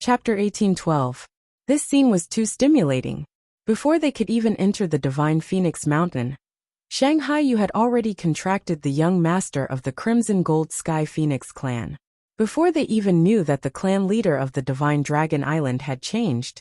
Chapter 1812. This scene was too stimulating. Before they could even enter the divine Phoenix Mountain, Shanghai Yu had already contracted the young master of the Crimson Gold Sky Phoenix clan. Before they even knew that the clan leader of the Divine Dragon Island had changed,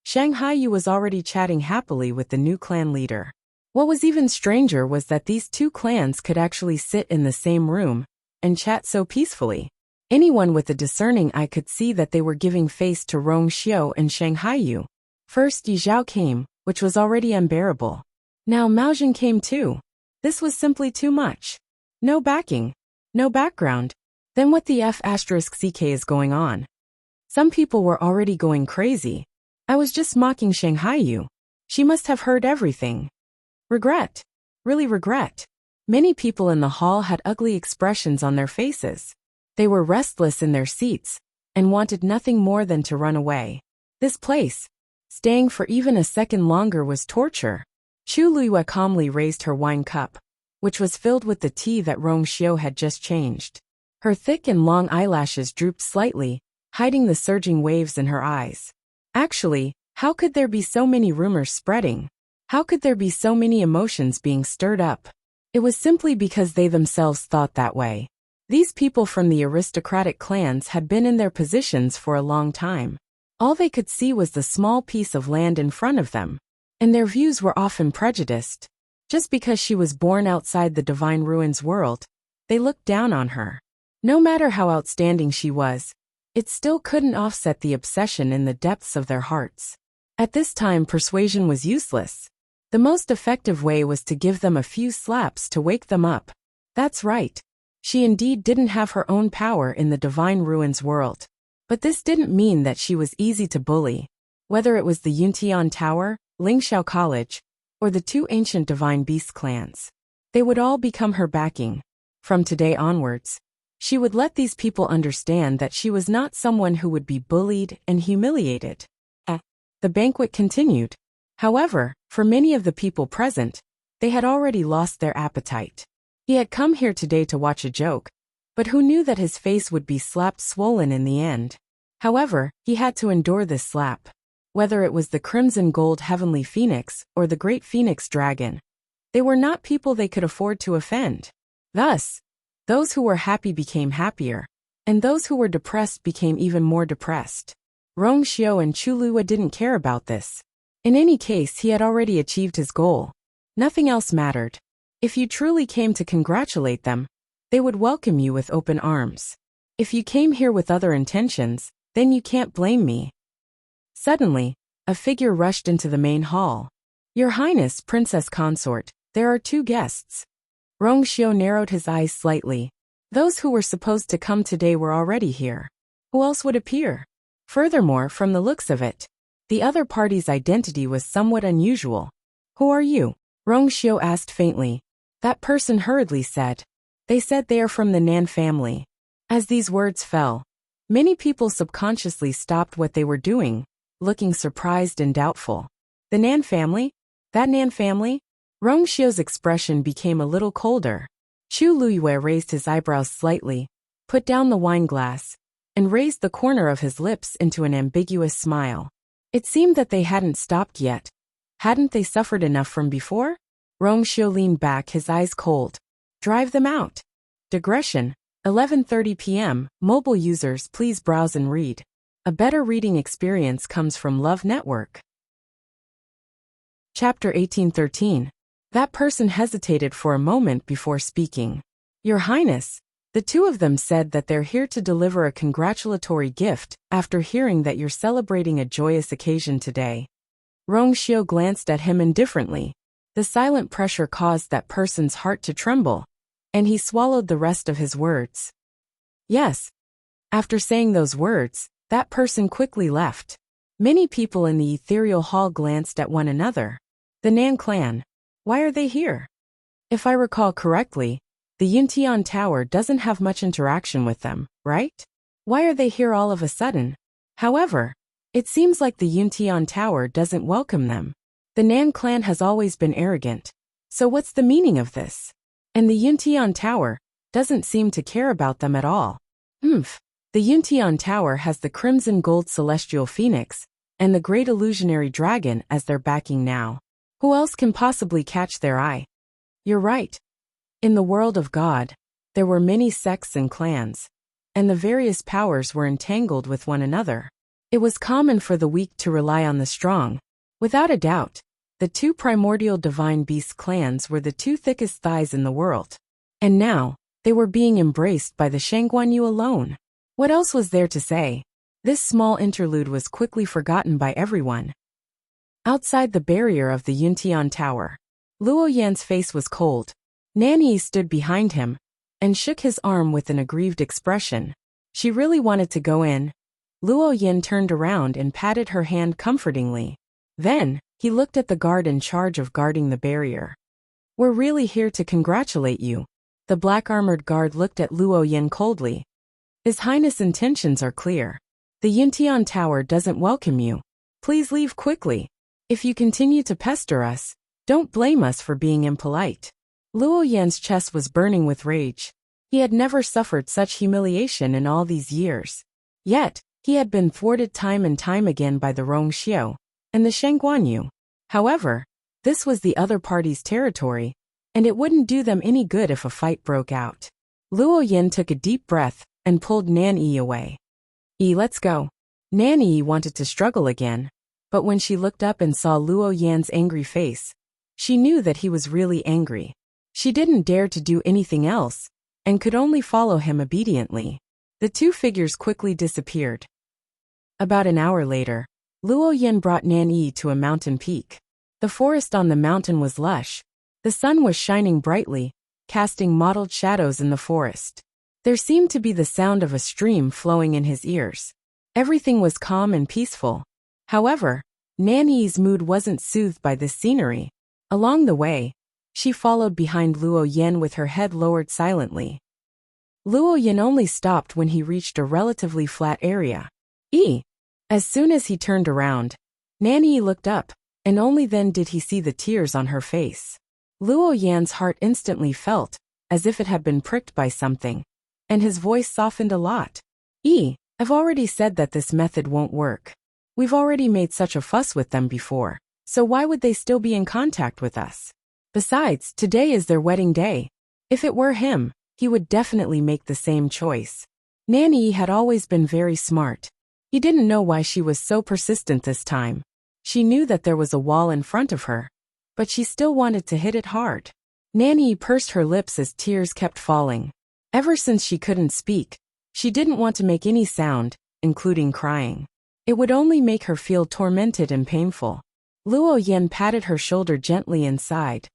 Shanghai Yu was already chatting happily with the new clan leader. What was even stranger was that these two clans could actually sit in the same room and chat so peacefully. Anyone with a discerning eye could see that they were giving face to Rong Xiu and Shanghai Yu. First Yi Zhao came, which was already unbearable. Now Mao Jin came too. This was simply too much. No backing. No background. Then what the F***ck is going on? Some people were already going crazy. I was just mocking Shanghai Yu. She must have heard everything. Regret. Really regret. Many people in the hall had ugly expressions on their faces. They were restless in their seats and wanted nothing more than to run away. This place, staying for even a second longer, was torture. Chu Luiyue calmly raised her wine cup, which was filled with the tea that Rong Xiu had just changed. Her thick and long eyelashes drooped slightly, hiding the surging waves in her eyes. Actually, how could there be so many rumors spreading? How could there be so many emotions being stirred up? It was simply because they themselves thought that way. These people from the aristocratic clans had been in their positions for a long time. All they could see was the small piece of land in front of them, and their views were often prejudiced. Just because she was born outside the Divine Ruins world, they looked down on her. No matter how outstanding she was, it still couldn't offset the obsession in the depths of their hearts. At this time, persuasion was useless. The most effective way was to give them a few slaps to wake them up. That's right. She indeed didn't have her own power in the Divine Ruins world. But this didn't mean that she was easy to bully. Whether it was the Yuntian Tower, Lingxiao College, or the two ancient Divine Beast clans, they would all become her backing. From today onwards, she would let these people understand that she was not someone who would be bullied and humiliated. The banquet continued. However, for many of the people present, they had already lost their appetite. He had come here today to watch a joke, but who knew that his face would be slapped swollen in the end? However, he had to endure this slap. Whether it was the Crimson Gold Heavenly Phoenix or the Great Phoenix Dragon, they were not people they could afford to offend. Thus, those who were happy became happier, and those who were depressed became even more depressed. Rong Xiu and Chu Luiyue didn't care about this. In any case, he had already achieved his goal. Nothing else mattered. If you truly came to congratulate them, they would welcome you with open arms. If you came here with other intentions, then you can't blame me. Suddenly, a figure rushed into the main hall. Your Highness, Princess Consort, there are two guests. Rong Xiu narrowed his eyes slightly. Those who were supposed to come today were already here. Who else would appear? Furthermore, from the looks of it, the other party's identity was somewhat unusual. Who are you? Rong Xiu asked faintly. That person hurriedly said. They said they are from the Nan family. As these words fell, many people subconsciously stopped what they were doing, looking surprised and doubtful. The Nan family? That Nan family? Rong Xiu's expression became a little colder. Chu Luiyue raised his eyebrows slightly, put down the wine glass, and raised the corner of his lips into an ambiguous smile. It seemed that they hadn't stopped yet. Hadn't they suffered enough from before? Rong Xiu leaned back, his eyes cold. Drive them out. Digression. 11:30 p.m. Mobile users, please browse and read. A better reading experience comes from Love Network. Chapter 1813. That person hesitated for a moment before speaking. Your Highness, the two of them said that they're here to deliver a congratulatory gift after hearing that you're celebrating a joyous occasion today. Rong Xiu glanced at him indifferently. The silent pressure caused that person's heart to tremble, and he swallowed the rest of his words. Yes. After saying those words, that person quickly left. Many people in the ethereal hall glanced at one another. The Nan clan. Why are they here? If I recall correctly, the Yuntian Tower doesn't have much interaction with them, right? Why are they here all of a sudden? However, it seems like the Yuntian Tower doesn't welcome them. The Nan clan has always been arrogant. So what's the meaning of this? And the Yuntian Tower doesn't seem to care about them at all. The Yuntian Tower has the crimson gold celestial phoenix and the great illusionary dragon as their backing now. Who else can possibly catch their eye? You're right. In the world of God, there were many sects and clans, and the various powers were entangled with one another. It was common for the weak to rely on the strong. Without a doubt, the two primordial divine beast clans were the two thickest thighs in the world. And now, they were being embraced by the Shangguanyu alone. What else was there to say? This small interlude was quickly forgotten by everyone. Outside the barrier of the Yuntian Tower, Luo Yan's face was cold. Nanyi stood behind him and shook his arm with an aggrieved expression. She really wanted to go in. Luo Yan turned around and patted her hand comfortingly. Then, he looked at the guard in charge of guarding the barrier. We're really here to congratulate you. The black-armored guard looked at Luo Yan coldly. His Highness' intentions are clear. The Yuntian Tower doesn't welcome you. Please leave quickly. If you continue to pester us, don't blame us for being impolite. Luo Yan's chest was burning with rage. He had never suffered such humiliation in all these years. Yet, he had been thwarted time and time again by the Rongxiu and the Shangguanyu. However, this was the other party's territory, and it wouldn't do them any good if a fight broke out. Luo Yan took a deep breath and pulled Nanyi away. Let's go. Nanyi wanted to struggle again, but when she looked up and saw Luo Yan's angry face, she knew that he was really angry. She didn't dare to do anything else, and could only follow him obediently. The two figures quickly disappeared. About an hour later, Luo Yan brought Nanyi to a mountain peak. The forest on the mountain was lush. The sun was shining brightly, casting mottled shadows in the forest. There seemed to be the sound of a stream flowing in his ears. Everything was calm and peaceful. However, Nanyi's mood wasn't soothed by this scenery. Along the way, she followed behind Luo Yan with her head lowered silently. Luo Yan only stopped when he reached a relatively flat area. As soon as he turned around, Nanyi looked up, and only then did he see the tears on her face. Luo Yan's heart instantly felt as if it had been pricked by something, and his voice softened a lot. I've already said that this method won't work. We've already made such a fuss with them before, so why would they still be in contact with us? Besides, today is their wedding day. If it were him, he would definitely make the same choice. Nanyi had always been very smart. He didn't know why she was so persistent this time. She knew that there was a wall in front of her, but she still wanted to hit it hard. Nanyi pursed her lips as tears kept falling. Ever since she couldn't speak, she didn't want to make any sound, including crying. It would only make her feel tormented and painful. Luo Yan patted her shoulder gently and sighed.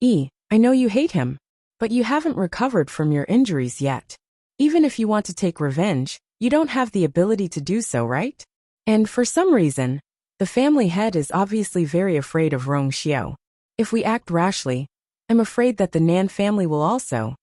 I know you hate him, but you haven't recovered from your injuries yet. Even if you want to take revenge, you don't have the ability to do so, right? And for some reason, the family head is obviously very afraid of Rongxiu. If we act rashly, I'm afraid that the Nan family will also.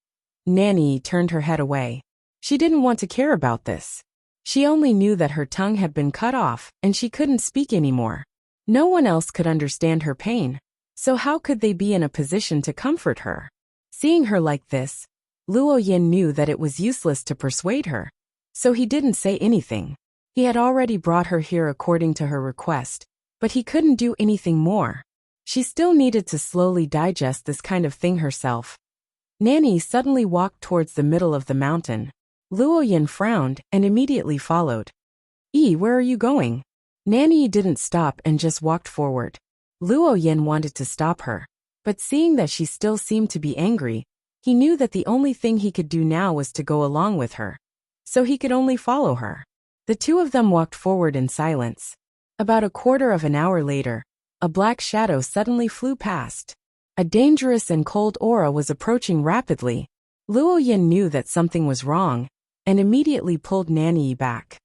Nanyi turned her head away. She didn't want to care about this. She only knew that her tongue had been cut off and she couldn't speak anymore. No one else could understand her pain, so how could they be in a position to comfort her? Seeing her like this, Luo Yan knew that it was useless to persuade her, so he didn't say anything. He had already brought her here according to her request, but he couldn't do anything more. She still needed to slowly digest this kind of thing herself. Nanyi suddenly walked towards the middle of the mountain. Luo Yan frowned and immediately followed. Where are you going? Nanyi didn't stop and just walked forward. Luo Yan wanted to stop her, but seeing that she still seemed to be angry, he knew that the only thing he could do now was to go along with her, so he could only follow her. The two of them walked forward in silence. About a quarter of an hour later, a black shadow suddenly flew past. A dangerous and cold aura was approaching rapidly. Luo Yan knew that something was wrong, and immediately pulled Nanyi back.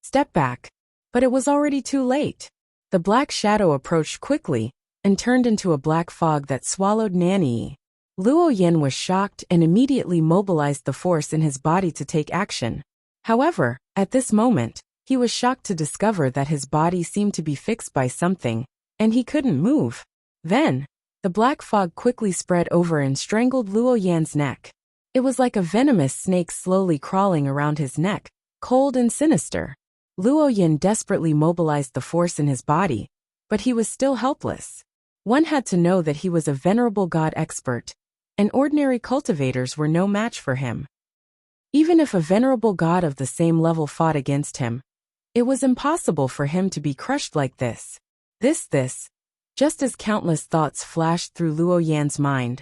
Step back. But it was already too late. The black shadow approached quickly, and turned into a black fog that swallowed Nanyi. Luo Yan was shocked and immediately mobilized the force in his body to take action. However, at this moment, he was shocked to discover that his body seemed to be fixed by something, and he couldn't move. Then, the black fog quickly spread over and strangled Luo Yan's neck. It was like a venomous snake slowly crawling around his neck, cold and sinister. Luo Yin desperately mobilized the force in his body, but he was still helpless. One had to know that he was a venerable god expert, and ordinary cultivators were no match for him. Even if a venerable god of the same level fought against him, it was impossible for him to be crushed like this. Just as countless thoughts flashed through Luo Yan's mind,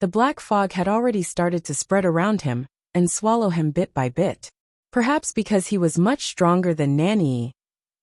the black fog had already started to spread around him and swallow him bit by bit. Perhaps because he was much stronger than Nanyi,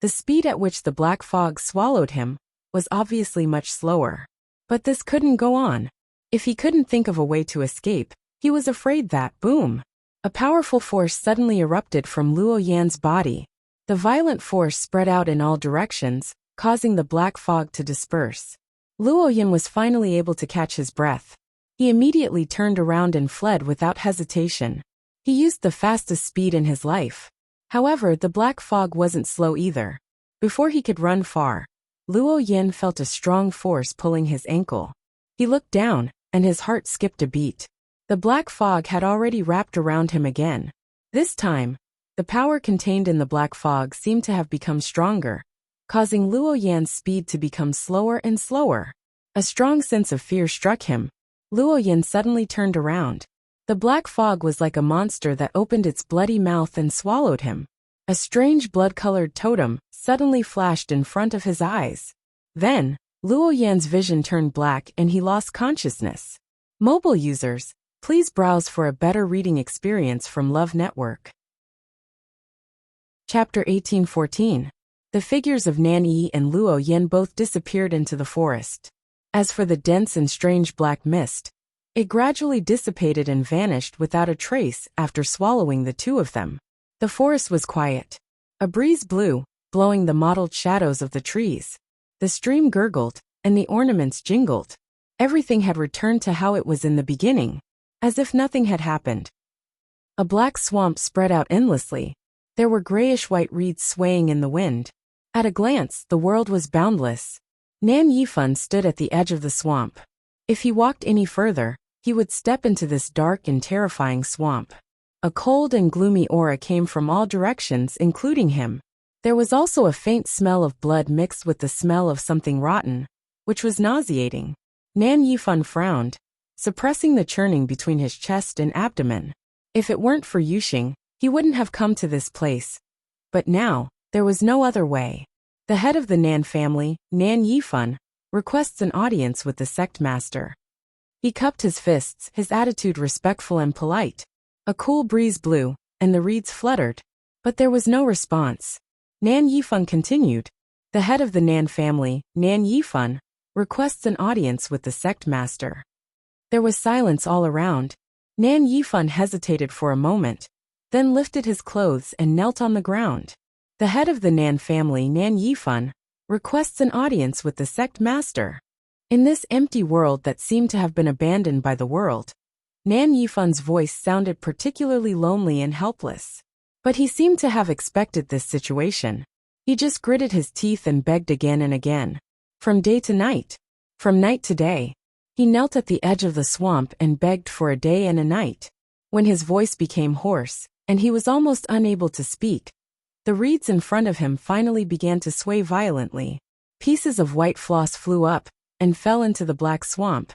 the speed at which the black fog swallowed him was obviously much slower. But this couldn't go on. If he couldn't think of a way to escape, he was afraid that, boom, a powerful force suddenly erupted from Luo Yan's body. The violent force spread out in all directions, causing the black fog to disperse. Luo Yan was finally able to catch his breath. He immediately turned around and fled without hesitation. He used the fastest speed in his life. However, the black fog wasn't slow either. Before he could run far, Luo Yan felt a strong force pulling his ankle. He looked down, and his heart skipped a beat. The black fog had already wrapped around him again. This time, the power contained in the black fog seemed to have become stronger, causing Luo Yan's speed to become slower and slower. A strong sense of fear struck him. Luo Yan suddenly turned around. The black fog was like a monster that opened its bloody mouth and swallowed him. A strange blood-colored totem suddenly flashed in front of his eyes. Then, Luo Yan's vision turned black and he lost consciousness. Mobile users, please browse for a better reading experience from Love Network. Chapter 1814. The figures of Nan Yi and Luo Yan both disappeared into the forest. As for the dense and strange black mist, it gradually dissipated and vanished without a trace after swallowing the two of them. The forest was quiet. A breeze blew, blowing the mottled shadows of the trees. The stream gurgled, and the ornaments jingled. Everything had returned to how it was in the beginning, as if nothing had happened. A black swamp spread out endlessly. There were grayish-white reeds swaying in the wind. At a glance, the world was boundless. Nan Yifan stood at the edge of the swamp. If he walked any further, he would step into this dark and terrifying swamp. A cold and gloomy aura came from all directions, including him. There was also a faint smell of blood mixed with the smell of something rotten, which was nauseating. Nan Yifan frowned, suppressing the churning between his chest and abdomen. If it weren't for Yuxing, he wouldn't have come to this place. But now, there was no other way. The head of the Nan family, Nan Yifan, requests an audience with the sect master. He cupped his fists, his attitude respectful and polite. A cool breeze blew, and the reeds fluttered. But there was no response. Nan Yifan continued. The head of the Nan family, Nan Yifan, requests an audience with the sect master. There was silence all around. Nan Yifan hesitated for a moment, then lifted his clothes and knelt on the ground. The head of the Nan family, Nan Yifan, requests an audience with the sect master. In this empty world that seemed to have been abandoned by the world, Nan Yifan's voice sounded particularly lonely and helpless. But he seemed to have expected this situation. He just gritted his teeth and begged again and again. From day to night, from night to day, he knelt at the edge of the swamp and begged for a day and a night. When his voice became hoarse, and he was almost unable to speak, the reeds in front of him finally began to sway violently. Pieces of white floss flew up and fell into the black swamp,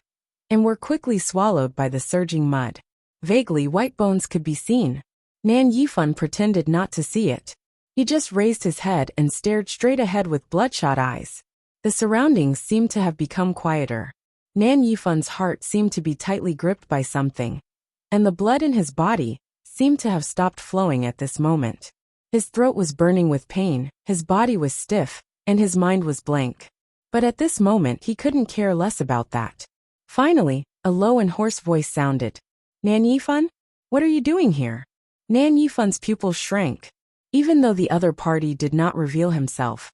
and were quickly swallowed by the surging mud. Vaguely, white bones could be seen. Nan Yifan pretended not to see it. He just raised his head and stared straight ahead with bloodshot eyes. The surroundings seemed to have become quieter. Nan Yifan's heart seemed to be tightly gripped by something, and the blood in his body seemed to have stopped flowing at this moment. His throat was burning with pain, his body was stiff, and his mind was blank. But at this moment he couldn't care less about that. Finally, a low and hoarse voice sounded. Nan Yifan? What are you doing here? Nan Yifan's pupils shrank. Even though the other party did not reveal himself,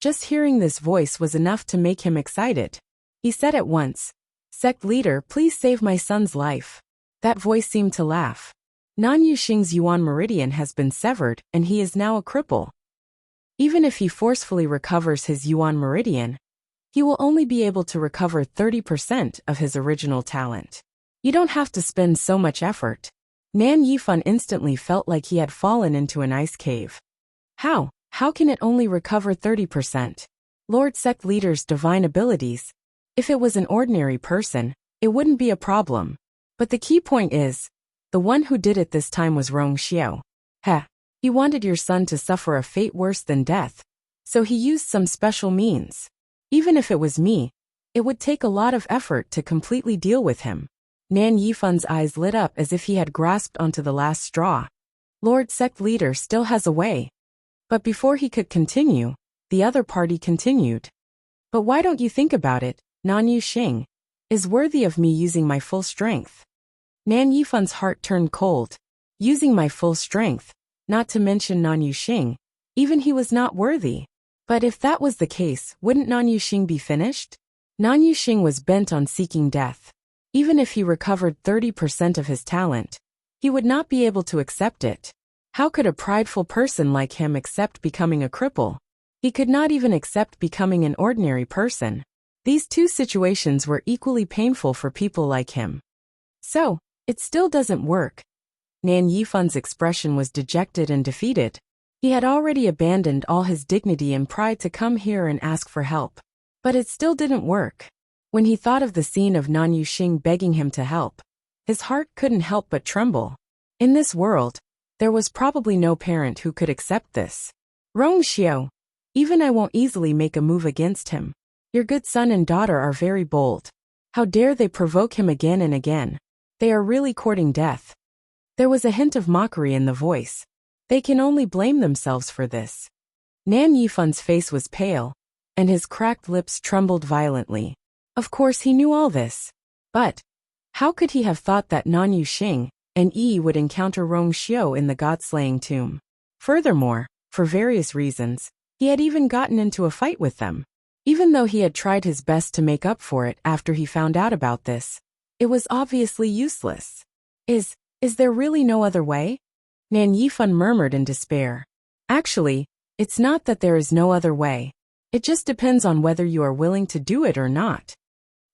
just hearing this voice was enough to make him excited. He said at once, "Sect leader, please save my son's life." That voice seemed to laugh. Nan Yuxing's Yuan meridian has been severed and he is now a cripple. Even if he forcefully recovers his Yuan meridian, he will only be able to recover 30% of his original talent. You don't have to spend so much effort. Nan Yifan instantly felt like he had fallen into an ice cave. How? How can it only recover 30%? Lord Sect Leader's divine abilities. If it was an ordinary person, it wouldn't be a problem. But the key point is, the one who did it this time was Rong Xiao. Heh. He wanted your son to suffer a fate worse than death. So he used some special means. Even if it was me, it would take a lot of effort to completely deal with him. Nan Yifan's eyes lit up as if he had grasped onto the last straw. Lord Sect Leader still has a way. But before he could continue, the other party continued. But why don't you think about it? Nan Yuxing is worthy of me using my full strength. Nan Yifan's heart turned cold. Using my full strength, not to mention Nan Yuxing, even he was not worthy. But if that was the case, wouldn't Nan Yuxing be finished? Nan Yuxing was bent on seeking death. Even if he recovered 30% of his talent, he would not be able to accept it. How could a prideful person like him accept becoming a cripple? He could not even accept becoming an ordinary person. These two situations were equally painful for people like him. So, it still doesn't work. Nan Yifan's expression was dejected and defeated. He had already abandoned all his dignity and pride to come here and ask for help. But it still didn't work. When he thought of the scene of Nan Yuxing begging him to help, his heart couldn't help but tremble. In this world, there was probably no parent who could accept this. Rong Xiao, even I won't easily make a move against him. Your good son and daughter are very bold. How dare they provoke him again and again? They are really courting death. There was a hint of mockery in the voice. They can only blame themselves for this. Nan Yifan's face was pale, and his cracked lips trembled violently. Of course he knew all this. But how could he have thought that Nan Yuxing and Yi would encounter Rong Xiao in the god-slaying tomb? Furthermore, for various reasons, he had even gotten into a fight with them. Even though he had tried his best to make up for it after he found out about this, it was obviously useless. Is there really no other way? Nan Yifan murmured in despair. Actually, it's not that there is no other way. It just depends on whether you are willing to do it or not.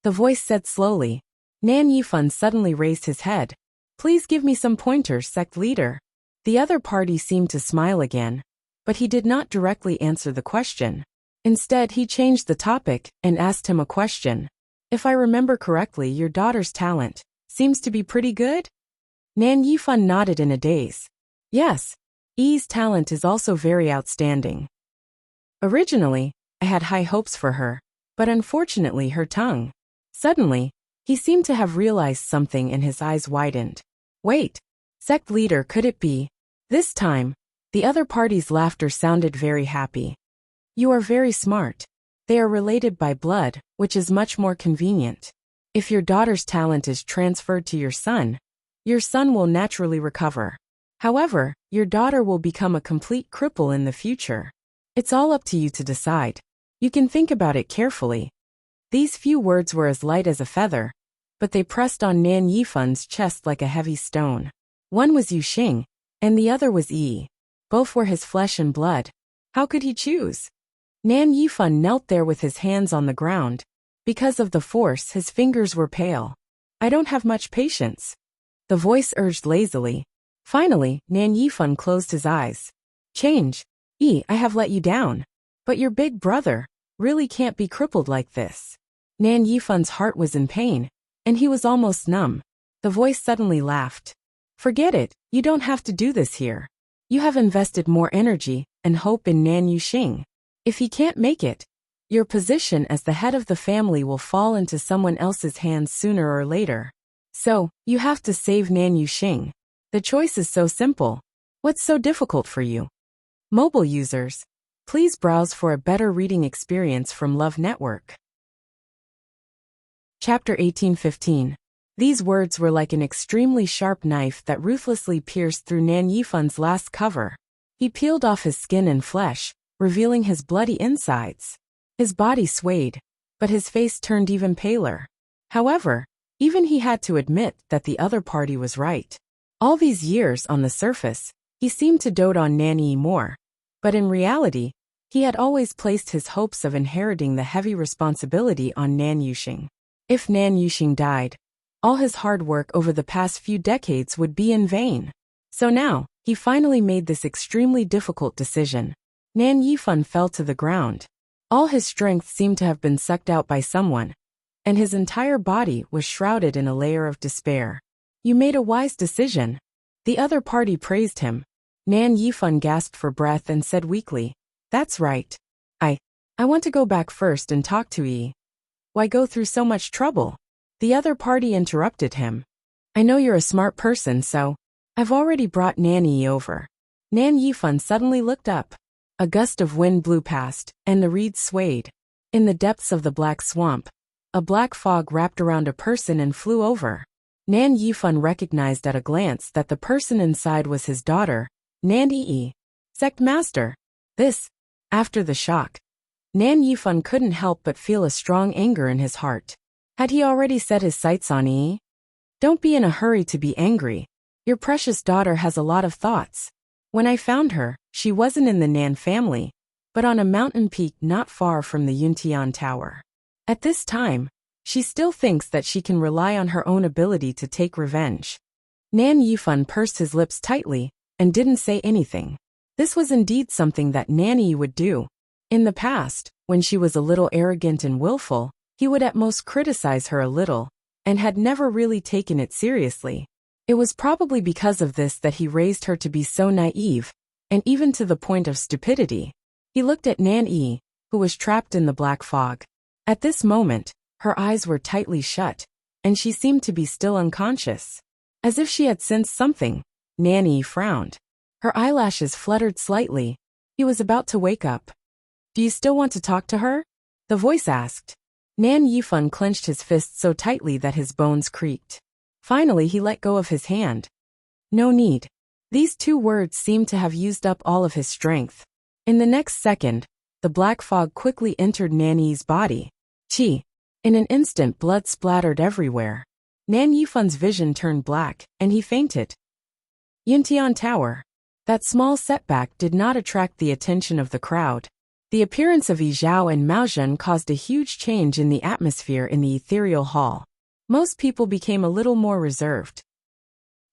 The voice said slowly. Nan Yifan suddenly raised his head. Please give me some pointers, Sect Leader. The other party seemed to smile again, but he did not directly answer the question. Instead, he changed the topic and asked him a question. If I remember correctly, your daughter's talent seems to be pretty good? Nan Yifan nodded in a daze. Yes, Yi's talent is also very outstanding. Originally, I had high hopes for her, but unfortunately her tongue. Suddenly, he seemed to have realized something and his eyes widened. Wait, Sect Leader, could it be? This time, the other party's laughter sounded very happy. You are very smart. They are related by blood, which is much more convenient. If your daughter's talent is transferred to your son will naturally recover. However, your daughter will become a complete cripple in the future. It's all up to you to decide. You can think about it carefully. These few words were as light as a feather, but they pressed on Nan Yifan's chest like a heavy stone. One was Yuxing, and the other was Yi. Both were his flesh and blood. How could he choose? Nan Yifan knelt there with his hands on the ground. Because of the force, his fingers were pale. I don't have much patience. The voice urged lazily. Finally, Nan Yifan closed his eyes. Change. Yi, I have let you down. But your big brother really can't be crippled like this. Nan Yifan's heart was in pain, and he was almost numb. The voice suddenly laughed. Forget it, you don't have to do this here. You have invested more energy and hope in Nan Yuxing. If he can't make it, your position as the head of the family will fall into someone else's hands sooner or later. So, you have to save Nan Yuxing. The choice is so simple. What's so difficult for you? Mobile users, please browse for a better reading experience from Love Network. Chapter 18:15. These words were like an extremely sharp knife that ruthlessly pierced through Nan Yifan's last cover. He peeled off his skin and flesh, revealing his bloody insides. His body swayed, but his face turned even paler. However, even he had to admit that the other party was right. All these years on the surface, he seemed to dote on Nan Yi more, but in reality, he had always placed his hopes of inheriting the heavy responsibility on Nan Yuxing. If Nan Yuxing died, All his hard work over the past few decades would be in vain. So now, he finally made this extremely difficult decision. Nan Yifan fell to the ground. All his strength seemed to have been sucked out by someone, and his entire body was shrouded in a layer of despair. You made a wise decision. The other party praised him. Nan Yifan gasped for breath and said weakly, "That's right. I want to go back first and talk to Yi. Why go through so much trouble?" The other party interrupted him. "I know you're a smart person, so I've already brought Nanny over." Nan Yifan suddenly looked up. A gust of wind blew past, and the reeds swayed. In the depths of the black swamp, a black fog wrapped around a person and flew over. Nan Yifan recognized at a glance that the person inside was his daughter, Nan Yi, sect master. After the shock, Nan Yifan couldn't help but feel a strong anger in his heart. Had he already set his sights on Yi? Don't be in a hurry to be angry. Your precious daughter has a lot of thoughts. When I found her, she wasn't in the Nan family, but on a mountain peak not far from the Yuntian Tower. At this time, she still thinks that she can rely on her own ability to take revenge. Nan Yifan pursed his lips tightly and didn't say anything. This was indeed something that Nanny would do. In the past, when she was a little arrogant and willful, he would at most criticize her a little, and had never really taken it seriously. It was probably because of this that he raised her to be so naive, and even to the point of stupidity. He looked at Nan Yi, who was trapped in the black fog. At this moment, her eyes were tightly shut, and she seemed to be still unconscious. As if she had sensed something, Nanny frowned. Her eyelashes fluttered slightly. He was about to wake up. "Do you still want to talk to her?" the voice asked. Nan Yifan clenched his fist so tightly that his bones creaked. Finally he let go of his hand. "No need." These two words seemed to have used up all of his strength. In the next second, the black fog quickly entered Nanny's body. Chi! In an instant blood splattered everywhere. Nan Yifan's vision turned black, and he fainted. Yuntian Tower. That small setback did not attract the attention of the crowd. The appearance of Yi Zhao and Mao Zhen caused a huge change in the atmosphere in the ethereal hall. Most people became a little more reserved.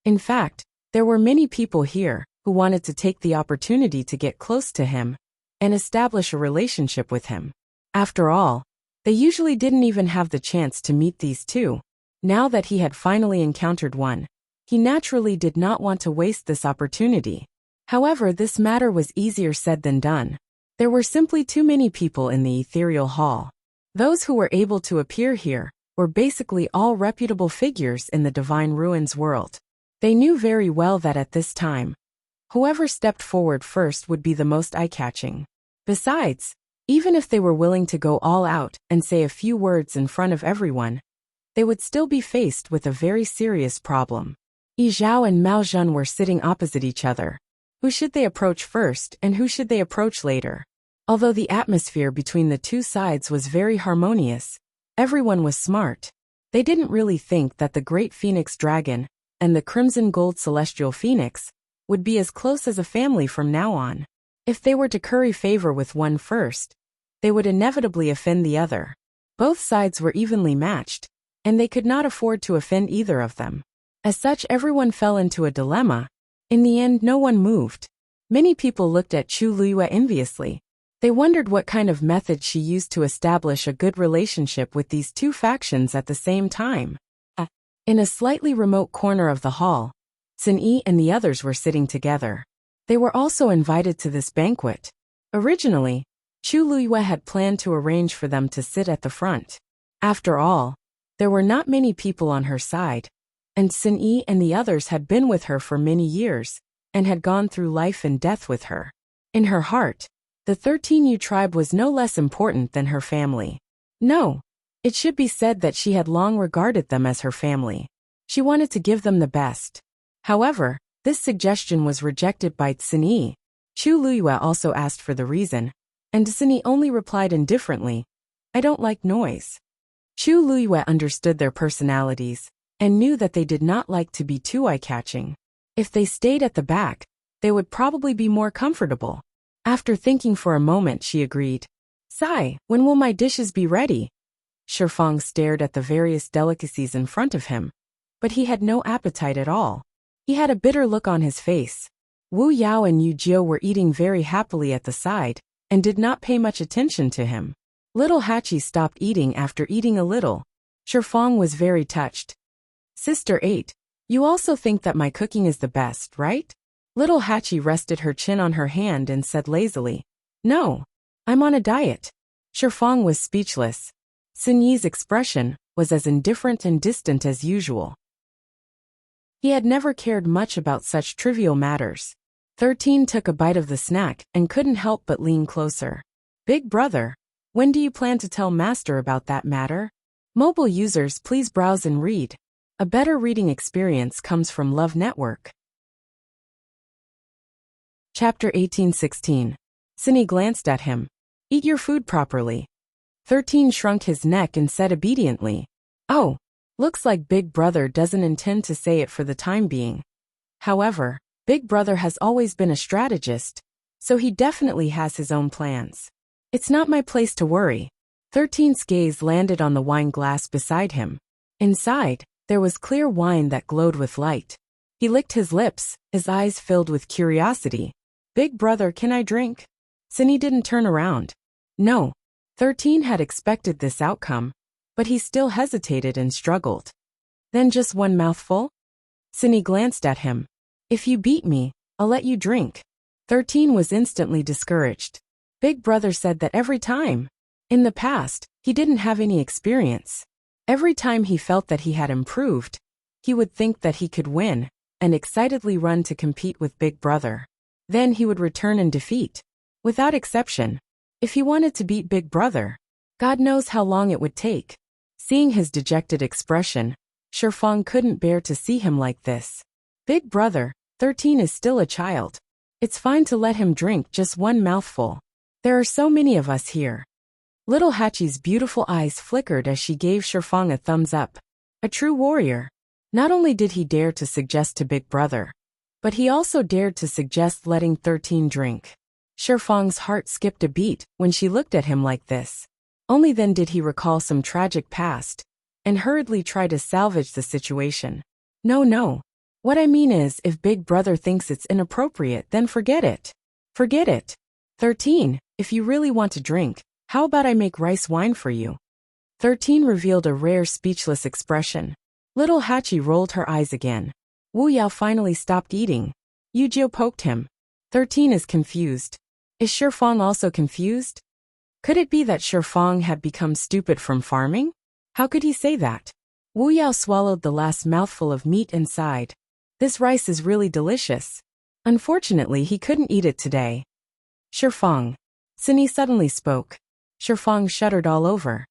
In fact, there were many people here who wanted to take the opportunity to get close to him and establish a relationship with him. After all, they usually didn't even have the chance to meet these two. Now that he had finally encountered one, he naturally did not want to waste this opportunity. However, this matter was easier said than done. There were simply too many people in the ethereal hall. Those who were able to appear here were basically all reputable figures in the Divine Ruins world. They knew very well that at this time, whoever stepped forward first would be the most eye-catching. Besides, even if they were willing to go all out and say a few words in front of everyone, they would still be faced with a very serious problem. Yi Zhao and Mao Zhen were sitting opposite each other. Who should they approach first and who should they approach later? Although the atmosphere between the two sides was very harmonious, everyone was smart. They didn't really think that the Great Phoenix Dragon and the Crimson Gold Celestial Phoenix would be as close as a family from now on. If they were to curry favor with one first, they would inevitably offend the other. Both sides were evenly matched, and they could not afford to offend either of them. As such, everyone fell into a dilemma. In the end, no one moved. Many people looked at Chu Luiyue enviously. They wondered what kind of method she used to establish a good relationship with these two factions at the same time. In a slightly remote corner of the hall, Sun Yi and the others were sitting together. They were also invited to this banquet. Originally, Chu Luiyue had planned to arrange for them to sit at the front. After all, there were not many people on her side, and Sun Yi and the others had been with her for many years, and had gone through life and death with her. In her heart, the 13U tribe was no less important than her family. No, it should be said that she had long regarded them as her family. She wanted to give them the best. However, this suggestion was rejected by Sun Yi. Chu Luiyue also asked for the reason, and Sun Yi only replied indifferently, "I don't like noise." Chu Luiyue understood their personalities, and knew that they did not like to be too eye-catching. If they stayed at the back, they would probably be more comfortable. After thinking for a moment, she agreed. "Sai, when will my dishes be ready?" Shifang stared at the various delicacies in front of him, but he had no appetite at all. He had a bitter look on his face. Wu Yao and Yu Jiu were eating very happily at the side, and did not pay much attention to him. Little Hachi stopped eating after eating a little. Shifang was very touched. Sister 8, you also think that my cooking is the best, right? Little Hachi rested her chin on her hand and said lazily, No, I'm on a diet. Shifang was speechless. Xin Yi's expression was as indifferent and distant as usual. He had never cared much about such trivial matters. 13 took a bite of the snack and couldn't help but lean closer. Big brother, when do you plan to tell Master about that matter? Mobile users, please browse and read. A better reading experience comes from Love Network. Chapter 18:16. Cindy glanced at him. Eat your food properly. 13 shrunk his neck and said obediently, Oh, looks like Big Brother doesn't intend to say it for the time being. However, Big Brother has always been a strategist, so he definitely has his own plans. It's not my place to worry. 13's gaze landed on the wine glass beside him. Inside, there was clear wine that glowed with light. He licked his lips, his eyes filled with curiosity. Big brother, can I drink? Cindy didn't turn around. No. 13 had expected this outcome, but he still hesitated and struggled. Then just one mouthful? Cindy glanced at him. If you beat me, I'll let you drink. 13 was instantly discouraged. Big brother said that every time. In the past, he didn't have any experience. Every time he felt that he had improved, he would think that he could win, and excitedly run to compete with Big Brother. Then he would return in defeat. Without exception. If he wanted to beat Big Brother, God knows how long it would take. Seeing his dejected expression, Shifang couldn't bear to see him like this. Big Brother, 13 is still a child. It's fine to let him drink just one mouthful. There are so many of us here. Little Hachi's beautiful eyes flickered as she gave Shifang a thumbs up. A true warrior. Not only did he dare to suggest to Big Brother, but he also dared to suggest letting 13 drink. Shifang's heart skipped a beat when she looked at him like this. Only then did he recall some tragic past, and hurriedly try to salvage the situation. No. What I mean is, if Big Brother thinks it's inappropriate, then forget it. Forget it. 13, if you really want to drink, how about I make rice wine for you? 13 revealed a rare speechless expression. Little Hachi rolled her eyes again. Wu Yao finally stopped eating. Yu Jiu poked him. 13 is confused. Is Shifang also confused? Could it be that Shifang had become stupid from farming? How could he say that? Wu Yao swallowed the last mouthful of meat and sighed. This rice is really delicious. Unfortunately, he couldn't eat it today. Shifang. Cindy suddenly spoke. Shifang shuddered all over.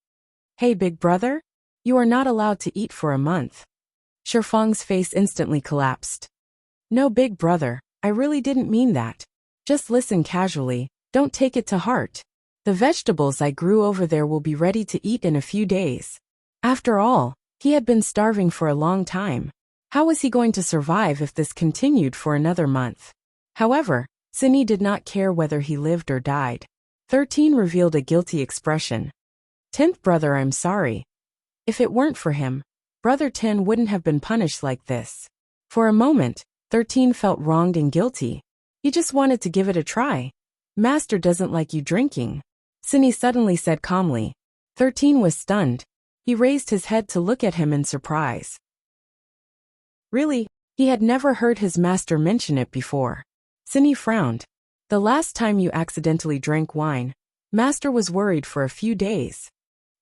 Hey, Big Brother? You are not allowed to eat for a month. Shifang's face instantly collapsed. No, Big Brother, I really didn't mean that. Just listen casually, don't take it to heart. The vegetables I grew over there will be ready to eat in a few days. After all, he had been starving for a long time. How was he going to survive if this continued for another month? However, Cindy did not care whether he lived or died. 13 revealed a guilty expression. 10th brother, I'm sorry. If it weren't for him, Brother 10 wouldn't have been punished like this. For a moment, 13 felt wronged and guilty. He just wanted to give it a try. Master doesn't like you drinking. Cindy suddenly said calmly. 13 was stunned. He raised his head to look at him in surprise. Really? He had never heard his master mention it before. Cindy frowned. The last time you accidentally drank wine, Master was worried for a few days.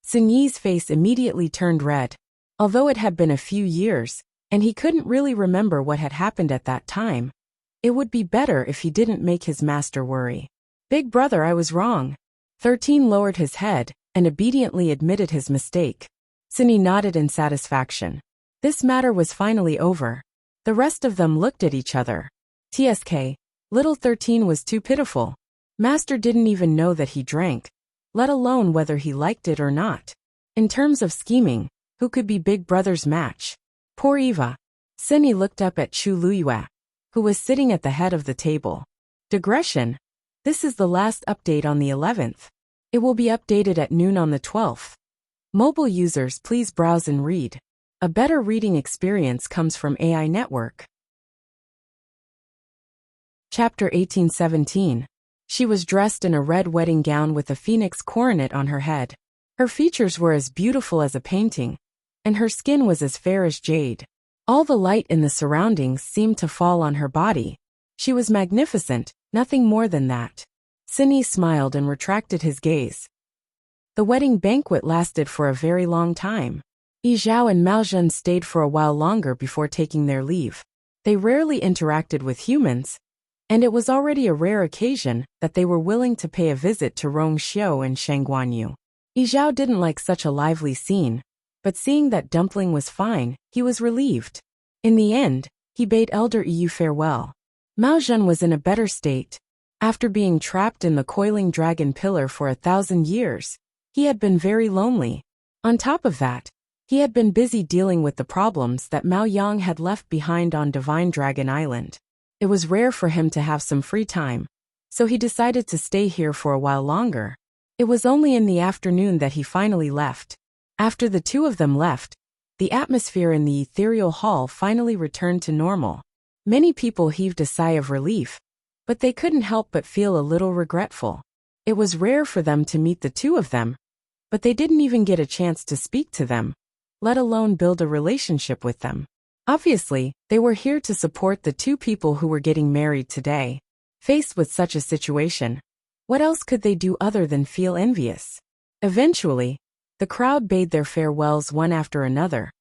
Xin Yi's face immediately turned red. Although it had been a few years, and he couldn't really remember what had happened at that time, it would be better if he didn't make his master worry. Big brother, I was wrong. 13 lowered his head and obediently admitted his mistake. Cindy nodded in satisfaction. This matter was finally over. The rest of them looked at each other. TSK, little 13 was too pitiful. Master didn't even know that he drank, let alone whether he liked it or not. In terms of scheming, who could be Big Brother's match? Poor Eva. Cindy looked up at Chu Luyue, who was sitting at the head of the table. Digression. This is the last update on the 11th. It will be updated at noon on the 12th. Mobile users, please browse and read. A better reading experience comes from AI Network. Chapter 1817. She was dressed in a red wedding gown with a phoenix coronet on her head. Her features were as beautiful as a painting, and her skin was as fair as jade. All the light in the surroundings seemed to fall on her body. She was magnificent, nothing more than that. Sini smiled and retracted his gaze. The wedding banquet lasted for a very long time. Yi Zhao and Mao Zhen stayed for a while longer before taking their leave. They rarely interacted with humans, and it was already a rare occasion that they were willing to pay a visit to Rong Xiu and Shang Guanyu. Yi Zhao didn't like such a lively scene, but seeing that Dumpling was fine, he was relieved. In the end, he bade Elder Yu farewell. Mao Zhen was in a better state. After being trapped in the coiling dragon pillar for 1,000 years, he had been very lonely. On top of that, he had been busy dealing with the problems that Mao Yang had left behind on Divine Dragon Island. It was rare for him to have some free time, so he decided to stay here for a while longer. It was only in the afternoon that he finally left. After the two of them left, the atmosphere in the ethereal hall finally returned to normal. Many people heaved a sigh of relief, but they couldn't help but feel a little regretful. It was rare for them to meet the two of them, but they didn't even get a chance to speak to them, let alone build a relationship with them. Obviously, they were here to support the two people who were getting married today. Faced with such a situation, what else could they do other than feel envious? Eventually, the crowd bade their farewells one after another,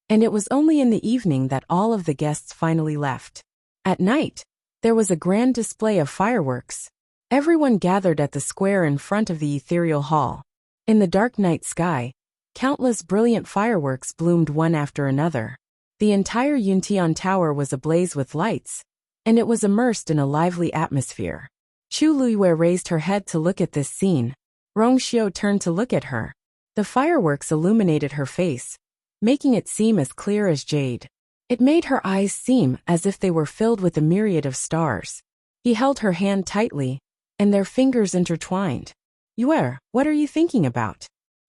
and it was only in the evening that all of the guests finally left. At night, there was a grand display of fireworks. Everyone gathered at the square in front of the ethereal hall. In the dark night sky, countless brilliant fireworks bloomed one after another. The entire Yuntian Tower was ablaze with lights, and it was immersed in a lively atmosphere. Chu Luiyue raised her head to look at this scene. Rong Xiu turned to look at her. The fireworks illuminated her face, making it seem as clear as jade. It made her eyes seem as if they were filled with a myriad of stars. He held her hand tightly, and their fingers intertwined. Yue, what are you thinking about?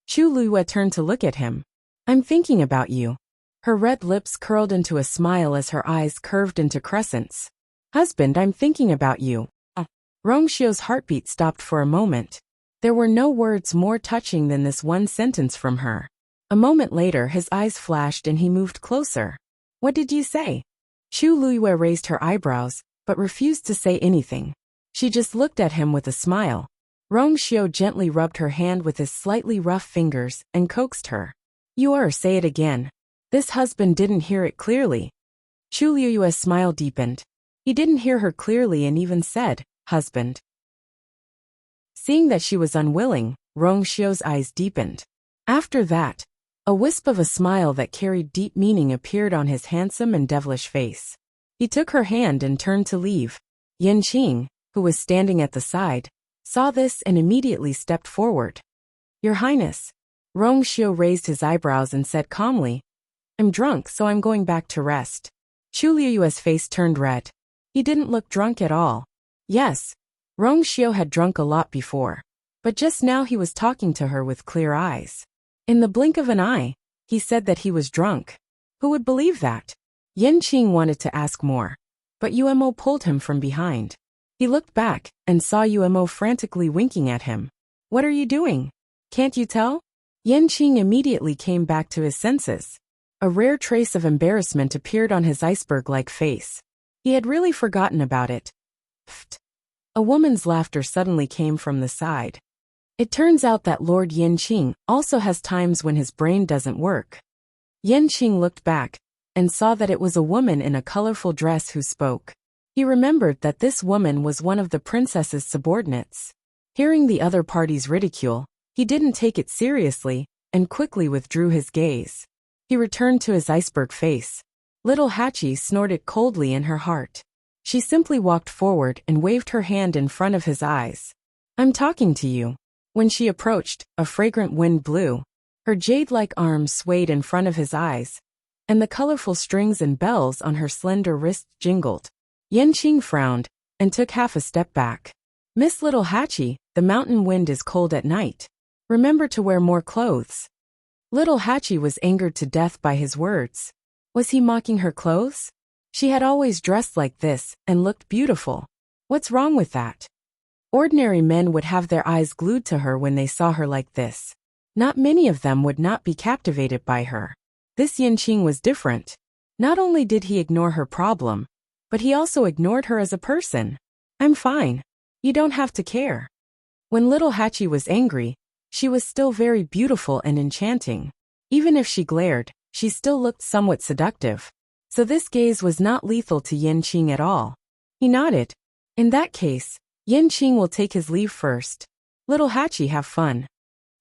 Chu Luiyue turned to look at him. I'm thinking about you. Her red lips curled into a smile as her eyes curved into crescents. Husband, I'm thinking about you. Rong Xiu's heartbeat stopped for a moment. There were no words more touching than this one sentence from her. A moment later, his eyes flashed and he moved closer. What did you say? Chu Luiyue raised her eyebrows, but refused to say anything. She just looked at him with a smile. Rong Xiu gently rubbed her hand with his slightly rough fingers and coaxed her. Say it again. This husband didn't hear it clearly. Chu Luiyue's smile deepened. He didn't hear her clearly and even said, husband. Seeing that she was unwilling, Rong Xiu's eyes deepened. After that, a wisp of a smile that carried deep meaning appeared on his handsome and devilish face. He took her hand and turned to leave. Yan Qing, who was standing at the side, saw this and immediately stepped forward. Your Highness. Rong Xiu raised his eyebrows and said calmly, I'm drunk, so I'm going back to rest. Chu Luiyue's face turned red. He didn't look drunk at all. Yes, Rong Xiu had drunk a lot before, but just now he was talking to her with clear eyes. In the blink of an eye, he said that he was drunk. Who would believe that? Yan Qing wanted to ask more, but Umo pulled him from behind. He looked back and saw Umo frantically winking at him. What are you doing? Can't you tell? Yan Qing immediately came back to his senses. A rare trace of embarrassment appeared on his iceberg-like face. He had really forgotten about it. Pfft. A woman's laughter suddenly came from the side. It turns out that Lord Yan Qing also has times when his brain doesn't work. Yan Qing looked back and saw that it was a woman in a colorful dress who spoke. He remembered that this woman was one of the princess's subordinates. Hearing the other party's ridicule, he didn't take it seriously and quickly withdrew his gaze. He returned to his iceberg face. Little Hachi snorted coldly in her heart. She simply walked forward and waved her hand in front of his eyes. I'm talking to you. When she approached, a fragrant wind blew. Her jade-like arms swayed in front of his eyes, and the colorful strings and bells on her slender wrists jingled. Yan Qing frowned and took half a step back. Miss Little Hachi, the mountain wind is cold at night. Remember to wear more clothes. Little Hachi was angered to death by his words. Was he mocking her clothes? She had always dressed like this and looked beautiful. What's wrong with that? Ordinary men would have their eyes glued to her when they saw her like this. Not many of them would not be captivated by her. This Yanqing was different. Not only did he ignore her problem, but he also ignored her as a person. I'm fine. You don't have to care. When little Hachi was angry, she was still very beautiful and enchanting. Even if she glared, she still looked somewhat seductive. So this gaze was not lethal to Yanqing at all. He nodded. In that case, Yanqing will take his leave first. Little Hachi, have fun.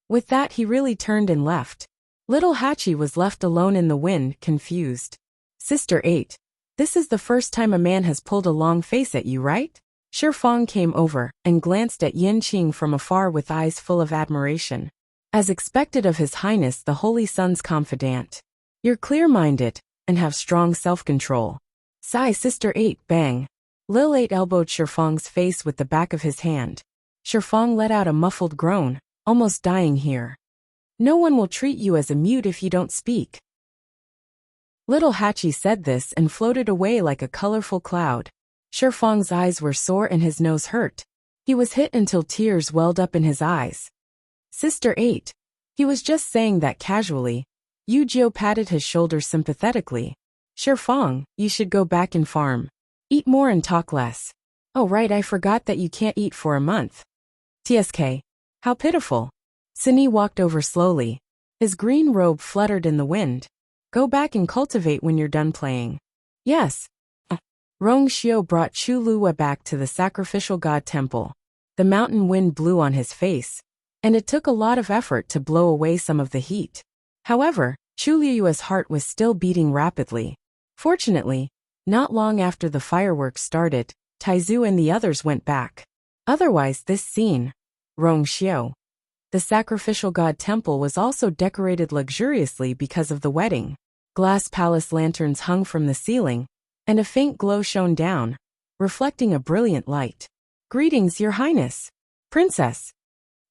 With that, he really turned and left. Little Hachi was left alone in the wind, confused. Sister 8. This is the first time a man has pulled a long face at you, right? Shifeng came over and glanced at Yanqing from afar with eyes full of admiration. As expected of His Highness the Holy Sun's confidant. You're clear-minded and have strong self-control. Sigh, Sister 8, bang. Lil 8 elbowed Shifeng's face with the back of his hand. Shifeng let out a muffled groan, almost dying here. No one will treat you as a mute if you don't speak. Little Hachi said this and floated away like a colorful cloud. Shifeng's eyes were sore and his nose hurt. He was hit until tears welled up in his eyes. Sister 8. He was just saying that casually. Yu Jiu patted his shoulder sympathetically. Shifeng, you should go back and farm. Eat more and talk less. Oh right, I forgot that you can't eat for a month. TSK. How pitiful. Sini walked over slowly. His green robe fluttered in the wind. Go back and cultivate when you're done playing. Yes. Rong Xiu brought Chu Luwa back to the sacrificial god temple. The mountain wind blew on his face, and it took a lot of effort to blow away some of the heat. However, Chu Lua's heart was still beating rapidly. Fortunately, not long after the fireworks started, Taizu and the others went back. Otherwise, this scene, Rong Xiu. The sacrificial god temple was also decorated luxuriously because of the wedding. Glass palace lanterns hung from the ceiling, and a faint glow shone down, reflecting a brilliant light. Greetings, Your Highness. Princess.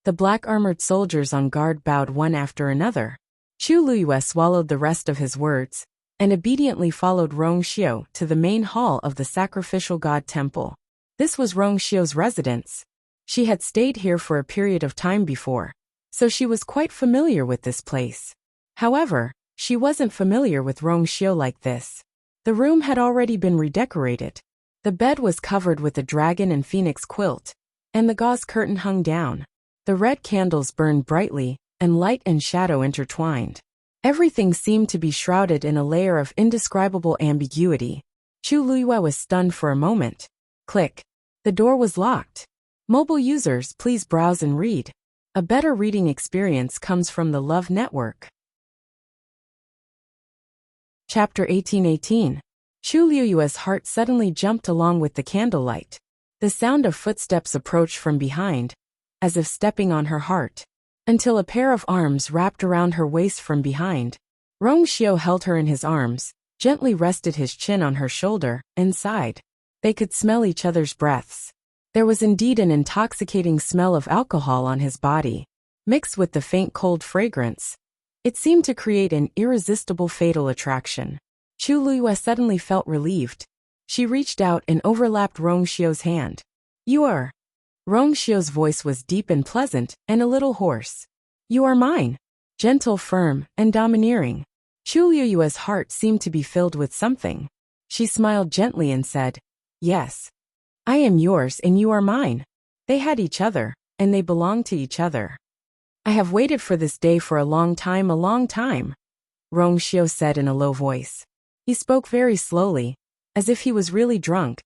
The black-armored soldiers on guard bowed one after another. Chu Luyue swallowed the rest of his words, and obediently followed Rong Xiu to the main hall of the sacrificial god temple. This was Rong Xiu's residence. She had stayed here for a period of time before, so she was quite familiar with this place. However, she wasn't familiar with Rong Xiu like this. The room had already been redecorated. The bed was covered with a dragon and phoenix quilt, and the gauze curtain hung down. The red candles burned brightly, and light and shadow intertwined. Everything seemed to be shrouded in a layer of indescribable ambiguity. Chu Luyue was stunned for a moment. Click. The door was locked. Mobile users, please browse and read. A better reading experience comes from the Love Network. Chapter 1818. Chu Luyue's heart suddenly jumped along with the candlelight. The sound of footsteps approached from behind, as if stepping on her heart, until a pair of arms wrapped around her waist from behind. Rong Xiu held her in his arms, gently rested his chin on her shoulder, and sighed. They could smell each other's breaths. There was indeed an intoxicating smell of alcohol on his body, mixed with the faint cold fragrance. It seemed to create an irresistible fatal attraction. Chu Luyue suddenly felt relieved. She reached out and overlapped Rong Xiu's hand. You are. Rong Xiu's voice was deep and pleasant, and a little hoarse. You are mine. Gentle, firm, and domineering. Chu Luyue's heart seemed to be filled with something. She smiled gently and said, Yes. I am yours and you are mine. They had each other, and they belonged to each other. I have waited for this day for a long time, Rong Xiu said in a low voice. He spoke very slowly, as if he was really drunk,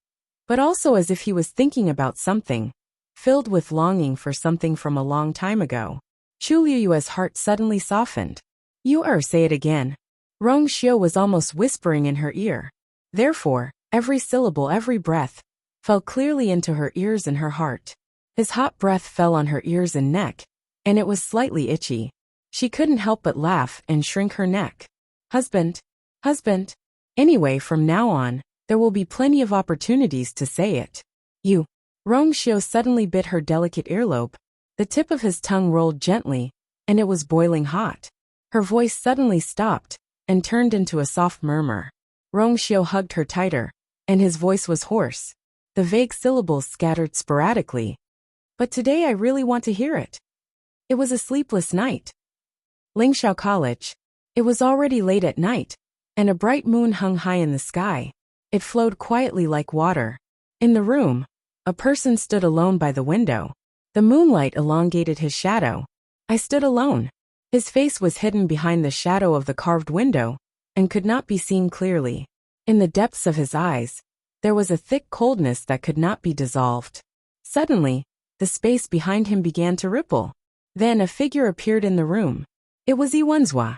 but also as if he was thinking about something, filled with longing for something from a long time ago. Chu Luyue's heart suddenly softened. You are, say it again. Rong Xiu was almost whispering in her ear. Therefore, every syllable, every breath, fell clearly into her ears and her heart. His hot breath fell on her ears and neck, and it was slightly itchy. She couldn't help but laugh and shrink her neck. Husband. Anyway, from now on, there will be plenty of opportunities to say it. You. Rong Xiu suddenly bit her delicate earlobe. The tip of his tongue rolled gently, and it was boiling hot. Her voice suddenly stopped and turned into a soft murmur. Rong Xiu hugged her tighter, and his voice was hoarse. The vague syllables scattered sporadically. But today I really want to hear it. It was a sleepless night. Lingxiao College. It was already late at night, and a bright moon hung high in the sky. It flowed quietly like water. In the room, a person stood alone by the window. The moonlight elongated his shadow. I stood alone. His face was hidden behind the shadow of the carved window, and could not be seen clearly. In the depths of his eyes, there was a thick coldness that could not be dissolved. Suddenly, the space behind him began to ripple. Then a figure appeared in the room. It was Iwenzwa.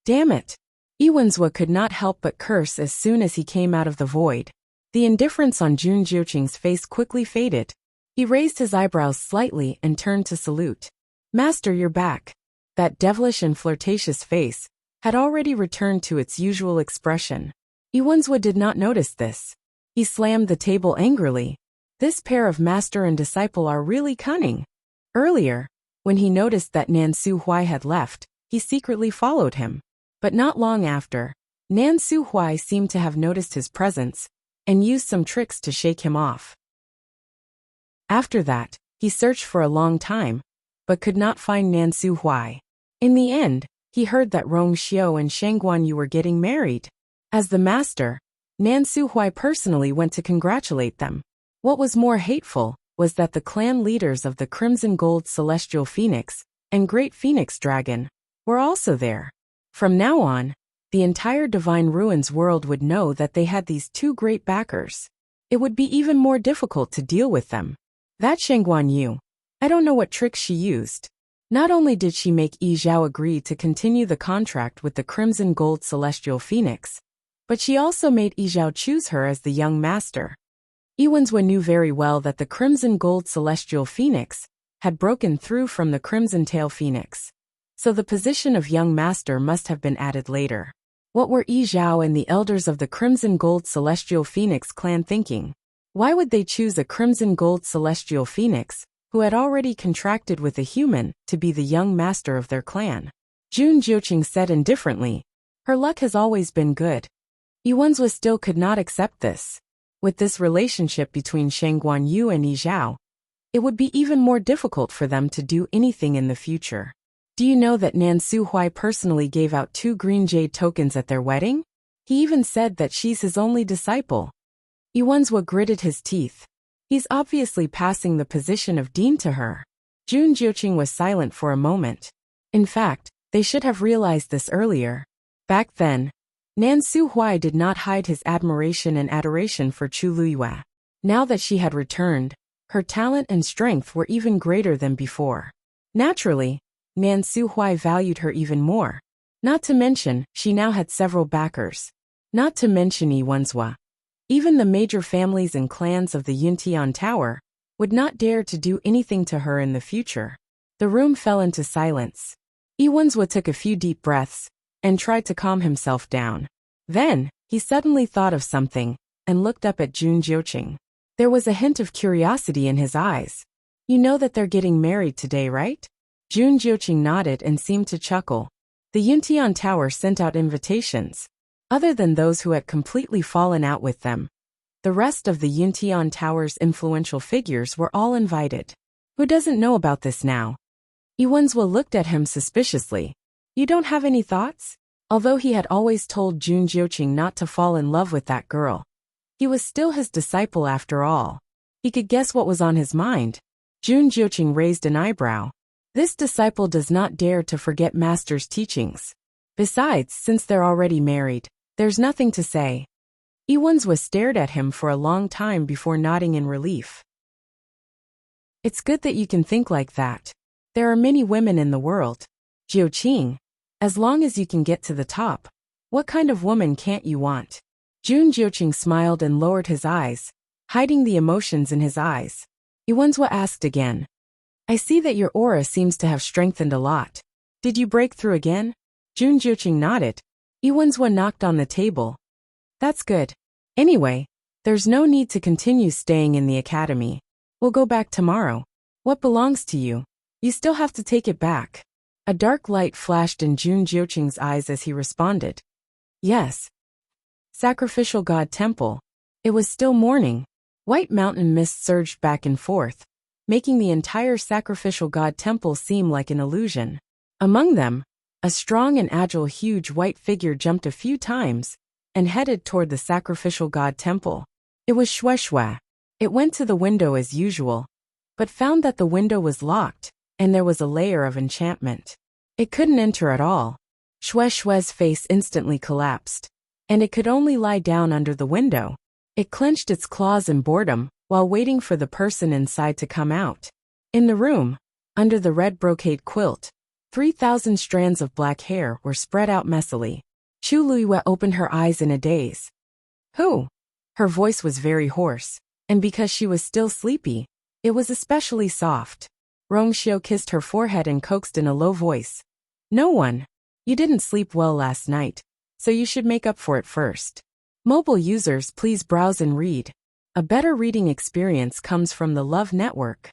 Damn it! Iwenzwa could not help but curse as soon as he came out of the void. The indifference on Jun Jiuqing's face quickly faded. He raised his eyebrows slightly and turned to salute. Master, you're back. That devilish and flirtatious face had already returned to its usual expression. Iwenzwa did not notice this. He slammed the table angrily. This pair of master and disciple are really cunning. Earlier, when he noticed that Nan Suhuai had left, he secretly followed him. But not long after, Nan Suhuai seemed to have noticed his presence and used some tricks to shake him off. After that, he searched for a long time, but could not find Nan Suhuai. In the end, he heard that Rong Xiu and Sheng Guanyu were getting married. As the master, Nan Suhuai personally went to congratulate them. What was more hateful was that the clan leaders of the Crimson Gold Celestial Phoenix and Great Phoenix Dragon were also there. From now on, the entire Divine Ruins world would know that they had these two great backers. It would be even more difficult to deal with them. That Sheng Guanyu, I don't know what tricks she used. Not only did she make Yi Zhao agree to continue the contract with the Crimson Gold Celestial Phoenix, but she also made Yi Zhao choose her as the young master. Iwenzwa knew very well that the Crimson Gold Celestial Phoenix had broken through from the Crimson Tail Phoenix, so the position of young master must have been added later. What were Yi Zhao and the elders of the Crimson Gold Celestial Phoenix clan thinking? Why would they choose a Crimson Gold Celestial Phoenix, who had already contracted with a human, to be the young master of their clan? Jun Jiuqing said indifferently, her luck has always been good. Iwenzwa still could not accept this. With this relationship between Sheng Guanyu and Yi Zhao, it would be even more difficult for them to do anything in the future. Do you know that Nan Suhuai personally gave out 2 green jade tokens at their wedding? He even said that she's his only disciple. Iwenzwa gritted his teeth. He's obviously passing the position of dean to her. Jun Jiuqing was silent for a moment. In fact, they should have realized this earlier. Back then, Nan Suhuai did not hide his admiration and adoration for Chu Luiyue. Now that she had returned, her talent and strength were even greater than before. Naturally, Nan Suhuai valued her even more. Not to mention, she now had several backers. Not to mention Iwenzwa. Even the major families and clans of the Yuntian Tower would not dare to do anything to her in the future. The room fell into silence. Iwenzwa took a few deep breaths and tried to calm himself down. Then, he suddenly thought of something and looked up at Jun Jiuqing. There was a hint of curiosity in his eyes. You know that they're getting married today, right? Jun Jiuqing nodded and seemed to chuckle. The Yuntian Tower sent out invitations. Other than those who had completely fallen out with them, the rest of the Yuntian Tower's influential figures were all invited. Who doesn't know about this now? Iwenzwa looked at him suspiciously. You don't have any thoughts? Although he had always told Jun Jiuqing not to fall in love with that girl, he was still his disciple after all. He could guess what was on his mind. Jun Jiuqing raised an eyebrow. This disciple does not dare to forget master's teachings. Besides, since they're already married, there's nothing to say. Iwenzwa stared at him for a long time before nodding in relief. It's good that you can think like that. There are many women in the world. Jiuqing, as long as you can get to the top, what kind of woman can't you want? Jun Jiuqing smiled and lowered his eyes, hiding the emotions in his eyes. Iwenzwa asked again. I see that your aura seems to have strengthened a lot. Did you break through again? Jun Jiuqing nodded. Iwenzwa knocked on the table. That's good. Anyway, there's no need to continue staying in the academy. We'll go back tomorrow. What belongs to you? You still have to take it back. A dark light flashed in Jun Jiuqing's eyes as he responded. Yes. Sacrificial god temple. It was still morning. White mountain mist surged back and forth, making the entire sacrificial god temple seem like an illusion. Among them, a strong and agile huge white figure jumped a few times and headed toward the sacrificial god temple. It was Shueshue. It went to the window as usual, but found that the window was locked, and there was a layer of enchantment. It couldn't enter at all. Shueshue's face instantly collapsed, and it could only lie down under the window. It clenched its claws in boredom while waiting for the person inside to come out. In the room, under the red brocade quilt, 3,000 strands of black hair were spread out messily. Chu Luiyue opened her eyes in a daze. Who? Her voice was very hoarse, and because she was still sleepy, it was especially soft. Rongxiu kissed her forehead and coaxed in a low voice. No one. You didn't sleep well last night, so you should make up for it first. Mobile users, please browse and read. A better reading experience comes from the Love Network.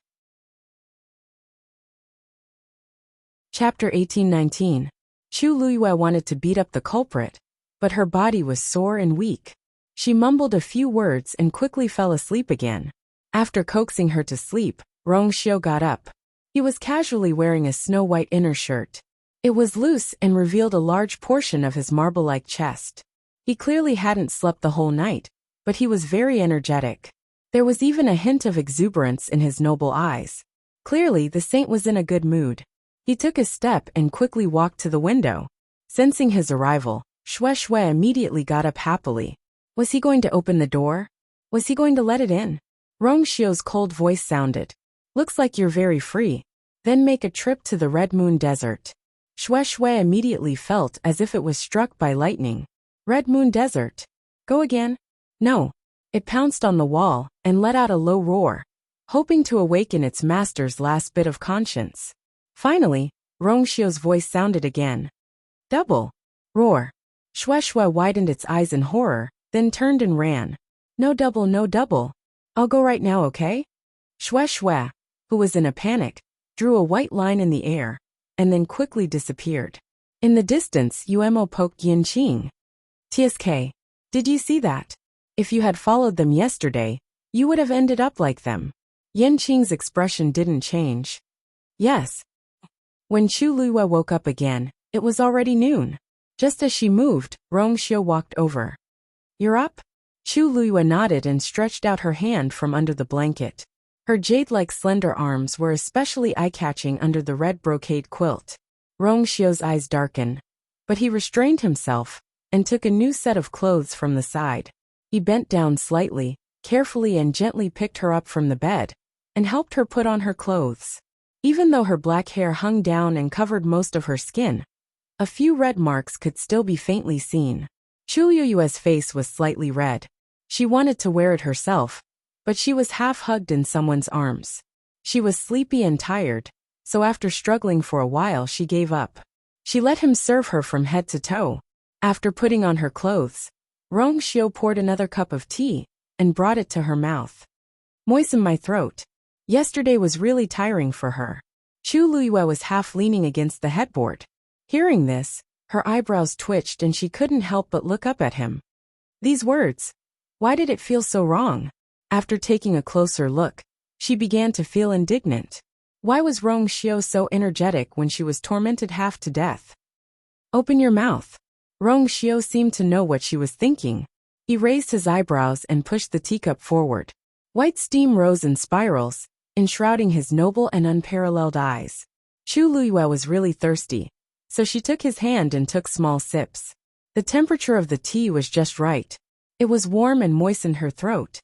Chapter 18-19. Chu Luiyue wanted to beat up the culprit, but her body was sore and weak. She mumbled a few words and quickly fell asleep again. After coaxing her to sleep, Rongxiu got up. He was casually wearing a snow-white inner shirt. It was loose and revealed a large portion of his marble-like chest. He clearly hadn't slept the whole night, but he was very energetic. There was even a hint of exuberance in his noble eyes. Clearly, the saint was in a good mood. He took a step and quickly walked to the window. Sensing his arrival, Shueshue immediately got up happily. Was he going to open the door? Was he going to let it in? Rongxiu's cold voice sounded. Looks like you're very free. Then make a trip to the Red Moon Desert. Shueshue immediately felt as if it was struck by lightning. Red Moon Desert. Go again? No. It pounced on the wall and let out a low roar, hoping to awaken its master's last bit of conscience. Finally, Rongxiu's voice sounded again. Double. Roar. Shueshue widened its eyes in horror, then turned and ran. No double, no double. I'll go right now, okay? Shueshue, who was in a panic, drew a white line in the air, and then quickly disappeared. In the distance, Yuemo poked Yinqing. TSK. Did you see that? If you had followed them yesterday, you would have ended up like them. Yinqing's expression didn't change. Yes. When Chu Luiyue woke up again, it was already noon. Just as she moved, Rongxiu walked over. You're up? Chu Luiyue nodded and stretched out her hand from under the blanket. Her jade-like slender arms were especially eye-catching under the red brocade quilt. Rongxiu's eyes darkened, but he restrained himself and took a new set of clothes from the side. He bent down slightly, carefully and gently picked her up from the bed, and helped her put on her clothes. Even though her black hair hung down and covered most of her skin, a few red marks could still be faintly seen. Chu Luiyue's face was slightly red. She wanted to wear it herself, but she was half-hugged in someone's arms. She was sleepy and tired, so after struggling for a while she gave up. She let him serve her from head to toe. After putting on her clothes, Rongxiu poured another cup of tea and brought it to her mouth. Moisten my throat. Yesterday was really tiring for her. Chu Luiyue was half leaning against the headboard. Hearing this, her eyebrows twitched and she couldn't help but look up at him. These words. Why did it feel so wrong? After taking a closer look, she began to feel indignant. Why was Rongxiu so energetic when she was tormented half to death? Open your mouth. Rongxiu seemed to know what she was thinking. He raised his eyebrows and pushed the teacup forward. White steam rose in spirals, enshrouding his noble and unparalleled eyes. Chu Luiyue was really thirsty, so she took his hand and took small sips. The temperature of the tea was just right. It was warm and moistened her throat.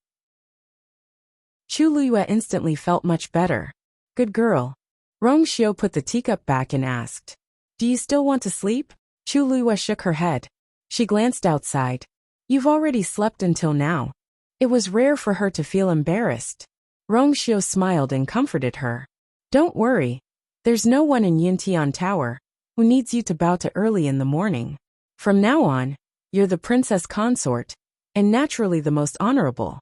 Chu Luiyue instantly felt much better. Good girl. Rongxiu put the teacup back and asked, Do you still want to sleep? Chu Luiyue shook her head. She glanced outside. You've already slept until now. It was rare for her to feel embarrassed. Rongxiu smiled and comforted her. Don't worry. There's no one in Yintian Tower who needs you to bow to early in the morning. From now on, you're the princess consort, and naturally the most honorable.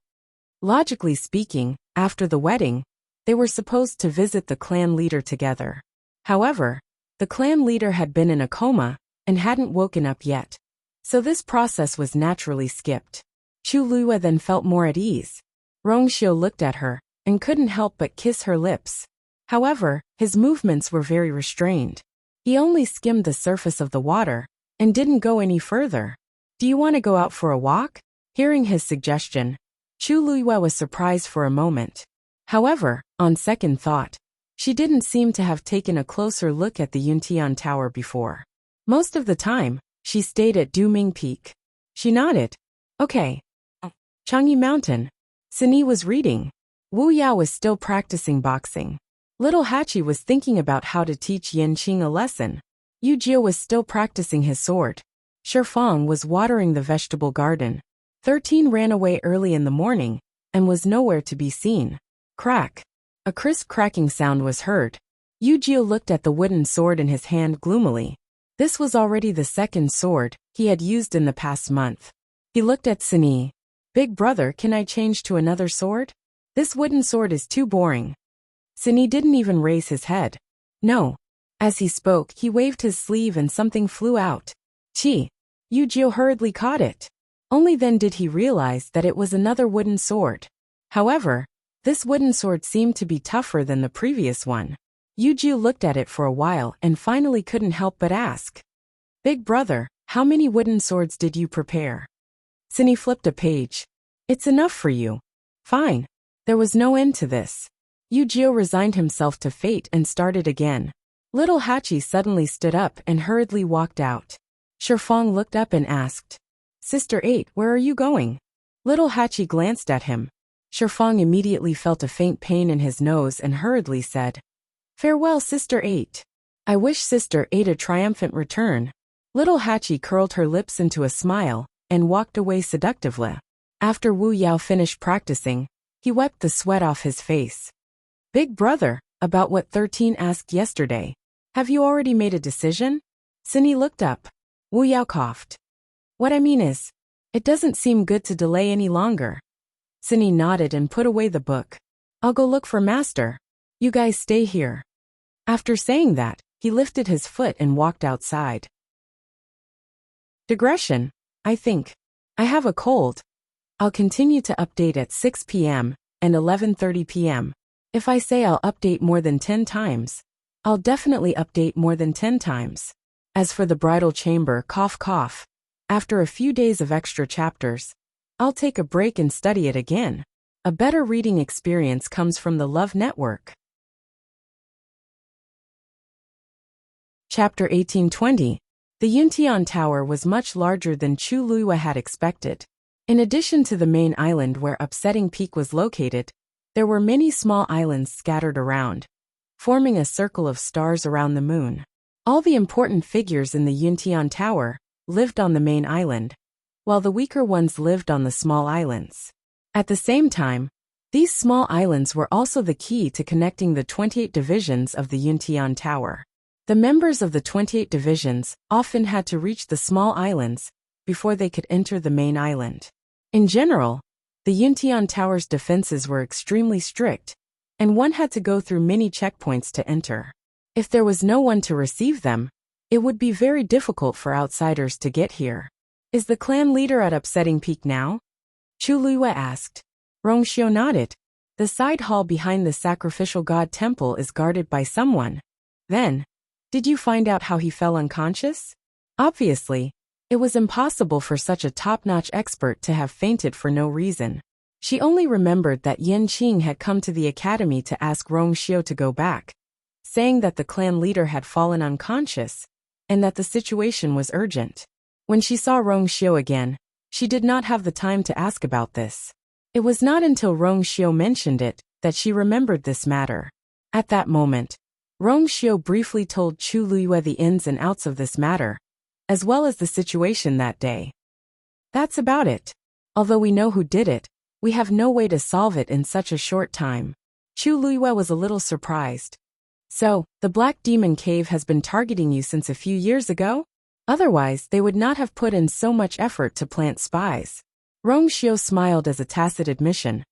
Logically speaking, after the wedding, they were supposed to visit the clan leader together. However, The clan leader had been in a coma and hadn't woken up yet, so this process was naturally skipped. Chu Luiyue then felt more at ease. Rongxiu looked at her and couldn't help but kiss her lips. However, his movements were very restrained. He only skimmed the surface of the water and didn't go any further. "Do you want to go out for a walk?" Hearing his suggestion, Chu Luiyue was surprised for a moment. However, on second thought, she didn't seem to have taken a closer look at the Yuntian Tower before. Most of the time, she stayed at Duming Peak. She nodded. "Okay." Changyi Mountain. Sini was reading. Wu Yao was still practicing boxing. Little Hachi was thinking about how to teach Yin Qing a lesson. Yu Jie was still practicing his sword. Shifang was watering the vegetable garden. 13 ran away early in the morning and was nowhere to be seen. Crack. A crisp cracking sound was heard. Yu Jie looked at the wooden sword in his hand gloomily. This was already the second sword he had used in the past month. He looked at Sini. "Big brother, can I change to another sword? This wooden sword is too boring." Sini didn't even raise his head. "No." As he spoke, he waved his sleeve and something flew out. Chi. Yu Jie hurriedly caught it. Only then did he realize that it was another wooden sword. However, this wooden sword seemed to be tougher than the previous one. Yu Jie looked at it for a while and finally couldn't help but ask, "Big brother, how many wooden swords did you prepare?" Sini flipped a page. "It's enough for you." Fine. There was no end to this. Yu Jie resigned himself to fate and started again. Little Hachi suddenly stood up and hurriedly walked out. Shifang looked up and asked, "Sister 8, where are you going?" Little Hachi glanced at him. Shifang immediately felt a faint pain in his nose and hurriedly said, "Farewell, Sister 8. I wish Sister 8 a triumphant return." Little Hachi curled her lips into a smile and walked away seductively. After Wu Yao finished practicing, he wiped the sweat off his face. "Big brother, about what 13 asked yesterday. Have you already made a decision?" Sini looked up. Wu Yao coughed. "What I mean is, it doesn't seem good to delay any longer." Sini nodded and put away the book. "I'll go look for Master. You guys stay here." After saying that, he lifted his foot and walked outside. Digression. I think. I have a cold. I'll continue to update at 6 p.m. and 11:30 p.m. If I say I'll update more than 10 times, I'll definitely update more than 10 times. As for the bridal chamber, cough cough. After a few days of extra chapters, I'll take a break and study it again. A better reading experience comes from the Love Network. Chapter 1820. The Yuntian Tower was much larger than Chu Luiyue had expected. In addition to the main island where Upsetting Peak was located, there were many small islands scattered around, forming a circle of stars around the moon. All the important figures in the Yuntian Tower lived on the main island, while the weaker ones lived on the small islands. At the same time, these small islands were also the key to connecting the 28 divisions of the Yuntian Tower. The members of the 28 divisions often had to reach the small islands before they could enter the main island. In general, the Yuntian Tower's defenses were extremely strict, and one had to go through many checkpoints to enter. If there was no one to receive them, it would be very difficult for outsiders to get here. "Is the clan leader at Upsetting Peak now?" Chu Luiyue asked. Rongxiu nodded. "The side hall behind the sacrificial god temple is guarded by someone." Then, "Did you find out how he fell unconscious?" Obviously, it was impossible for such a top-notch expert to have fainted for no reason. She only remembered that Yin Qing had come to the academy to ask Rongxiu to go back, saying that the clan leader had fallen unconscious, and that the situation was urgent. When she saw Rongxiu again, she did not have the time to ask about this. It was not until Rongxiu mentioned it that she remembered this matter. At that moment, Rongxiu briefly told Chu Luiyue the ins and outs of this matter, as well as the situation that day. "That's about it. Although we know who did it, we have no way to solve it in such a short time." Chu Luiyue was a little surprised. "So, the Black Demon Cave has been targeting you since a few years ago? Otherwise, they would not have put in so much effort to plant spies." Rongxiu smiled as a tacit admission.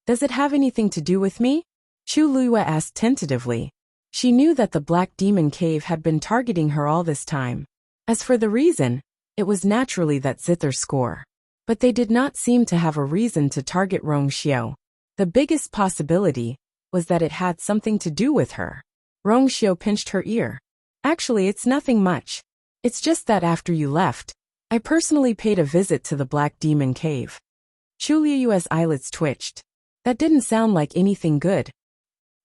"Does it have anything to do with me?" Chu Luiyue asked tentatively. She knew that the Black Demon Cave had been targeting her all this time. As for the reason, it was naturally that Zither's score. But they did not seem to have a reason to target Rongxiu. The biggest possibility was that it had something to do with her. Rongxiu pinched her ear. Actually, it's nothing much. It's just that after you left, I personally paid a visit to the Black Demon Cave. Chu Liyue's eyelids twitched. That didn't sound like anything good.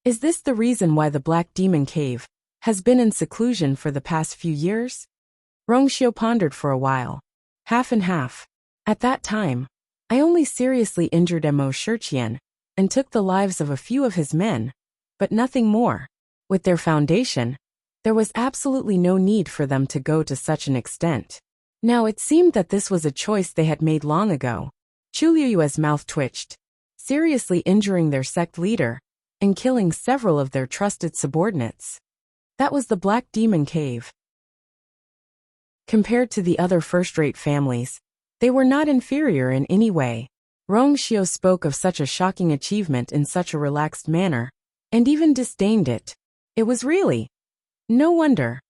Is this the reason why the Black Demon Cave has been in seclusion for the past few years? Rongxiu pondered for a while. Half and half. At that time, I only seriously injured Mo Shiqian and took the lives of a few of his men, but nothing more. With their foundation, there was absolutely no need for them to go to such an extent. Now it seemed that this was a choice they had made long ago. Chu Liyue's mouth twitched. Seriously injuring their sect leader and killing several of their trusted subordinates. That was the Black Demon Cave. Compared to the other first-rate families, they were not inferior in any way. Rongxiu spoke of such a shocking achievement in such a relaxed manner, and even disdained it. It was really. No wonder.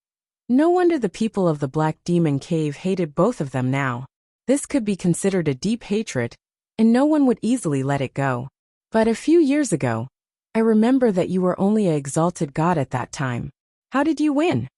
No wonder the people of the Black Demon Cave hated both of them now. This could be considered a deep hatred, and no one would easily let it go. But a few years ago, I remember that you were only an exalted god at that time. How did you win?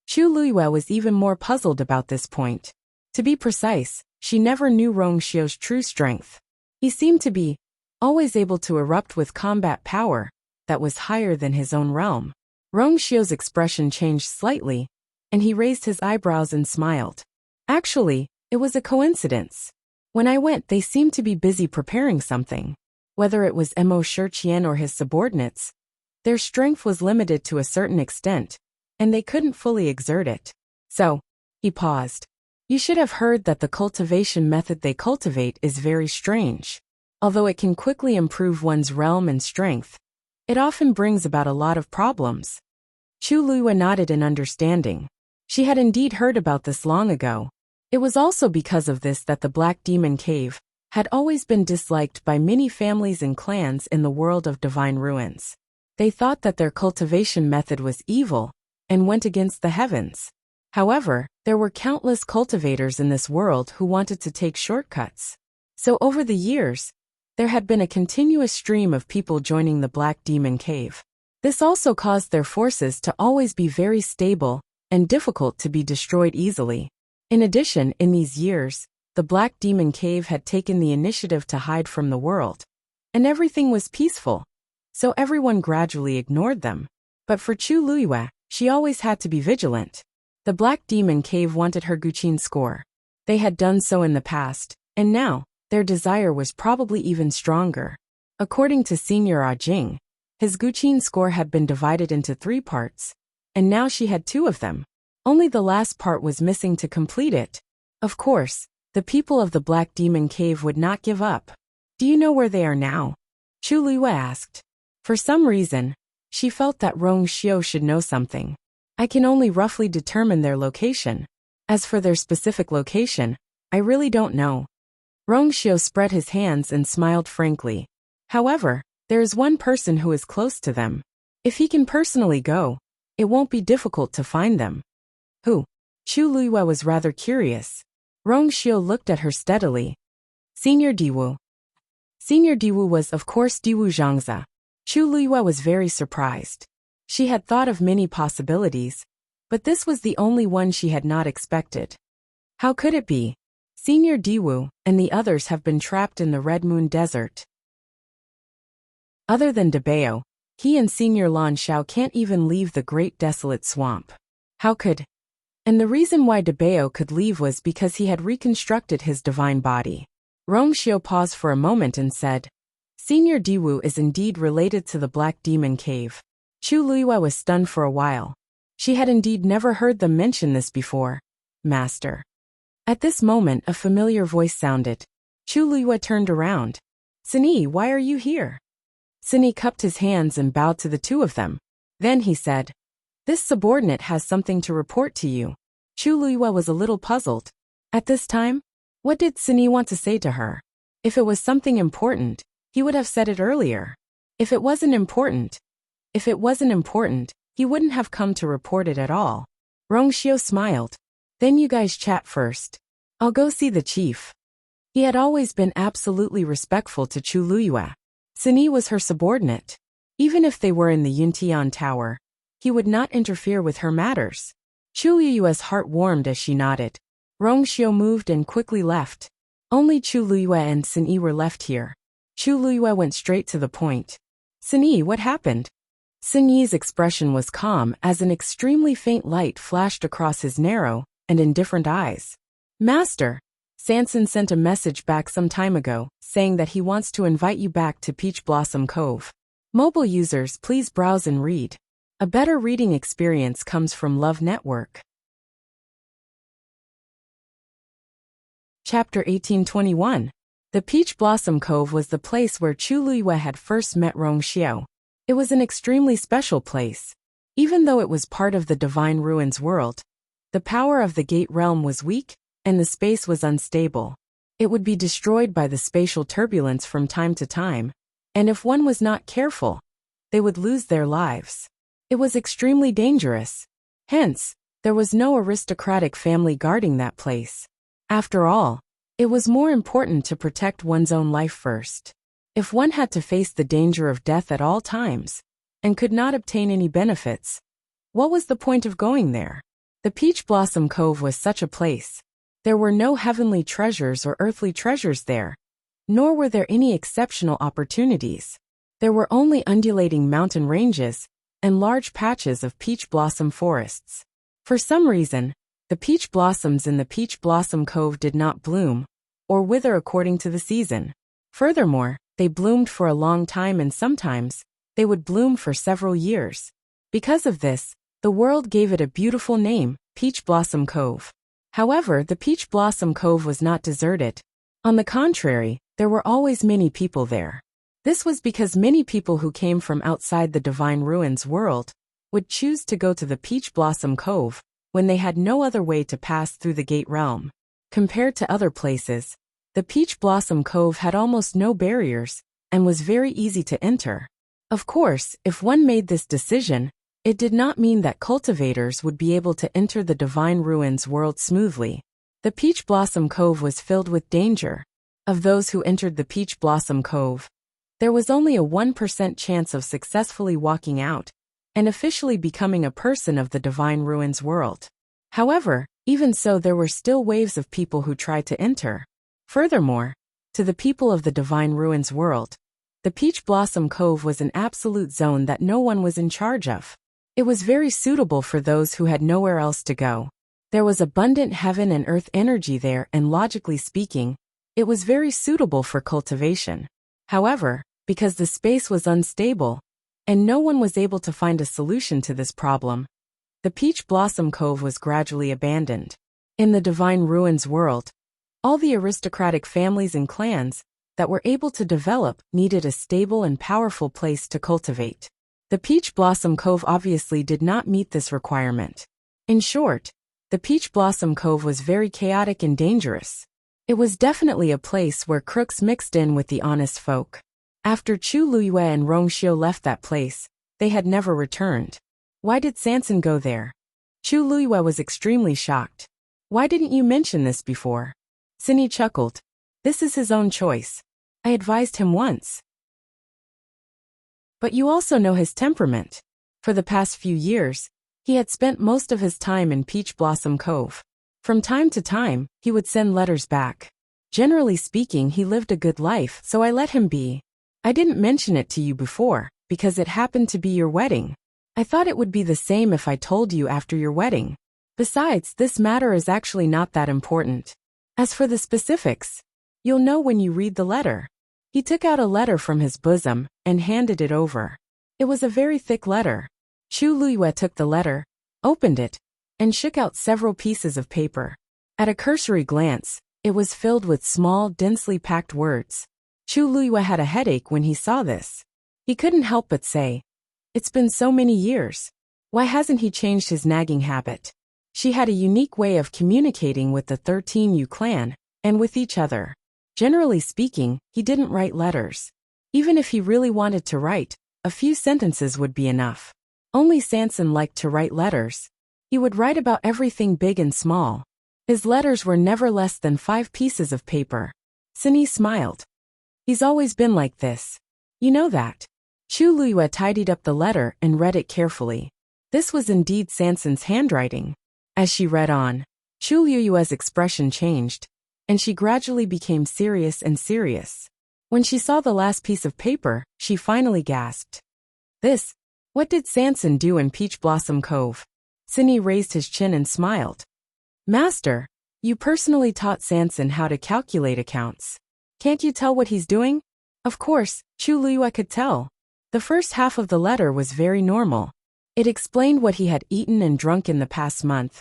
Chu Liyue was even more puzzled about this point. To be precise, she never knew Rongxiu's true strength. He seemed to be always able to erupt with combat power that was higher than his own realm. Rongxiu's expression changed slightly, and he raised his eyebrows and smiled. Actually, it was a coincidence. When I went, they seemed to be busy preparing something. Whether it was Mo Shiqian or his subordinates, their strength was limited to a certain extent, and they couldn't fully exert it. So, he paused. You should have heard that the cultivation method they cultivate is very strange. Although it can quickly improve one's realm and strength, it often brings about a lot of problems. Chu Liyue nodded in understanding. She had indeed heard about this long ago. It was also because of this that the Black Demon Cave had always been disliked by many families and clans in the world of divine ruins. They thought that their cultivation method was evil and went against the heavens. However, there were countless cultivators in this world who wanted to take shortcuts. So over the years, there had been a continuous stream of people joining the Black Demon Cave. This also caused their forces to always be very stable and difficult to be destroyed easily. In addition, in these years, the Black Demon Cave had taken the initiative to hide from the world, and everything was peaceful, so everyone gradually ignored them. But for Chu Liyue, she always had to be vigilant. The Black Demon Cave wanted her Guqin score. They had done so in the past, and now, their desire was probably even stronger. According to Senior Jing, his Guqin score had been divided into 3 parts, and now she had 2 of them. Only the last part was missing to complete it. Of course, the people of the Black Demon Cave would not give up. Do you know where they are now? Chu Liyue asked. For some reason, she felt that Rongxiu should know something. I can only roughly determine their location. As for their specific location, I really don't know. Rongxiu spread his hands and smiled frankly. However, there is one person who is close to them. If he can personally go, it won't be difficult to find them. Who? Chu Liyue was rather curious. Rongxiu looked at her steadily. Senior Diwu. Senior Diwu was of course Diwu Zhangzi. Chu Liyue was very surprised. She had thought of many possibilities, but this was the only one she had not expected. How could it be? Senior Diwu and the others have been trapped in the Red Moon Desert. Other than Debao, he and Senior Lan Shao can't even leave the Great Desolate Swamp. How could? And the reason why Debao could leave was because he had reconstructed his divine body. Rongxiu paused for a moment and said, Senior Diwu is indeed related to the Black Demon Cave. Chu Liyue was stunned for a while. She had indeed never heard them mention this before. Master. At this moment a familiar voice sounded. Chu Liyue turned around. Sini, why are you here? Sini cupped his hands and bowed to the 2 of them. Then he said, This subordinate has something to report to you. Chu Liyue was a little puzzled. At this time, what did Sini want to say to her? If it was something important, he would have said it earlier. If it wasn't important, he wouldn't have come to report it at all. Rongxiu smiled. Then you guys chat first. I'll go see the chief. He had always been absolutely respectful to Chu Luyue. Sini was her subordinate. Even if they were in the Yuntian Tower, he would not interfere with her matters. Chu Luyue's heart warmed as she nodded. Rongxiu moved and quickly left. Only Chu Luyue and Sini were left here. Chu Luyue went straight to the point. Sini, what happened? Sini's expression was calm as an extremely faint light flashed across his narrow and indifferent eyes. Master, Sanson sent a message back some time ago, saying that he wants to invite you back to Peach Blossom Cove. Mobile users, please browse and read. A better reading experience comes from Love Network. Chapter 1821. The Peach Blossom Cove was the place where Chu Luyue had first met Rongxiu. It was an extremely special place. Even though it was part of the Divine Ruins world, the power of the Gate Realm was weak, and the space was unstable. It would be destroyed by the spatial turbulence from time to time, and if one was not careful, they would lose their lives. It was extremely dangerous. Hence, there was no aristocratic family guarding that place. After all, it was more important to protect one's own life first. If one had to face the danger of death at all times, and could not obtain any benefits, what was the point of going there? The Peach Blossom Cove was such a place. There were no heavenly treasures or earthly treasures there, nor were there any exceptional opportunities. There were only undulating mountain ranges and large patches of peach blossom forests. For some reason, the peach blossoms in the Peach Blossom Cove did not bloom or wither according to the season. Furthermore, they bloomed for a long time and sometimes they would bloom for several years. Because of this, the world gave it a beautiful name, Peach Blossom Cove. However, the Peach Blossom Cove was not deserted. On the contrary, there were always many people there. This was because many people who came from outside the Divine Ruins world would choose to go to the Peach Blossom Cove when they had no other way to pass through the Gate Realm. Compared to other places, the Peach Blossom Cove had almost no barriers and was very easy to enter. Of course, if one made this decision, it did not mean that cultivators would be able to enter the Divine Ruins world smoothly. The Peach Blossom Cove was filled with danger. Of those who entered the Peach Blossom Cove, there was only a 1% chance of successfully walking out and officially becoming a person of the Divine Ruins world. However, even so, there were still waves of people who tried to enter. Furthermore, to the people of the Divine Ruins world, the Peach Blossom Cove was an absolute zone that no one was in charge of. It was very suitable for those who had nowhere else to go. There was abundant heaven and earth energy there, and logically speaking, it was very suitable for cultivation. However, because the space was unstable, and no one was able to find a solution to this problem, the Peach Blossom Cove was gradually abandoned. In the Divine Ruins world, all the aristocratic families and clans that were able to develop needed a stable and powerful place to cultivate. The Peach Blossom Cove obviously did not meet this requirement. In short, the Peach Blossom Cove was very chaotic and dangerous. It was definitely a place where crooks mixed in with the honest folk. After Chu Luyue and Rongxiu left that place, they had never returned. Why did Sanson go there? Chu Luyue was extremely shocked. Why didn't you mention this before? Sini chuckled. This is his own choice. I advised him once. But you also know his temperament. For the past few years, he had spent most of his time in Peach Blossom Cove. From time to time, he would send letters back. Generally speaking, he lived a good life, so I let him be. I didn't mention it to you before, because it happened to be your wedding. I thought it would be the same if I told you after your wedding. Besides, this matter is actually not that important. As for the specifics, you'll know when you read the letter. He took out a letter from his bosom and handed it over. It was a very thick letter. Chu Luyue took the letter, opened it, and shook out several pieces of paper. At a cursory glance, it was filled with small, densely packed words. Chu Luyue had a headache when he saw this. He couldn't help but say, "It's been so many years. Why hasn't he changed his nagging habit?" She had a unique way of communicating with the 13U clan, and with each other. Generally speaking, he didn't write letters. Even if he really wanted to write, a few sentences would be enough. Only Sanson liked to write letters. He would write about everything big and small. His letters were never less than 5 pieces of paper. Sunny smiled. He's always been like this. You know that. Chu Luyue tidied up the letter and read it carefully. This was indeed Sanson's handwriting. As she read on, Chu Luyue's expression changed, and she gradually became serious and serious. When she saw the last piece of paper, she finally gasped. This? What did Sanson do in Peach Blossom Cove? Sunny raised his chin and smiled. Master, you personally taught Sanson how to calculate accounts. Can't you tell what he's doing? Of course, Chu Luyue could tell. The first half of the letter was very normal. It explained what he had eaten and drunk in the past month,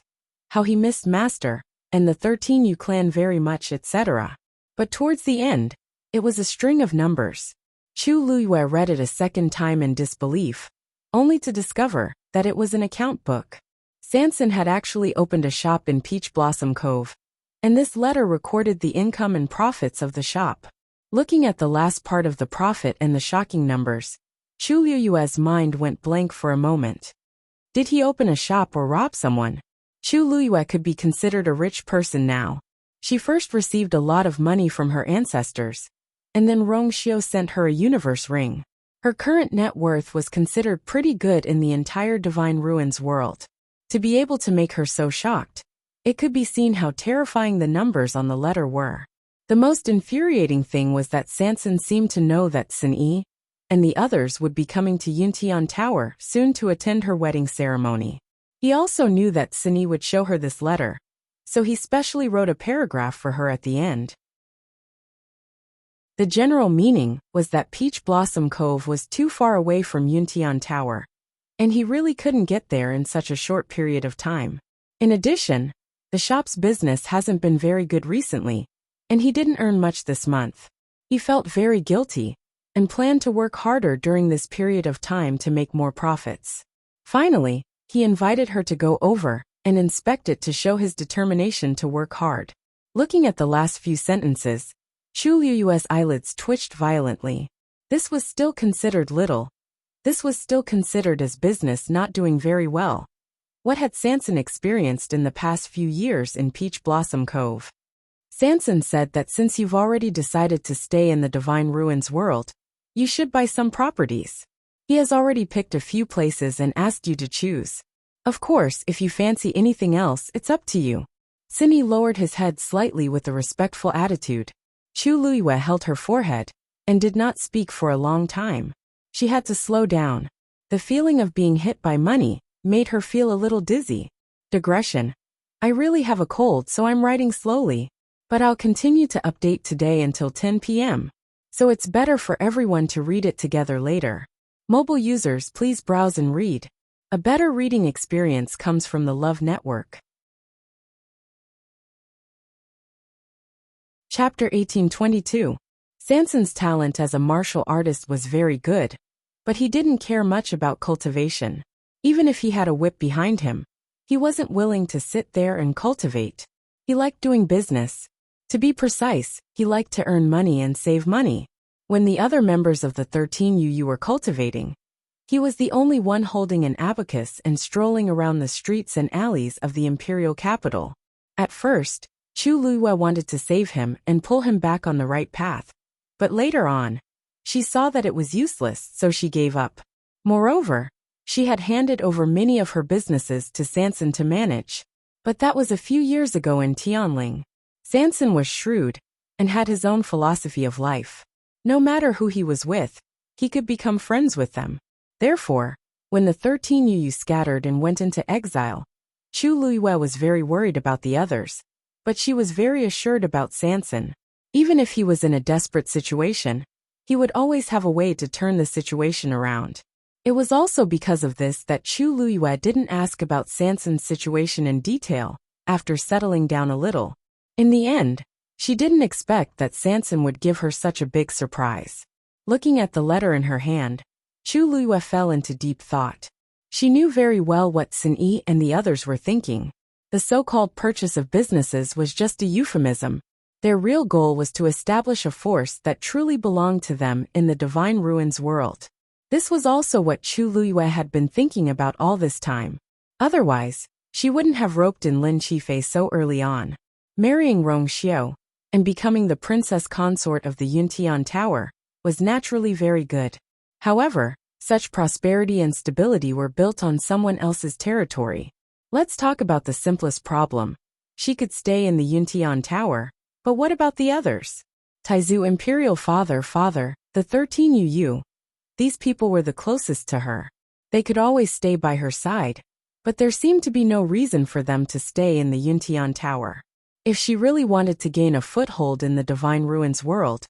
how he missed Master, and the 13U clan very much, etc. But towards the end, it was a string of numbers. Chu Luyue read it a second time in disbelief, only to discover that it was an account book. Sanson had actually opened a shop in Peach Blossom Cove, and this letter recorded the income and profits of the shop. Looking at the last part of the profit and the shocking numbers, Chu Luyue's mind went blank for a moment. Did he open a shop or rob someone? Chu Luyue could be considered a rich person now. She first received a lot of money from her ancestors, and then Rongxiu sent her a universe ring. Her current net worth was considered pretty good in the entire Divine Ruins world. To be able to make her so shocked, it could be seen how terrifying the numbers on the letter were. The most infuriating thing was that Sanson seemed to know that Sun Yi and the others would be coming to Yuntian Tower soon to attend her wedding ceremony. He also knew that Sun Yi would show her this letter, so he specially wrote a paragraph for her at the end. The general meaning was that Peach Blossom Cove was too far away from Yuntian Tower, and he really couldn't get there in such a short period of time. In addition, the shop's business hasn't been very good recently, and he didn't earn much this month. He felt very guilty and planned to work harder during this period of time to make more profits. Finally, he invited her to go over and inspect it to show his determination to work hard. Looking at the last few sentences, Chu Luyue's eyelids twitched violently. This was still considered little. This was still considered as business not doing very well. What had Sanson experienced in the past few years in Peach Blossom Cove? Sanson said that since you've already decided to stay in the Divine Ruins world, you should buy some properties. He has already picked a few places and asked you to choose. Of course, if you fancy anything else, it's up to you. Sunny lowered his head slightly with a respectful attitude. Chu Luyue held her forehead and did not speak for a long time. She had to slow down. The feeling of being hit by money made her feel a little dizzy. Digression. I really have a cold, so I'm writing slowly, but I'll continue to update today until 10 p.m. So it's better for everyone to read it together later. Mobile users, please browse and read. A better reading experience comes from the Love Network. Chapter 1822. Sanson's talent as a martial artist was very good, but he didn't care much about cultivation. Even if he had a whip behind him, he wasn't willing to sit there and cultivate. He liked doing business. To be precise, he liked to earn money and save money. When the other members of the 13U were cultivating, he was the only one holding an abacus and strolling around the streets and alleys of the Imperial capital. At first, Chu Luyue wanted to save him and pull him back on the right path. But later on, she saw that it was useless, so she gave up. Moreover, she had handed over many of her businesses to Sanson to manage. But that was a few years ago in Tianling. Sanson was shrewd and had his own philosophy of life. No matter who he was with, he could become friends with them. Therefore, when the 13U scattered and went into exile, Chu Luyue was very worried about the others, but she was very assured about Sanson. Even if he was in a desperate situation, he would always have a way to turn the situation around. It was also because of this that Chu Luyue didn't ask about Sanson's situation in detail, after settling down a little. In the end, she didn't expect that Sanson would give her such a big surprise. Looking at the letter in her hand, Chu Luyue fell into deep thought. She knew very well what Sun Yi and the others were thinking. The so-called purchase of businesses was just a euphemism. Their real goal was to establish a force that truly belonged to them in the Divine Ruins world. This was also what Chu Luiyue had been thinking about all this time. Otherwise, she wouldn't have roped in Lin Qifei so early on. Marrying Rong Xiu and becoming the princess consort of the Yuntian Tower was naturally very good. However, such prosperity and stability were built on someone else's territory. Let's talk about the simplest problem. She could stay in the Yuntian Tower, but what about the others? Taizu Imperial father, the 13 Yu. These people were the closest to her. They could always stay by her side, but there seemed to be no reason for them to stay in the Yuntian Tower. If she really wanted to gain a foothold in the Divine Ruins world,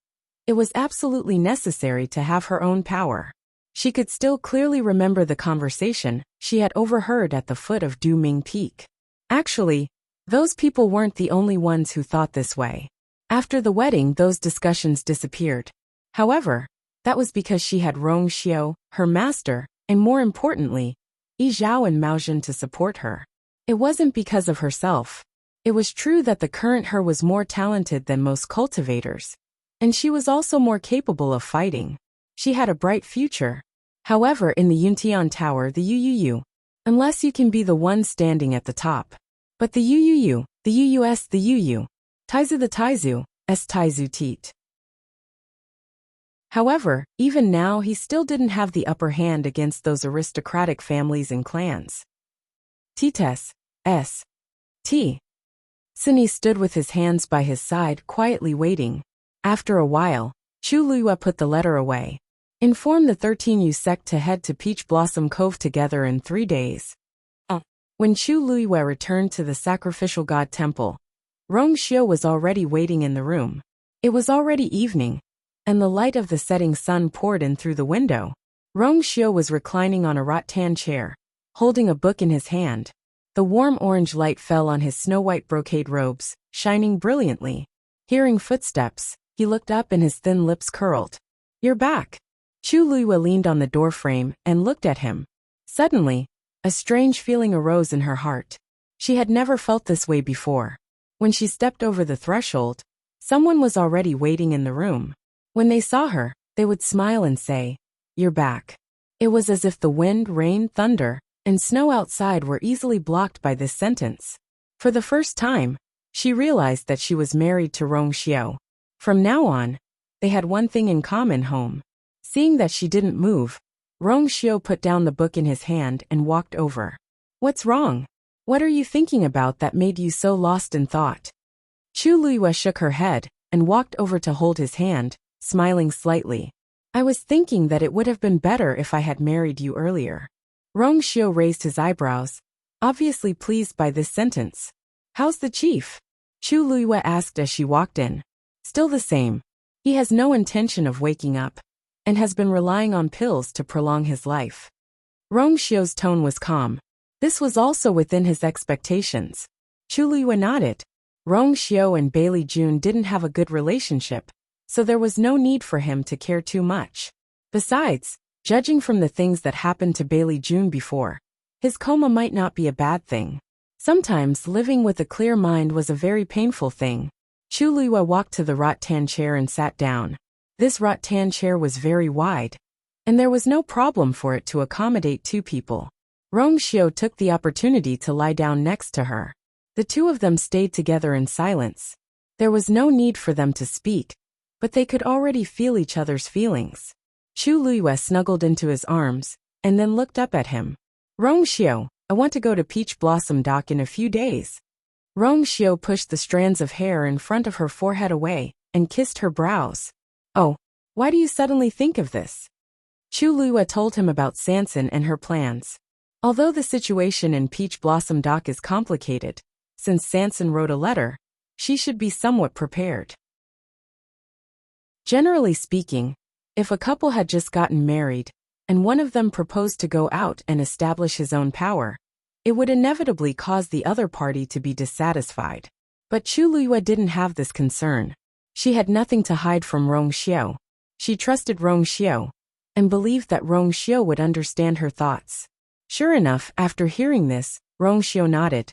it was absolutely necessary to have her own power. She could still clearly remember the conversation she had overheard at the foot of Du Ming Peak. Actually, those people weren't the only ones who thought this way. After the wedding, those discussions disappeared. However, that was because she had Rong Xiu, her master, and more importantly, Yi Zhao and Mao Zhen to support her. It wasn't because of herself. It was true that the current her was more talented than most cultivators, and she was also more capable of fighting. She had a bright future. However, in the Yuntian Tower, the Yu, unless you can be the one standing at the top. But the Yu, the Uus, the Yu, Taizu the Taizu, S Taizu Teat. However, even now he still didn't have the upper hand against those aristocratic families and clans. Tites, S. T. Sini stood with his hands by his side, quietly waiting. After a while, Chu Luiyue put the letter away. Inform the 13 Yu sect to head to Peach Blossom Cove together in 3 days. When Chu Luiyue returned to the sacrificial god temple, Rong Xiu was already waiting in the room. It was already evening, and the light of the setting sun poured in through the window. Rong Xiu was reclining on a rattan chair, holding a book in his hand. The warm orange light fell on his snow-white brocade robes, shining brilliantly. Hearing footsteps, he looked up and his thin lips curled. "You're back." Chu Luiyue leaned on the doorframe and looked at him. Suddenly, a strange feeling arose in her heart. She had never felt this way before. When she stepped over the threshold, someone was already waiting in the room. When they saw her, they would smile and say, "You're back." It was as if the wind, rain, thunder, and snow outside were easily blocked by this sentence. For the first time, she realized that she was married to Rong Xiu. From now on, they had one thing in common: home. Seeing that she didn't move, Rong Xiu put down the book in his hand and walked over. "What's wrong? What are you thinking about that made you so lost in thought?" Chu Luiyue shook her head and walked over to hold his hand, smiling slightly. "I was thinking that it would have been better if I had married you earlier." Rong Xiu raised his eyebrows, obviously pleased by this sentence. "How's the chief?" Chu Luiyue asked as she walked in. "Still the same. He has no intention of waking up, and has been relying on pills to prolong his life." Rong Xiu's tone was calm. This was also within his expectations. Chu Luiyue nodded. Rong Xiu and Bailey Jun didn't have a good relationship, so there was no need for him to care too much. Besides, judging from the things that happened to Bailey Jun before, his coma might not be a bad thing. Sometimes living with a clear mind was a very painful thing. Chu Luiyue walked to the rattan chair and sat down. This rattan chair was very wide, and there was no problem for it to accommodate 2 people. Rong Xiu took the opportunity to lie down next to her. The 2 of them stayed together in silence. There was no need for them to speak, but they could already feel each other's feelings. Chu Luiyue snuggled into his arms, and then looked up at him. "Rong Xiu, I want to go to Peach Blossom Dock in a few days." Rong Xiu pushed the strands of hair in front of her forehead away, and kissed her brows. "Oh, why do you suddenly think of this?" Chu Luiyue told him about Sansan and her plans. Although the situation in Peach Blossom Dock is complicated, since Sansan wrote a letter, she should be somewhat prepared. Generally speaking, if a couple had just gotten married, and one of them proposed to go out and establish his own power, it would inevitably cause the other party to be dissatisfied. But Chu Luiyue didn't have this concern. She had nothing to hide from Rong Xiu. She trusted Rong Xiu, and believed that Rong Xiu would understand her thoughts. Sure enough, after hearing this, Rong Xiu nodded.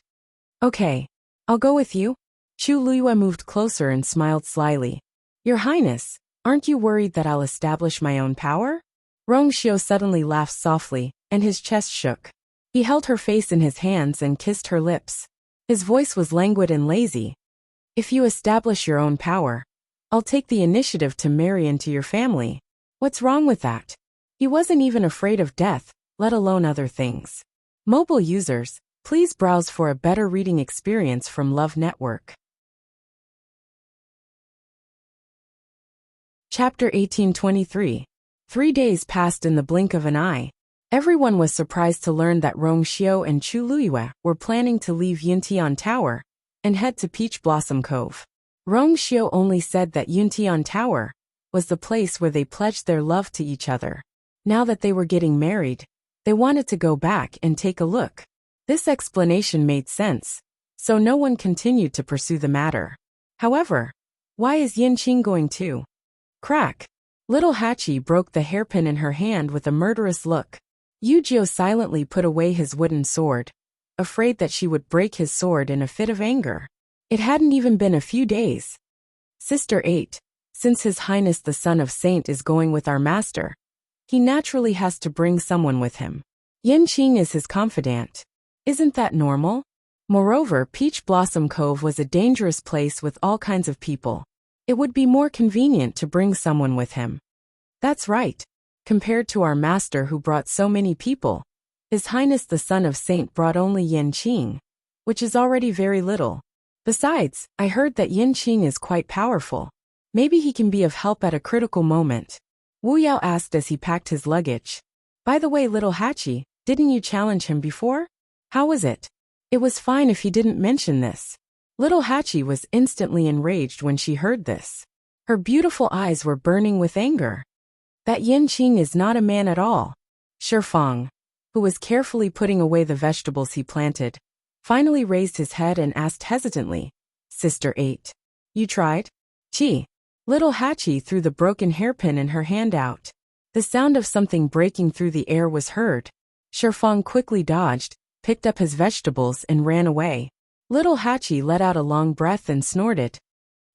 "Okay, I'll go with you." Chu Luiyue moved closer and smiled slyly. "Your Highness, aren't you worried that I'll establish my own power?" Rongxiu suddenly laughed softly, and his chest shook. He held her face in his hands and kissed her lips. His voice was languid and lazy. If you establish your own power, I'll take the initiative to marry into your family. What's wrong with that? He wasn't even afraid of death, let alone other things. Mobile users, please browse for a better reading experience from Love Network. Chapter 1823. 3 days passed in the blink of an eye. Everyone was surprised to learn that Rongxiu and Chu Luiyue were planning to leave Yuntian Tower and head to Peach Blossom Cove. Rongxiu only said that Yuntian Tower was the place where they pledged their love to each other. Now that they were getting married, they wanted to go back and take a look. This explanation made sense, so no one continued to pursue the matter. However, why is Yanqing going too? Crack! Little Hachi broke the hairpin in her hand with a murderous look. Yujio silently put away his wooden sword, afraid that she would break his sword in a fit of anger. It hadn't even been a few days. Sister 8, since His Highness the Son of Saint is going with our master, he naturally has to bring someone with him. Yanqing is his confidant. Isn't that normal? Moreover, Peach Blossom Cove was a dangerous place with all kinds of people. It would be more convenient to bring someone with him. That's right. Compared to our master who brought so many people, His Highness the Son of Saint brought only Yanqing, which is already very little. Besides, I heard that Yanqing is quite powerful. Maybe he can be of help at a critical moment. Wu Yao asked as he packed his luggage. By the way, little Hachi, didn't you challenge him before? How was it? It was fine if he didn't mention this. Little Hachi was instantly enraged when she heard this. Her beautiful eyes were burning with anger. That Yanqing is not a man at all. Shifang, who was carefully putting away the vegetables he planted, finally raised his head and asked hesitantly, Sister 8. You tried? Chi. Little Hachi threw the broken hairpin in her hand out. The sound of something breaking through the air was heard. Shifang quickly dodged, picked up his vegetables and ran away. Little Hachi let out a long breath and snorted.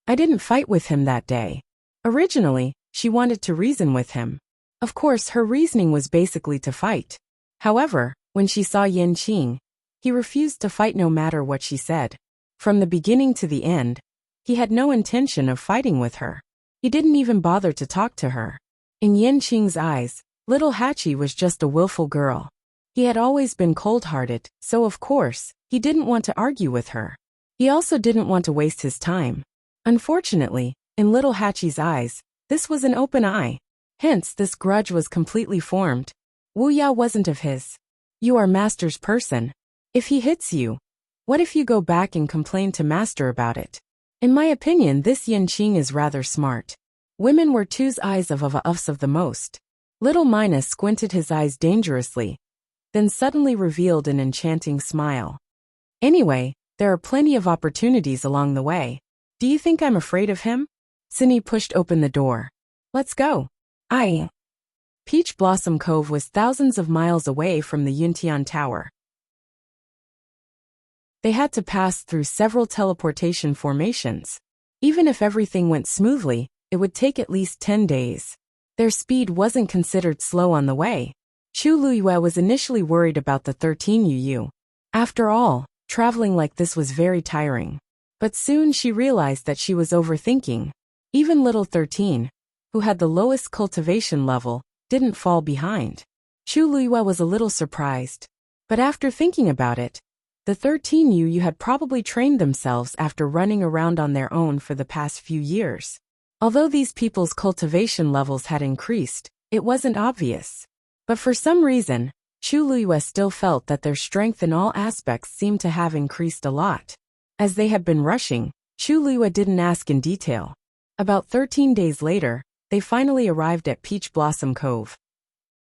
I didn't fight with him that day. Originally, she wanted to reason with him. Of course, her reasoning was basically to fight. However, when she saw Yanqing, he refused to fight no matter what she said. From the beginning to the end, he had no intention of fighting with her. He didn't even bother to talk to her. In Yanqing's eyes, little Hachi was just a willful girl. He had always been cold-hearted, so of course, he didn't want to argue with her. He also didn't want to waste his time. Unfortunately, in little Hachi's eyes, this was an open eye. Hence, this grudge was completely formed. Wu Ya wasn't of his. You are master's person. If he hits you, what if you go back and complain to master about it? In my opinion, this Yanqing is rather smart. Women were Tu's eyes of the most. Little Mina squinted his eyes dangerously, then suddenly revealed an enchanting smile. Anyway, there are plenty of opportunities along the way. Do you think I'm afraid of him? Cindy pushed open the door. Let's go. Peach Blossom Cove was thousands of miles away from the Yuntian Tower. They had to pass through several teleportation formations. Even if everything went smoothly, it would take at least 10 days. Their speed wasn't considered slow on the way. Chu Luiyue was initially worried about the 13 UU. After all, traveling like this was very tiring. But soon she realized that she was overthinking. Even little 13, who had the lowest cultivation level, didn't fall behind. Chu Luiyue was a little surprised. But after thinking about it, the 13 UU had probably trained themselves after running around on their own for the past few years. Although these people's cultivation levels had increased, it wasn't obvious. But for some reason, Chu Luiyue still felt that their strength in all aspects seemed to have increased a lot. As they had been rushing, Chu Luiyue didn't ask in detail. About 13 days later, they finally arrived at Peach Blossom Cove.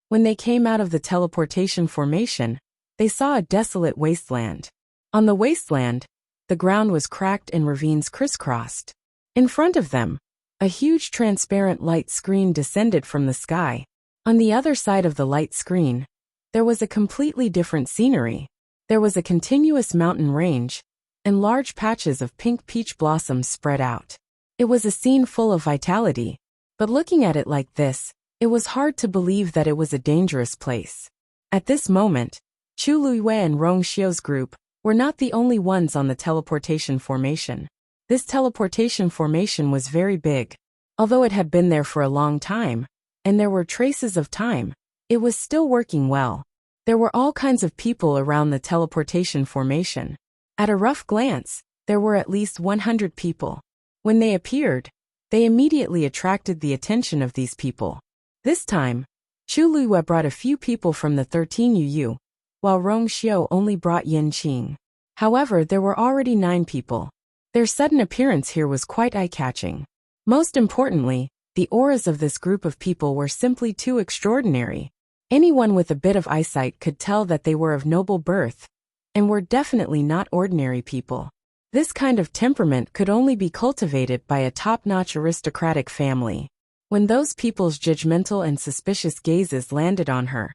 When they came out of the teleportation formation, they saw a desolate wasteland. On the wasteland, the ground was cracked and ravines crisscrossed. In front of them, a huge transparent light screen descended from the sky. On the other side of the light screen, there was a completely different scenery. There was a continuous mountain range, and large patches of pink peach blossoms spread out. It was a scene full of vitality, but looking at it like this, It was hard to believe that it was a dangerous place. At this moment, Chu Luiyue and Rong Xiu's group were not the only ones on the teleportation formation. This teleportation formation was very big. Although it had been there for a long time, and there were traces of time, it was still working well. There were all kinds of people around the teleportation formation. At a rough glance, there were at least 100 people. When they appeared, they immediately attracted the attention of these people. This time, Chu Luiyue brought a few people from the 13 Yu, while Rong Xiu only brought Yin Qing. However, there were already 9 people. Their sudden appearance here was quite eye-catching. Most importantly, the auras of this group of people were simply too extraordinary. Anyone with a bit of eyesight could tell that they were of noble birth, and were definitely not ordinary people. This kind of temperament could only be cultivated by a top-notch aristocratic family. When those people's judgmental and suspicious gazes landed on her,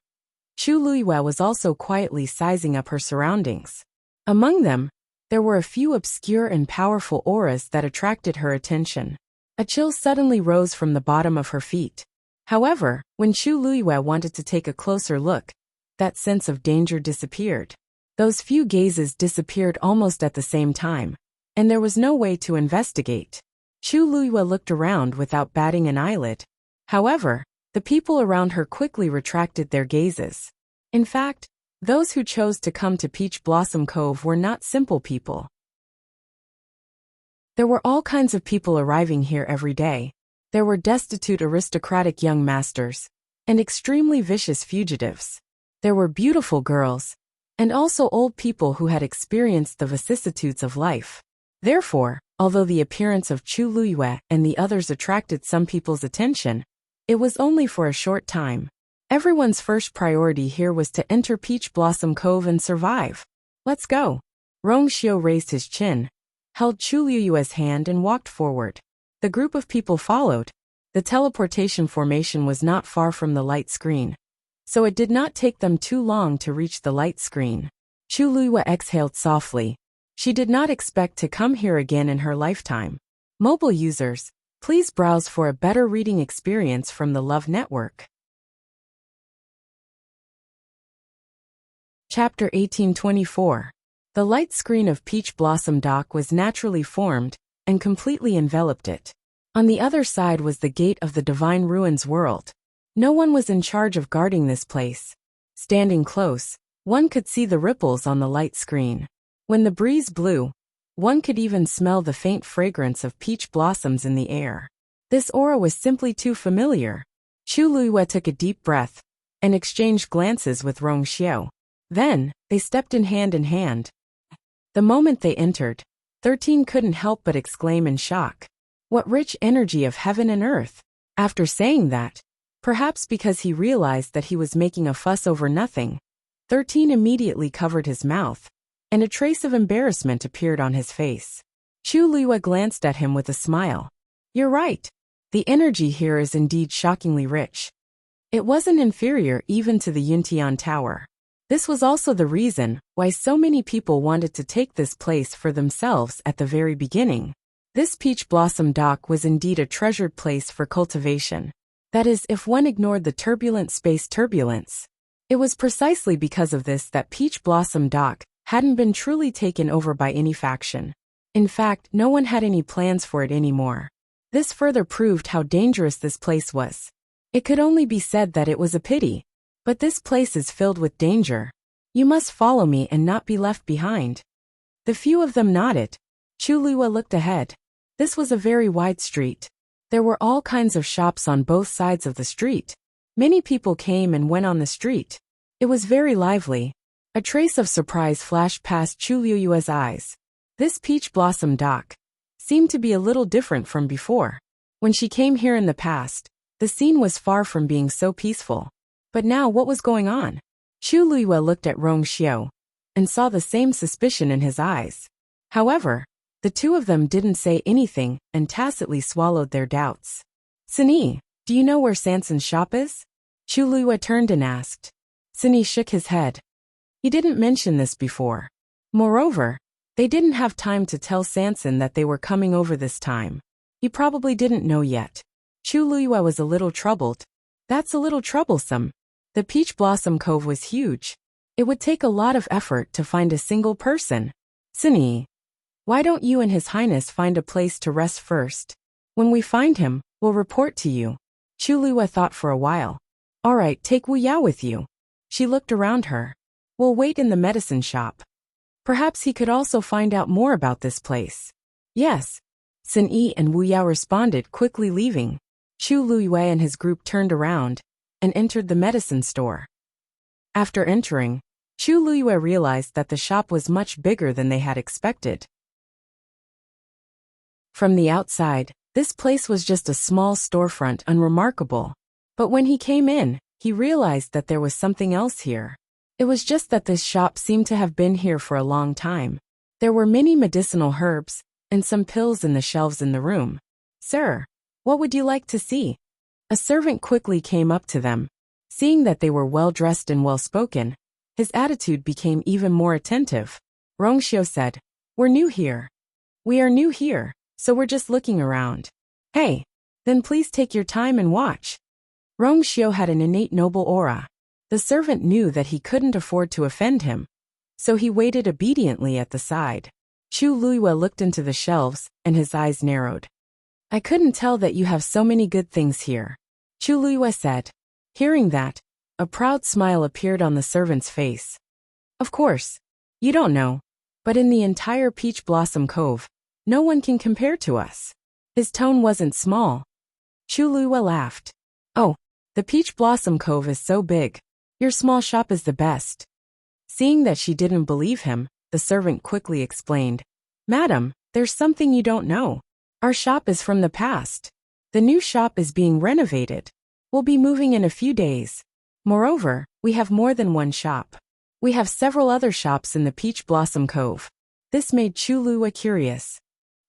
Chu Luiyue was also quietly sizing up her surroundings. Among them, there were a few obscure and powerful auras that attracted her attention. A chill suddenly rose from the bottom of her feet. However, when Chu Luiyue wanted to take a closer look, that sense of danger disappeared. Those few gazes disappeared almost at the same time, and there was no way to investigate. Chu Luiyue looked around without batting an eyelid. However, the people around her quickly retracted their gazes. In fact, those who chose to come to Peach Blossom Cove were not simple people. There were all kinds of people arriving here every day. There were destitute aristocratic young masters, and extremely vicious fugitives. There were beautiful girls, and also old people who had experienced the vicissitudes of life. Therefore, although the appearance of Chu Luiyue and the others attracted some people's attention, it was only for a short time. Everyone's first priority here was to enter Peach Blossom Cove and survive. Let's go. Rong Xiu raised his chin, held Chu Luiyue's hand and walked forward. The group of people followed. The teleportation formation was not far from the light screen, so it did not take them too long to reach the light screen. Chu Luiyue exhaled softly. She did not expect to come here again in her lifetime. Mobile users, please browse for a better reading experience from the Love Network. Chapter 1824. The light screen of Peach Blossom Dock was naturally formed and completely enveloped it. On the other side was the gate of the Divine Ruins world. No one was in charge of guarding this place. Standing close, one could see the ripples on the light screen. When the breeze blew, one could even smell the faint fragrance of peach blossoms in the air. This aura was simply too familiar. Chu Luiyue took a deep breath and exchanged glances with Rong Xiu. Then, they stepped in hand. The moment they entered, 13 couldn't help but exclaim in shock. What rich energy of heaven and earth! After saying that, perhaps because he realized that he was making a fuss over nothing, 13 immediately covered his mouth, and a trace of embarrassment appeared on his face. Chu Luiyue glanced at him with a smile. You're right. The energy here is indeed shockingly rich. It wasn't inferior even to the Yuntian Tower. This was also the reason why so many people wanted to take this place for themselves at the very beginning. This Peach Blossom Dock was indeed a treasured place for cultivation. That is, if one ignored the turbulent space turbulence. It was precisely because of this that Peach Blossom Dock hadn't been truly taken over by any faction. In fact, no one had any plans for it anymore. This further proved how dangerous this place was. It could only be said that it was a pity. But this place is filled with danger. You must follow me and not be left behind. The few of them nodded. Chu Luiyue looked ahead. This was a very wide street. There were all kinds of shops on both sides of the street. Many people came and went on the street. It was very lively. A trace of surprise flashed past Chu Luiyue's eyes. This Peach Blossom Dock seemed to be a little different from before. When she came here in the past, the scene was far from being so peaceful. But now what was going on? Chu Luiyue looked at Rong Xiu and saw the same suspicion in his eyes. However, the two of them didn't say anything and tacitly swallowed their doubts. Sini, do you know where Sanson's shop is? Chu Luiyue turned and asked. Sini shook his head. He didn't mention this before. Moreover, they didn't have time to tell Sanson that they were coming over this time. He probably didn't know yet. Chu Luiyue was a little troubled. That's a little troublesome. The Peach Blossom Cove was huge. It would take a lot of effort to find a single person. Sinee, why don't you and His Highness find a place to rest first? When we find him, we'll report to you. Chulua thought for a while. All right, take Wu Yao with you. She looked around her. We'll wait in the medicine shop. Perhaps he could also find out more about this place. Yes. Sin Yi and Wu Yao responded, quickly leaving. Chu Luiyue and his group turned around and entered the medicine store. After entering, Chu Luiyue realized that the shop was much bigger than they had expected. From the outside, this place was just a small storefront, unremarkable. But when he came in, he realized that there was something else here. It was just that this shop seemed to have been here for a long time. There were many medicinal herbs and some pills in the shelves in the room. Sir, what would you like to see? A servant quickly came up to them. Seeing that they were well-dressed and well-spoken, his attitude became even more attentive. Rongxiu said, We're new here. We are new here, so we're just looking around. Hey, then please take your time and watch. Rongxiu had an innate noble aura. The servant knew that he couldn't afford to offend him, so he waited obediently at the side. Chu Luiyue looked into the shelves, and his eyes narrowed. I couldn't tell that you have so many good things here, Chu Luiyue said. Hearing that, a proud smile appeared on the servant's face. Of course, you don't know, but in the entire Peach Blossom Cove, no one can compare to us. His tone wasn't small. Chu Luiyue laughed. Oh, the Peach Blossom Cove is so big. Your small shop is the best. Seeing that she didn't believe him, the servant quickly explained. Madam, there's something you don't know. Our shop is from the past. The new shop is being renovated. We'll be moving in a few days. Moreover, we have more than one shop. We have several other shops in the Peach Blossom Cove. This made Chu Luiyue curious.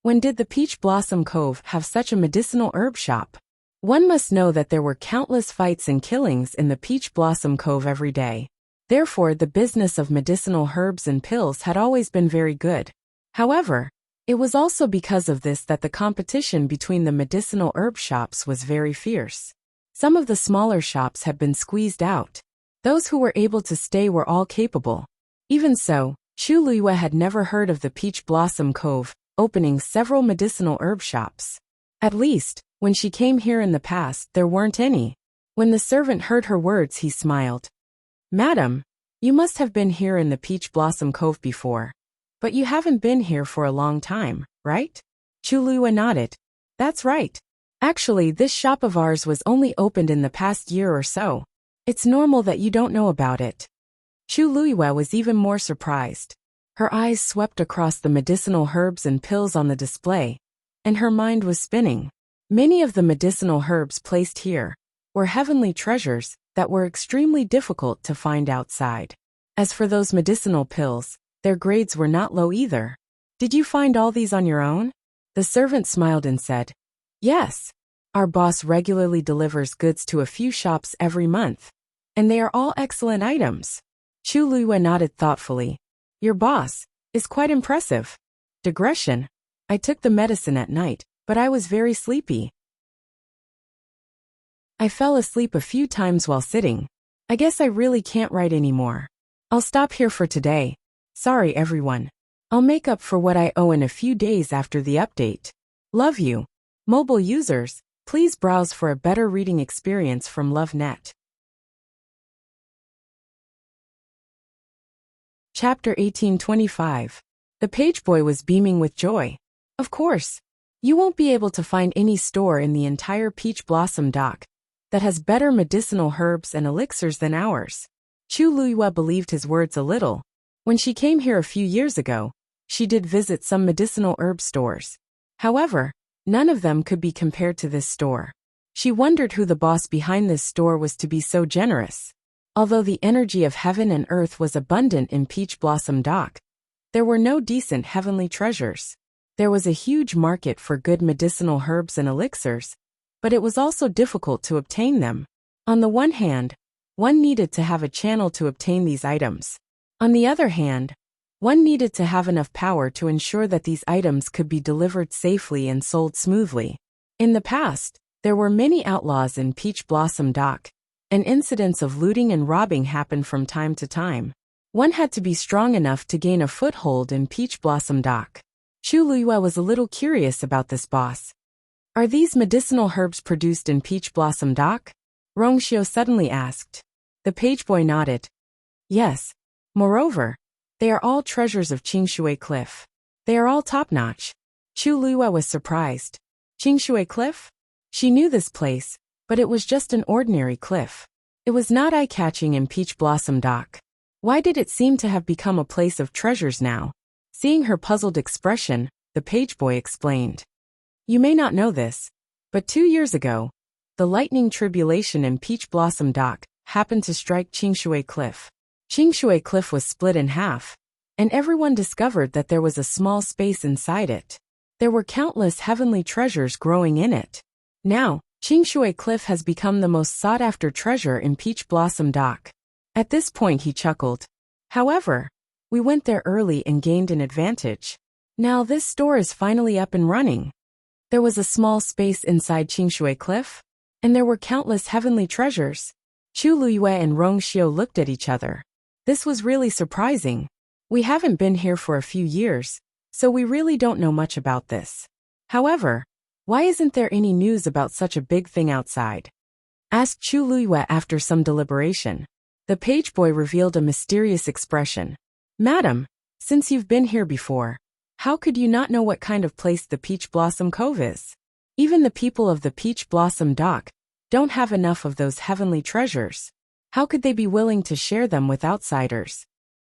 When did the Peach Blossom Cove have such a medicinal herb shop? One must know that there were countless fights and killings in the Peach Blossom Cove every day. Therefore, the business of medicinal herbs and pills had always been very good. However, it was also because of this that the competition between the medicinal herb shops was very fierce. Some of the smaller shops had been squeezed out. Those who were able to stay were all capable. Even so, Chu Luiyue had never heard of the Peach Blossom Cove opening several medicinal herb shops. At least, when she came here in the past, there weren't any. When the servant heard her words, he smiled. Madam, you must have been here in the Peach Blossom Cove before. But you haven't been here for a long time, right? Chu Luiyue nodded. That's right. Actually, this shop of ours was only opened in the past year or so. It's normal that you don't know about it. Chu Luiyue was even more surprised. Her eyes swept across the medicinal herbs and pills on the display, and her mind was spinning. Many of the medicinal herbs placed here were heavenly treasures that were extremely difficult to find outside. As for those medicinal pills, their grades were not low either. Did you find all these on your own? The servant smiled and said, Yes. Our boss regularly delivers goods to a few shops every month, and they are all excellent items. Chu Luiyue nodded thoughtfully. Your boss is quite impressive. Digression. I took the medicine at night, but I was very sleepy. I fell asleep a few times while sitting. I guess I really can't write anymore. I'll stop here for today. Sorry everyone. I'll make up for what I owe in a few days after the update. Love you. Mobile users, please browse for a better reading experience from LoveNet. Chapter 1825. The page boy was beaming with joy. Of course. You won't be able to find any store in the entire Peach Blossom Dock that has better medicinal herbs and elixirs than ours. Chu Luiyue believed his words a little. When she came here a few years ago, she did visit some medicinal herb stores. However, none of them could be compared to this store. She wondered who the boss behind this store was to be so generous. Although the energy of heaven and earth was abundant in Peach Blossom Dock, there were no decent heavenly treasures. There was a huge market for good medicinal herbs and elixirs, but it was also difficult to obtain them. On the one hand, one needed to have a channel to obtain these items. On the other hand, one needed to have enough power to ensure that these items could be delivered safely and sold smoothly. In the past, There were many outlaws in Peach Blossom Dock, and incidents of looting and robbing happened from time to time. One had to be strong enough to gain a foothold in Peach Blossom Dock. Chu Luiyue was a little curious about this boss. Are these medicinal herbs produced in Peach Blossom Dock? Rong Xiu suddenly asked. The page boy nodded. Yes. Moreover, they are all treasures of Qingshui Cliff. They are all top-notch. Chu Luiyue was surprised. Qingshui Cliff? She knew this place, but it was just an ordinary cliff. It was not eye-catching in Peach Blossom Dock. Why did it seem to have become a place of treasures now? Seeing her puzzled expression, the page boy explained. You may not know this, but 2 years ago, the lightning tribulation in Peach Blossom Dock happened to strike Qingshui Cliff. Qingshui Cliff was split in half, and everyone discovered that there was a small space inside it. There were countless heavenly treasures growing in it. Now, Qingshui Cliff has become the most sought-after treasure in Peach Blossom Dock. At this point he chuckled. However, we went there early and gained an advantage. Now this store is finally up and running. There was a small space inside Qingshui Cliff, and there were countless heavenly treasures. Chu Luiyue and Rong Xiu looked at each other. This was really surprising. We haven't been here for a few years, so we really don't know much about this. However, why isn't there any news about such a big thing outside? Asked Chu Luiyue after some deliberation. The page boy revealed a mysterious expression. Madam, since you've been here before, how could you not know what kind of place the Peach Blossom Cove is? Even the people of the Peach Blossom Dock don't have enough of those heavenly treasures. How could they be willing to share them with outsiders?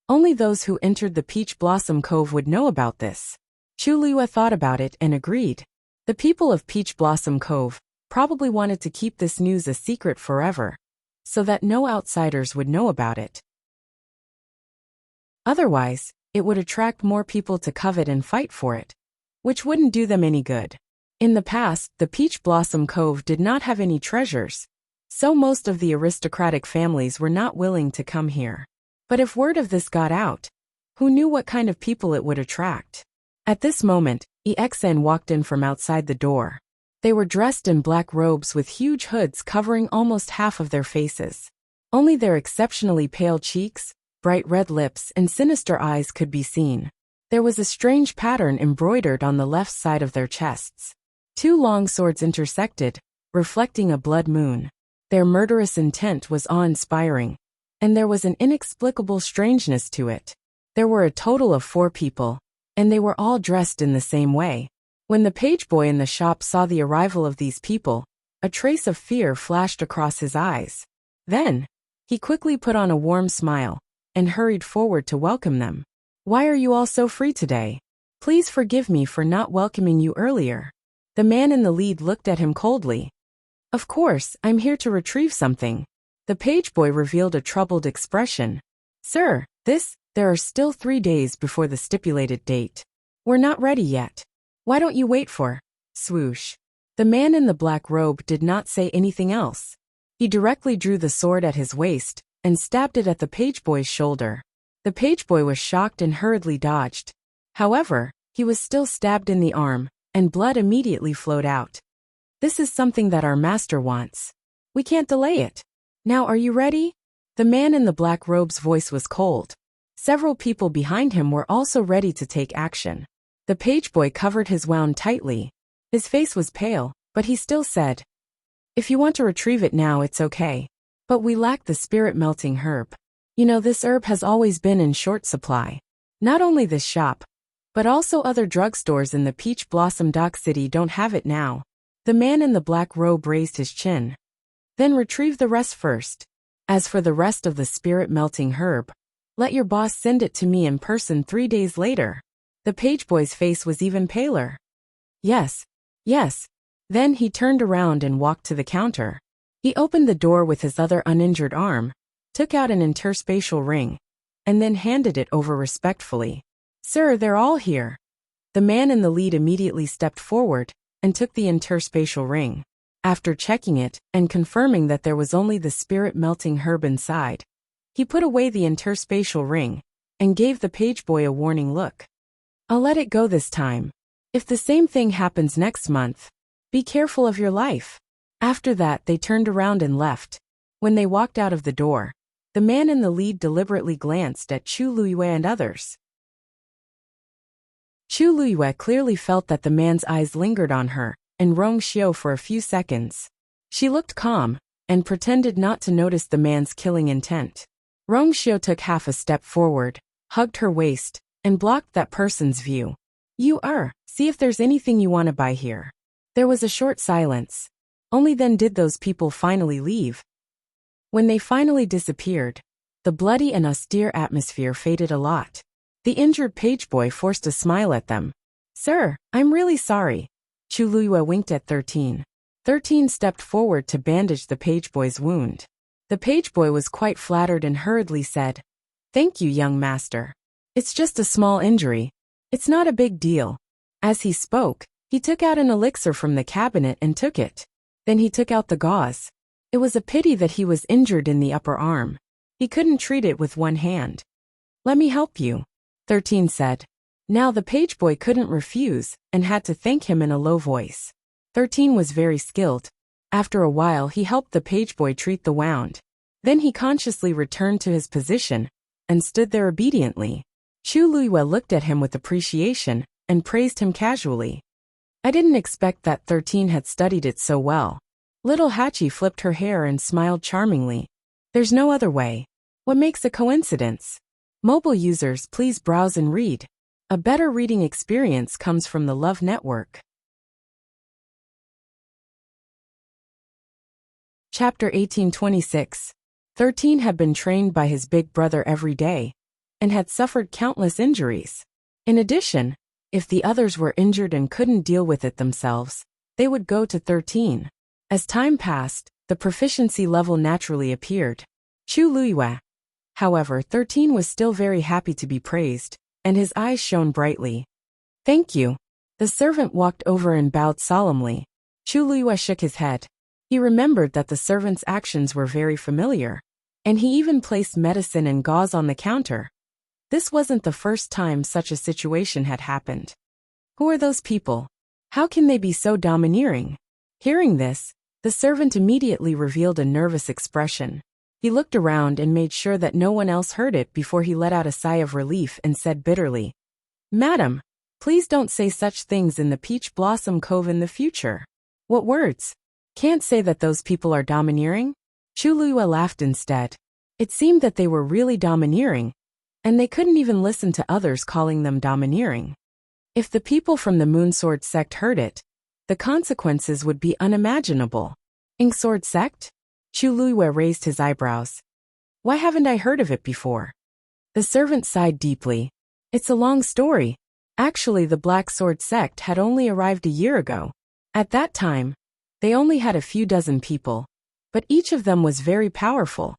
Only those who entered the Peach Blossom Cove would know about this. Chu Luiyue thought about it and agreed. The people of Peach Blossom Cove probably wanted to keep this news a secret forever, so that no outsiders would know about it. Otherwise, it would attract more people to covet and fight for it, which wouldn't do them any good. In the past, the Peach Blossom Cove did not have any treasures, so most of the aristocratic families were not willing to come here. But if word of this got out, who knew what kind of people it would attract? At this moment, EXN walked in from outside the door. They were dressed in black robes with huge hoods covering almost half of their faces. Only their exceptionally pale cheeks, bright red lips, and sinister eyes could be seen. There was a strange pattern embroidered on the left side of their chests. 2 long swords intersected, reflecting a blood moon. Their murderous intent was awe-inspiring, and there was an inexplicable strangeness to it. There were a total of 4 people, and they were all dressed in the same way. When the page boy in the shop saw the arrival of these people, a trace of fear flashed across his eyes. Then, he quickly put on a warm smile and hurried forward to welcome them. Why are you all so free today? Please forgive me for not welcoming you earlier. The man in the lead looked at him coldly. Of course, I'm here to retrieve something. The page boy revealed a troubled expression. Sir, there are still 3 days before the stipulated date. We're not ready yet. Why don't you wait for? Swoosh. The man in the black robe did not say anything else. He directly drew the sword at his waist and stabbed it at the page boy's shoulder. The page boy was shocked and hurriedly dodged. However, he was still stabbed in the arm, and blood immediately flowed out. This is something that our master wants. We can't delay it. Now are you ready? The man in the black robe's voice was cold. Several people behind him were also ready to take action. The page boy covered his wound tightly. His face was pale, but he still said, If you want to retrieve it now, it's okay. But we lack the spirit-melting herb. You know, this herb has always been in short supply. Not only this shop, but also other drugstores in the Peach Blossom Dock City don't have it now. The man in the black robe raised his chin. Then retrieve the rest first. As for the rest of the spirit-melting herb, let your boss send it to me in person 3 days later. The page boy's face was even paler. Yes. Then he turned around and walked to the counter. He opened the door with his other uninjured arm, took out an interspatial ring, and then handed it over respectfully. Sir, they're all here. The man in the lead immediately stepped forward and took the interspatial ring. After checking it and confirming that there was only the spirit-melting herb inside, he put away the interspatial ring and gave the page boy a warning look. I'll let it go this time. If the same thing happens next month, be careful of your life. After that, they turned around and left. When they walked out of the door, the man in the lead deliberately glanced at Chu Luiyue and others. Chu Luiyue clearly felt that the man's eyes lingered on her and Rong Xiu for a few seconds. She looked calm and pretended not to notice the man's killing intent. Rong Xiu took half a step forward, hugged her waist, and blocked that person's view. See if there's anything you want to buy here. There was a short silence. Only then did those people finally leave. When they finally disappeared, the bloody and austere atmosphere faded a lot. The injured page boy forced a smile at them. Sir, I'm really sorry. Chu Luiyue winked at 13. 13 stepped forward to bandage the page boy's wound. The page boy was quite flattered and hurriedly said, Thank you, young master. It's just a small injury. It's not a big deal. As he spoke, he took out an elixir from the cabinet and took it. Then he took out the gauze. It was a pity that he was injured in the upper arm. He couldn't treat it with one hand. Let me help you, 13 said. Now the page boy couldn't refuse and had to thank him in a low voice. 13 was very skilled. After a while he helped the page boy treat the wound. Then he consciously returned to his position and stood there obediently. Chu Luiyue looked at him with appreciation and praised him casually. I didn't expect that 13 had studied it so well. Little Hachi flipped her hair and smiled charmingly. There's no other way. What makes a coincidence? Mobile users, please browse and read. A better reading experience comes from the Love Network. Chapter 1826. 13 had been trained by his big brother every day and had suffered countless injuries. In addition, if the others were injured and couldn't deal with it themselves, they would go to 13. As time passed, the proficiency level naturally appeared. Chu Luiyue. However, 13 was still very happy to be praised, and his eyes shone brightly. Thank you. The servant walked over and bowed solemnly. Chu Luiyue shook his head. He remembered that the servant's actions were very familiar, and he even placed medicine and gauze on the counter. This wasn't the first time such a situation had happened. Who are those people? How can they be so domineering? Hearing this, the servant immediately revealed a nervous expression. He looked around and made sure that no one else heard it before he let out a sigh of relief and said bitterly, Madam, please don't say such things in the Peach Blossom Cove in the future. What words? Can't say that those people are domineering? Chu Luiyue laughed instead. It seemed that they were really domineering, and they couldn't even listen to others calling them domineering. If the people from the Moonsword sect heard it, the consequences would be unimaginable. Inkesword sect? Chu Luiyue raised his eyebrows. Why haven't I heard of it before? The servant sighed deeply. It's a long story. Actually, the Black Sword sect had only arrived a year ago. At that time, they only had a few dozen people, but each of them was very powerful,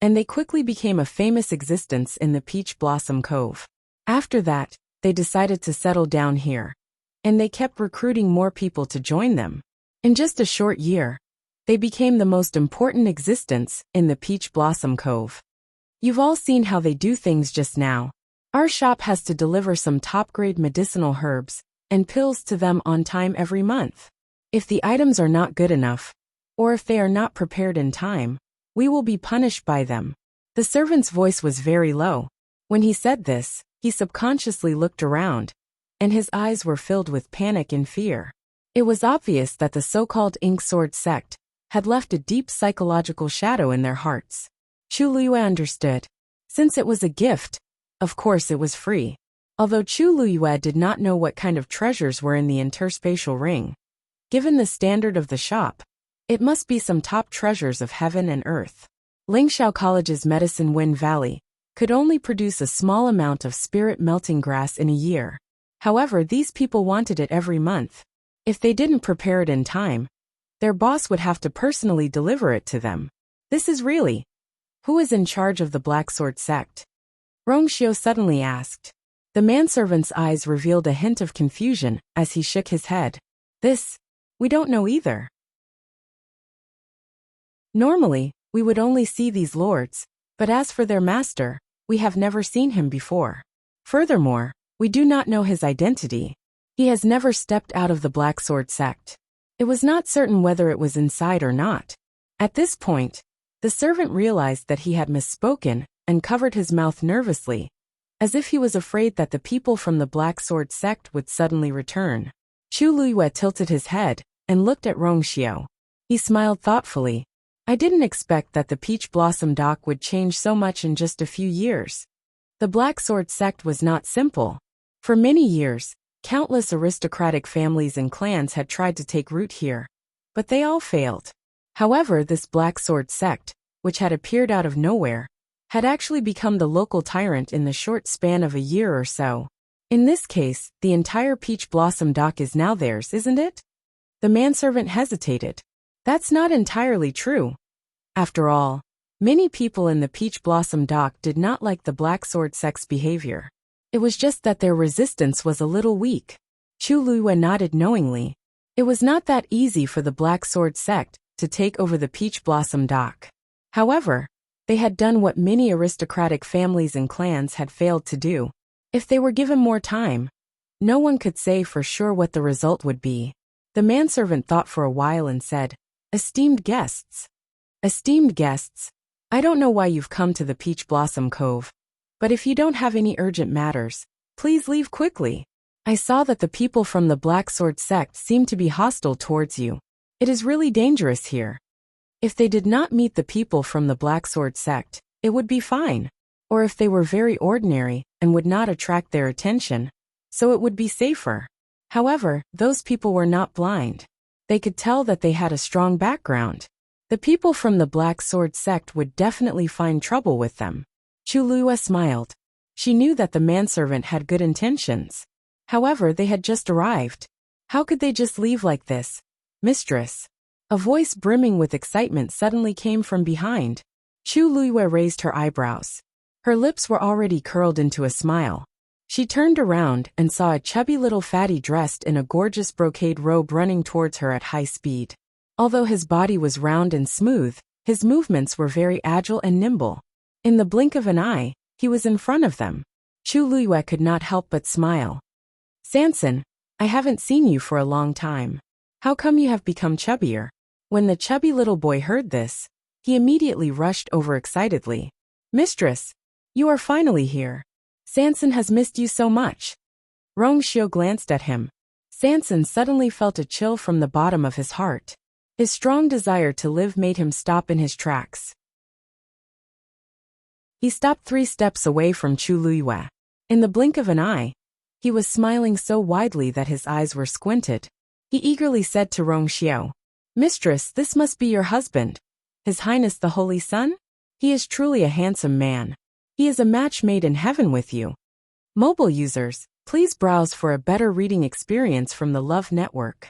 and they quickly became a famous existence in the Peach Blossom Cove. After that, they decided to settle down here, and they kept recruiting more people to join them. In just a short year, they became the most important existence in the Peach Blossom Cove. You've all seen how they do things just now. Our shop has to deliver some top-grade medicinal herbs and pills to them on time every month. If the items are not good enough, or if they are not prepared in time, we will be punished by them. The servant's voice was very low. When he said this, he subconsciously looked around, and his eyes were filled with panic and fear. It was obvious that the so-called Inkesword sect had left a deep psychological shadow in their hearts. Chu Luiyue understood. Since it was a gift, of course it was free. Although Chu Luiyue did not know what kind of treasures were in the interspatial ring, given the standard of the shop, it must be some top treasures of heaven and earth. Lingxiao College's Medicine Wind Valley could only produce a small amount of spirit melting grass in a year. However, these people wanted it every month. If they didn't prepare it in time, their boss would have to personally deliver it to them. This is really... Who is in charge of the Black Sword sect? Rong Xiu suddenly asked. The manservant's eyes revealed a hint of confusion as he shook his head. We don't know either. Normally, we would only see these lords, but as for their master, we have never seen him before. Furthermore, we do not know his identity. He has never stepped out of the Black Sword sect. It was not certain whether it was inside or not. At this point, the servant realized that he had misspoken and covered his mouth nervously, as if he was afraid that the people from the Black Sword sect would suddenly return. Chu Luiyue tilted his head and looked at Rongxiao. He smiled thoughtfully. I didn't expect that the Peach Blossom Dock would change so much in just a few years. The Black Sword sect was not simple. For many years, countless aristocratic families and clans had tried to take root here, but they all failed. However, this Black Sword sect, which had appeared out of nowhere, had actually become the local tyrant in the short span of a year or so. In this case, the entire Peach Blossom Dock is now theirs, isn't it? The manservant hesitated. That's not entirely true. After all, many people in the Peach Blossom Dock did not like the Black Sword sect's behavior. It was just that their resistance was a little weak. Chu Luiyue nodded knowingly. It was not that easy for the Black Sword sect to take over the Peach Blossom Dock. However, they had done what many aristocratic families and clans had failed to do. If they were given more time, no one could say for sure what the result would be. The manservant thought for a while and said, Esteemed guests. Esteemed guests, I don't know why you've come to the Peach Blossom Cove, but if you don't have any urgent matters, please leave quickly. I saw that the people from the Black Sword sect seem to be hostile towards you. It is really dangerous here. If they did not meet the people from the Black Sword sect, it would be fine. Or if they were very ordinary and would not attract their attention, so it would be safer. However, those people were not blind. They could tell that they had a strong background. The people from the Black Sword sect would definitely find trouble with them. Chu Luiyue smiled. She knew that the manservant had good intentions. However, they had just arrived. How could they just leave like this? Mistress. A voice brimming with excitement suddenly came from behind. Chu Luiyue raised her eyebrows. Her lips were already curled into a smile. She turned around and saw a chubby little fatty dressed in a gorgeous brocade robe running towards her at high speed. Although his body was round and smooth, his movements were very agile and nimble. In the blink of an eye, he was in front of them. Chu Luiyue could not help but smile. Sanson, I haven't seen you for a long time. How come you have become chubbier? When the chubby little boy heard this, he immediately rushed over excitedly. Mistress, you are finally here. Sanson has missed you so much. Rongxiao glanced at him. Sanson suddenly felt a chill from the bottom of his heart. His strong desire to live made him stop in his tracks. He stopped 3 steps away from Chu Luiyue. In the blink of an eye, he was smiling so widely that his eyes were squinted. He eagerly said to Rongxiao, Mistress, this must be your husband. His Highness the Holy Sun? He is truly a handsome man. He is a match made in heaven with you. Mobile users, please browse for a better reading experience from the Love Network.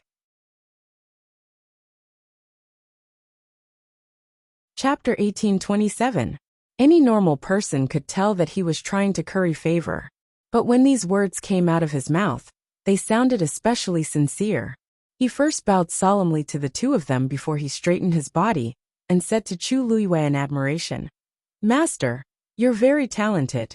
Chapter 1827. Any normal person could tell that he was trying to curry favor. But when these words came out of his mouth, they sounded especially sincere. He first bowed solemnly to the two of them before he straightened his body and said to Chu Luiyue in admiration, Master, you're very talented.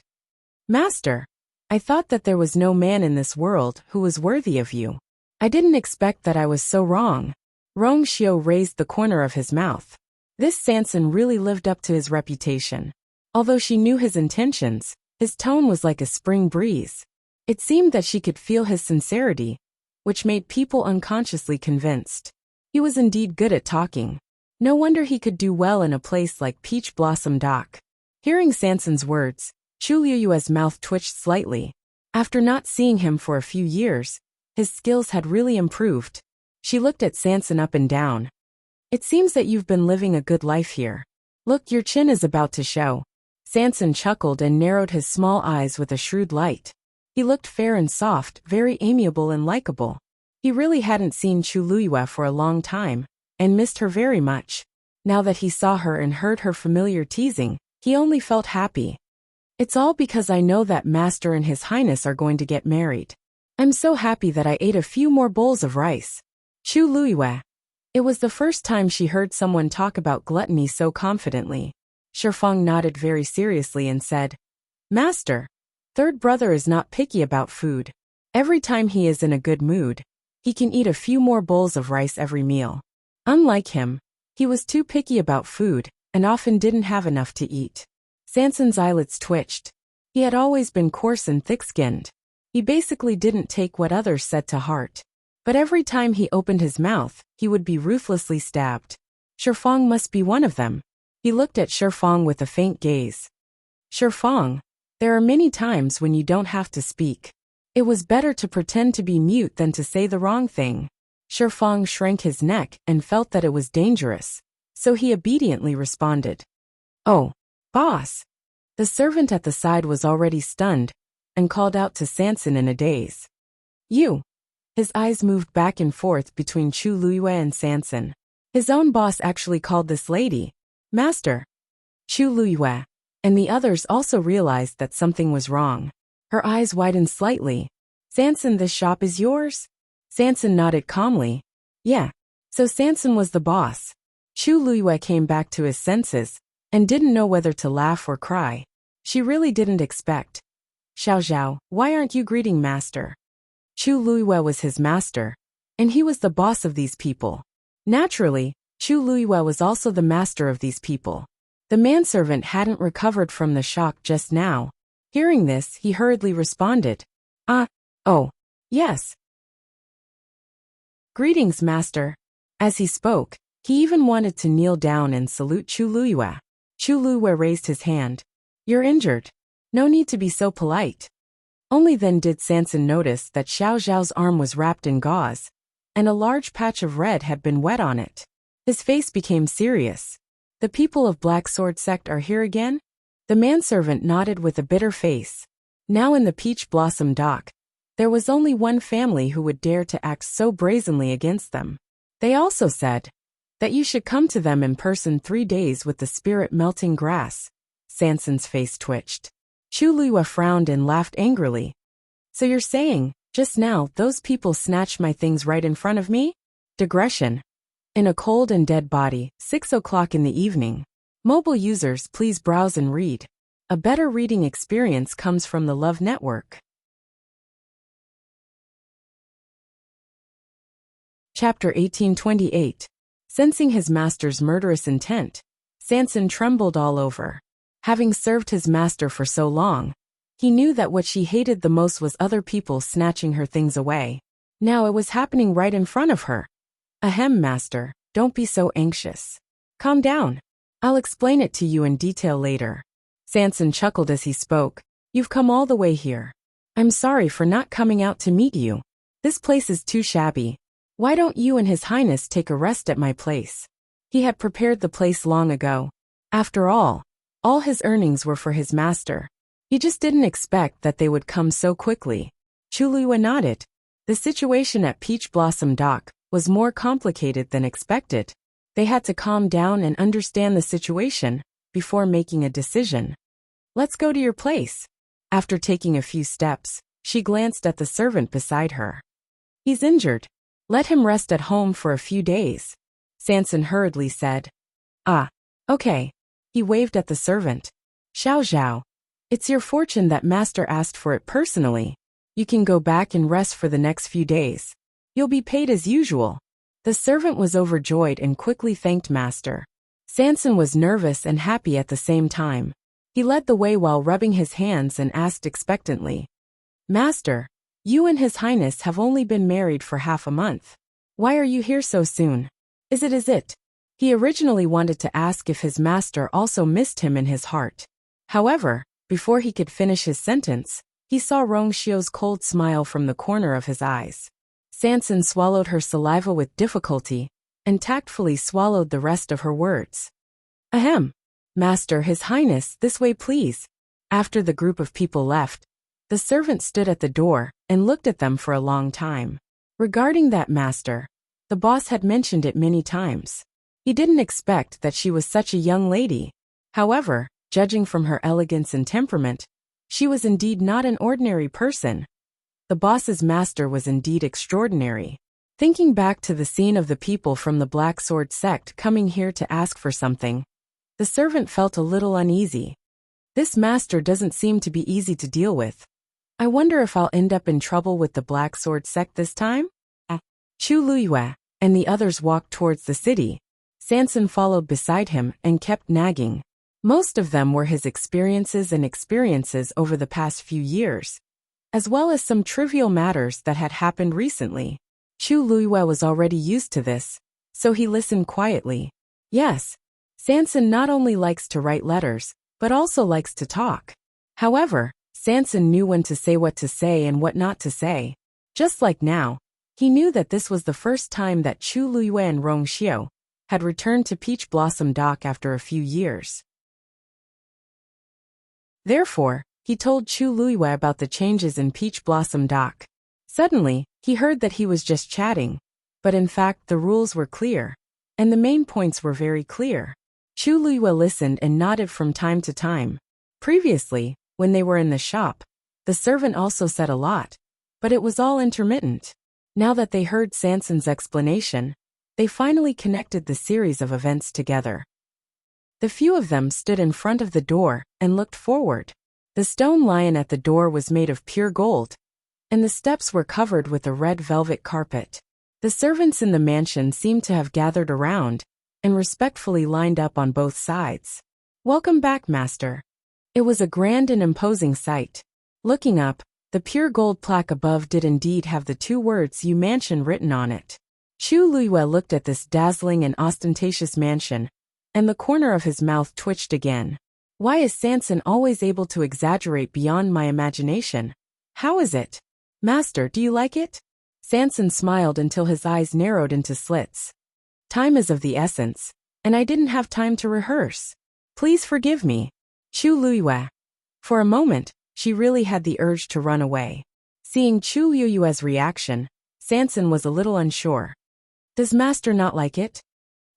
Master, I thought that there was no man in this world who was worthy of you. I didn't expect that I was so wrong. Rongxiao raised the corner of his mouth. This Sanson really lived up to his reputation. Although she knew his intentions, his tone was like a spring breeze. It seemed that she could feel his sincerity, which made people unconsciously convinced. He was indeed good at talking. No wonder he could do well in a place like Peach Blossom Dock. Hearing Sanson's words, Chu Luiyue's mouth twitched slightly. After not seeing him for a few years, his skills had really improved. She looked at Sanson up and down. It seems that you've been living a good life here. Look, your chin is about to show. Sanson chuckled and narrowed his small eyes with a shrewd light. He looked fair and soft, very amiable and likable. He really hadn't seen Chu Luiyue for a long time, and missed her very much. Now that he saw her and heard her familiar teasing, he only felt happy. It's all because I know that Master and His Highness are going to get married. I'm so happy that I ate a few more bowls of rice. Chu Luiyue. It was the first time she heard someone talk about gluttony so confidently. Shifeng nodded very seriously and said, Master, third brother is not picky about food. Every time he is in a good mood, He can eat a few more bowls of rice every meal. Unlike him, he was too picky about food and often didn't have enough to eat. Sanson's eyelids twitched. He had always been coarse and thick-skinned. He basically didn't take what others said to heart. But every time he opened his mouth, he would be ruthlessly stabbed. Shifeng must be one of them. He looked at Shifeng with a faint gaze. Shifeng, there are many times when you don't have to speak. It was better to pretend to be mute than to say the wrong thing. Shifeng shrank his neck and felt that it was dangerous, so he obediently responded. Oh, boss. The servant at the side was already stunned and called out to Sanson in a daze. You. His eyes moved back and forth between Chu Luiyue and Sanson. His own boss actually called this lady Master. Chu Luiyue and the others also realized that something was wrong. Her eyes widened slightly. Sanson, this shop is yours? Sanson nodded calmly. Yeah. So Sanson was the boss. Chu Luiyue came back to his senses and didn't know whether to laugh or cry. She really didn't expect. Xiao Zhao, why aren't you greeting master? Chu Luiyue was his master, and he was the boss of these people. Naturally, Chu Luiyue was also the master of these people. The manservant hadn't recovered from the shock just now. Hearing this, he hurriedly responded. Oh, yes. Greetings, master. As he spoke, he even wanted to kneel down and salute Chu Luiyue. Chu Luiyue raised his hand. You're injured. No need to be so polite. Only then did Sanson notice that Xiao Zhao's arm was wrapped in gauze, and a large patch of red had been wet on it. His face became serious. The people of Black Sword Sect are here again? The manservant nodded with a bitter face. Now in the Peach Blossom Dock, there was only one family who would dare to act so brazenly against them. They also said that you should come to them in person 3 days with the spirit melting grass. Sanson's face twitched. Chu Luiyue frowned and laughed angrily. So you're saying, just now, those people snatched my things right in front of me? Digression. In a cold and dead body, 6 o'clock in the evening. Mobile users, please browse and read. A better reading experience comes from the Love Network. Chapter 1828. Sensing his master's murderous intent, Sanson trembled all over. Having served his master for so long, he knew that what she hated the most was other people snatching her things away. Now it was happening right in front of her. Ahem, master, don't be so anxious. Calm down. I'll explain it to you in detail later. Sanson chuckled as he spoke. You've come all the way here. I'm sorry for not coming out to meet you. This place is too shabby. Why don't you and His Highness take a rest at my place? He had prepared the place long ago. After all his earnings were for his master. He just didn't expect that they would come so quickly. Chu Luiyue nodded. The situation at Peach Blossom Dock was more complicated than expected. They had to calm down and understand the situation before making a decision. Let's go to your place. After taking a few steps, she glanced at the servant beside her. He's injured. Let him rest at home for a few days. Sanson hurriedly said. Okay. He waved at the servant. Xiao Zhao. It's your fortune that master asked for it personally. You can go back and rest for the next few days. You'll be paid as usual. The servant was overjoyed and quickly thanked master. Sanson was nervous and happy at the same time. He led the way while rubbing his hands and asked expectantly. Master, you and His Highness have only been married for half a month. Why are you here so soon? Is it? He originally wanted to ask if his master also missed him in his heart. However, before he could finish his sentence, he saw Rong Xiu's cold smile from the corner of his eyes. Sanson swallowed her saliva with difficulty and tactfully swallowed the rest of her words. Ahem. Master, His Highness, this way please. After the group of people left, the servant stood at the door and looked at them for a long time. Regarding that master, the boss had mentioned it many times. He didn't expect that she was such a young lady. However, judging from her elegance and temperament, she was indeed not an ordinary person. The boss's master was indeed extraordinary. Thinking back to the scene of the people from the Black Sword Sect coming here to ask for something, the servant felt a little uneasy. This master doesn't seem to be easy to deal with. I wonder if I'll end up in trouble with the Black Sword Sect this time? Chu Luyue and the others walked towards the city. Sanson followed beside him and kept nagging. Most of them were his experiences over the past few years, as well as some trivial matters that had happened recently. Chu Luyue was already used to this, so he listened quietly. Yes, Sanson not only likes to write letters, but also likes to talk. However, Sanson knew when to say what to say and what not to say. Just like now, he knew that this was the first time that Chu Luyue and Rong Xiao had returned to Peach Blossom Dock after a few years. Therefore, he told Chu Luyue about the changes in Peach Blossom Dock. Suddenly, he heard that he was just chatting, but in fact the rules were clear, and the main points were very clear. Chu Luyue listened and nodded from time to time. Previously, when they were in the shop, the servant also said a lot, but it was all intermittent. Now that they heard Sanson's explanation, they finally connected the series of events together. The few of them stood in front of the door and looked forward. The stone lion at the door was made of pure gold, and the steps were covered with a red velvet carpet. The servants in the mansion seemed to have gathered around and respectfully lined up on both sides. "Welcome back, master." It was a grand and imposing sight. Looking up, the pure gold plaque above did indeed have the two words "You Mansion" written on it. Chu Luyue looked at this dazzling and ostentatious mansion, and the corner of his mouth twitched again. Why is Sanson always able to exaggerate beyond my imagination? How is it? Master, do you like it? Sanson smiled until his eyes narrowed into slits. Time is of the essence, and I didn't have time to rehearse. Please forgive me. Chu Luyue. For a moment, she really had the urge to run away. Seeing Chu Luyue's reaction, Sanson was a little unsure. Does master not like it?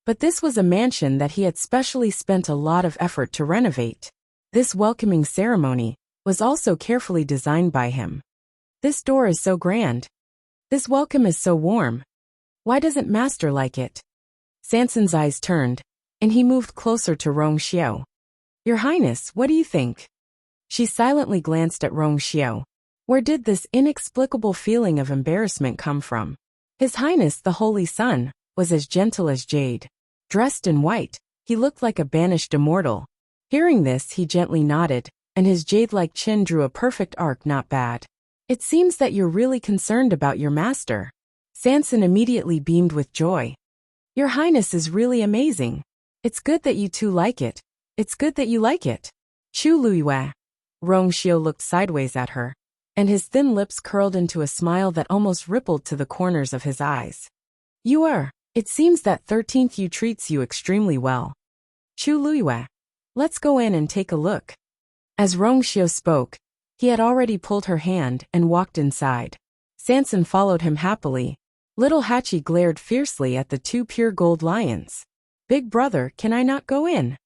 But this was a mansion that he had specially spent a lot of effort to renovate. This welcoming ceremony was also carefully designed by him. This door is so grand. This welcome is so warm. Why doesn't master like it? Sanson's eyes turned, and he moved closer to Rong Xiao. Your Highness, what do you think? She silently glanced at Rong Xiao. Where did this inexplicable feeling of embarrassment come from? His Highness the Holy Sun was as gentle as jade. Dressed in white, he looked like a banished immortal. Hearing this, he gently nodded, and his jade-like chin drew a perfect arc. Not bad. It seems that you're really concerned about your master. Sanson immediately beamed with joy. Your Highness is really amazing. It's good that you two like it. It's good that you like it. Chu Luyue. Rong Xiao looked sideways at her, and his thin lips curled into a smile that almost rippled to the corners of his eyes. It seems that 13th Yu treats you extremely well. Chu Luyue. Let's go in and take a look. As Rong Xiao spoke, he had already pulled her hand and walked inside. Sanson followed him happily. Little Hachi glared fiercely at the two pure gold lions. Big brother, can I not go in?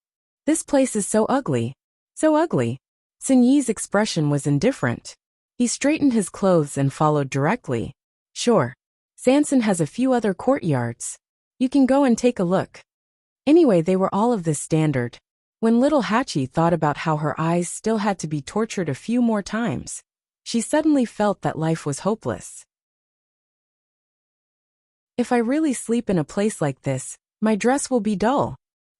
This place is so ugly. So ugly. Sun Yi's expression was indifferent. He straightened his clothes and followed directly. Sure. Sanson has a few other courtyards. You can go and take a look. Anyway, they were all of this standard. When little Hachi thought about how her eyes still had to be tortured a few more times, she suddenly felt that life was hopeless. If I really sleep in a place like this, my dress will be dull.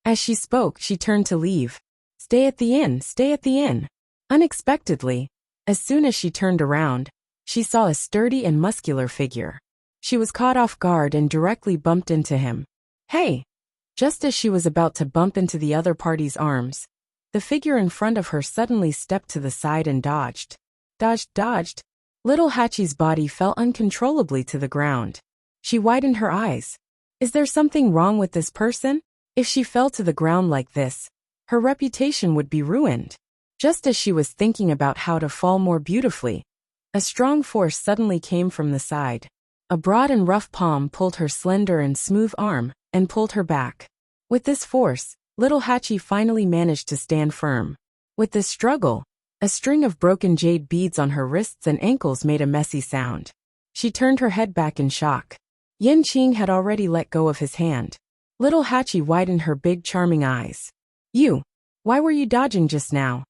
As she spoke, she turned to leave. Stay at the inn, stay at the inn. Unexpectedly, as soon as she turned around, she saw a sturdy and muscular figure. She was caught off guard and directly bumped into him. Hey! Just as she was about to bump into the other party's arms, the figure in front of her suddenly stepped to the side and dodged. Dodged. Little Hachi's body fell uncontrollably to the ground. She widened her eyes. Is there something wrong with this person? If she fell to the ground like this, her reputation would be ruined. Just as she was thinking about how to fall more beautifully, a strong force suddenly came from the side. A broad and rough palm pulled her slender and smooth arm and pulled her back. With this force, little Hachi finally managed to stand firm. With this struggle, a string of broken jade beads on her wrists and ankles made a messy sound. She turned her head back in shock. Yen Qing had already let go of his hand. Little Hachi widened her big charming eyes. Why were you dodging just now?